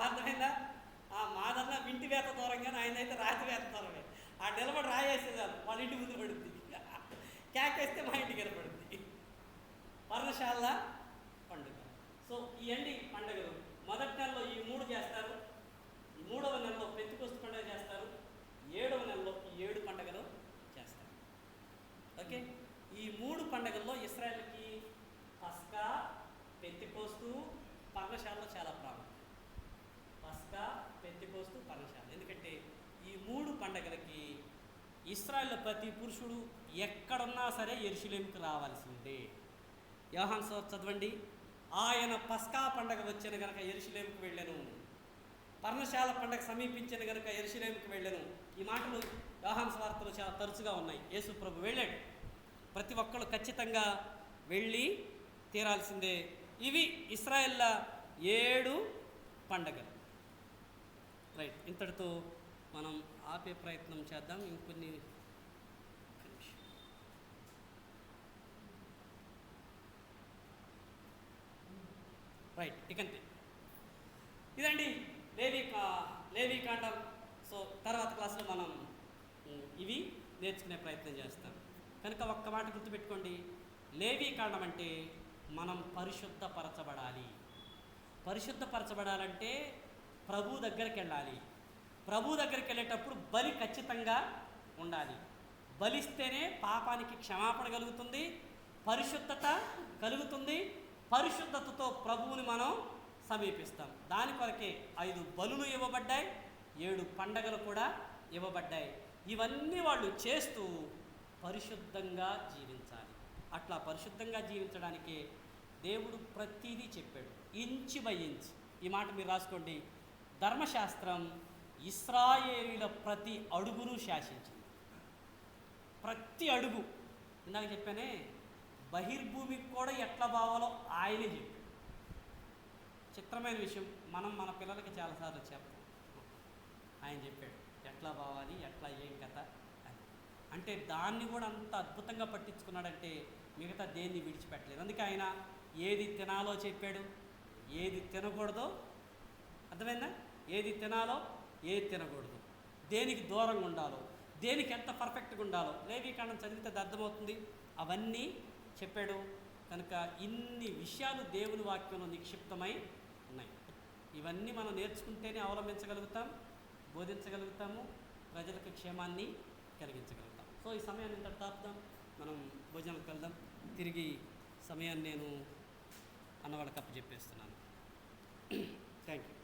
అర్థమైందా? మాదన్నా ఇంటి వేత దూరంగానే, ఆయన అయితే రాతి వేత దూరమే. ఆ నిలబడి రాయేసేదాన్ని వాళ్ళ ఇంటి ముందు పడుద్ది, కేకేస్తే మా ఇంటికి నిలబడుద్ది. పర్ణశాల పండుగ. సో ఇవన్నీ పండుగలు మొదటి నెలలో ఈ 3 చేస్తారు, 3వ నెలలో పెంతెకొస్తు పండుగ చేస్తారు, 7వ నెలలో ఈ 7 పండుగలు చేస్తారు. ఓకే, ఈ 3 పండుగల్లో ఇశ్రాయేలుకి పస్కా, పెంతెకొస్తు, పర్ణశాలలో చాలా ప్రాముఖ్యం. పస్కా, పెంతెకొస్తు, పర్ణశాల. ఎందుకంటే ఈ 3 పండుగలకి ఇశ్రాయేలు ప్రతి పురుషుడు ఎక్కడున్నా సరే యెరూషలేముకు రావాల్సిందే. యోహాను సువార్త చదవండి. ఆయన పస్కా పండగ వచ్చిన గనక యెరూషలేముకు వెళ్ళాను, పర్ణశాల పండగ సమీపించిన గనక యెరూషలేముకు వెళ్ళాను. ఈ మాటలు యోహాను సువార్తలో చాలా తరచుగా ఉన్నాయి. యేసు ప్రభు వెళ్ళాడు, ప్రతి ఒక్కళ్ళు ఖచ్చితంగా వెళ్ళి తీరాల్సిందే. ఇవి ఇశ్రాయేళ్ల 7 పండగలు. రైట్, ఇంతటితో మనం ఆపే ప్రయత్నం చేద్దాం. ఇంకొన్ని రైట్, ఇకంతే. ఇదండి లేవీకాండం. సో తర్వాత క్లాస్లో మనం ఇవి నేర్చుకునే ప్రయత్నం చేస్తాం. కనుక ఒక్క మాట గుర్తుపెట్టుకోండి, లేవీకాండం అంటే మనం పరిశుద్ధపరచబడాలి. పరిశుద్ధపరచబడాలంటే ప్రభు దగ్గరికి వెళ్ళాలి. ప్రభు దగ్గరికి వెళ్ళేటప్పుడు బలి ఖచ్చితంగా ఉండాలి. బలిస్తేనే పాపానికి క్షమాపణ కలుగుతుంది, పరిశుద్ధత కలుగుతుంది. పరిశుద్ధతతో ప్రభువుని మనం సమీపిస్తాం. దాని కొరకే 5 బలులు ఇవ్వబడ్డాయి, 7 పండగలు కూడా ఇవ్వబడ్డాయి. ఇవన్నీ వాళ్ళు చేస్తూ పరిశుద్ధంగా జీవించాలి. అట్లా పరిశుద్ధంగా జీవించడానికే దేవుడు ప్రతిదీ చెప్పాడు, ఇంచు బై ఇంచ్. ఈ మాట మీరు రాసుకోండి. ధర్మశాస్త్రం ఇశ్రాయేలీల ప్రతి అడుగును శాసించింది. ప్రతి అడుగు. ఇందాక చెప్పానే, బహిర్భూమికి కూడా ఎట్లా బావాలో ఆయనే చెప్పాడు. చిత్రమైన విషయం, మనం మన పిల్లలకి చాలాసార్లు చెప్తాం. ఆయన చెప్పాడు ఎట్లా బావాలి, ఎట్లా ఏం కథ అని. అంటే దాన్ని కూడా అంత అద్భుతంగా పట్టించుకున్నాడంటే మిగతా దేన్ని విడిచిపెట్టలేదు. అందుకే ఆయన ఏది తినాలో చెప్పాడు, ఏది తినకూడదో. అర్థమైందా? ఏది తినాలో, ఏది తినకూడదు, దేనికి దూరంగా ఉండాలో, దేనికి ఎంత పర్ఫెక్ట్గా ఉండాలో లేవీకాండం చదివితే అది అర్థమవుతుంది. అవన్నీ చెప్పాడు. కనుక ఇన్ని విషయాలు దేవుని వాక్యంలో నిక్షిప్తమై ఉన్నాయి. ఇవన్నీ మనం నేర్చుకుంటేనే అవలంబించగలుగుతాం, బోధించగలుగుతాము, ప్రజలకు క్షేమాన్ని కలిగించగలుగుతాం. సో ఈ సమయాన్ని ఇంత తాపుదాం, మనం భోజనానికి వెళ్దాం. తిరిగి సమయాన్ని నేను అన్నవాళ్ళకి అప్పచెప్పేస్తున్నాను. Thank you.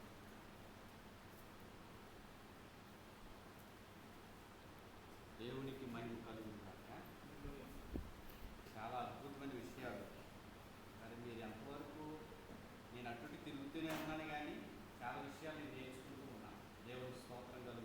దేవునికి మహిమ కలుగుగాక. చాలా అద్భుతమైన విషయాలు. మరి మీరు ఎంతవరకు, నేను అటుకి తిరుగుతూనే ఉన్నాను కానీ చాలా విషయాలు నేను నేర్చుకుంటూ ఉన్నాను. దేవుని స్తోత్రం కలుగు.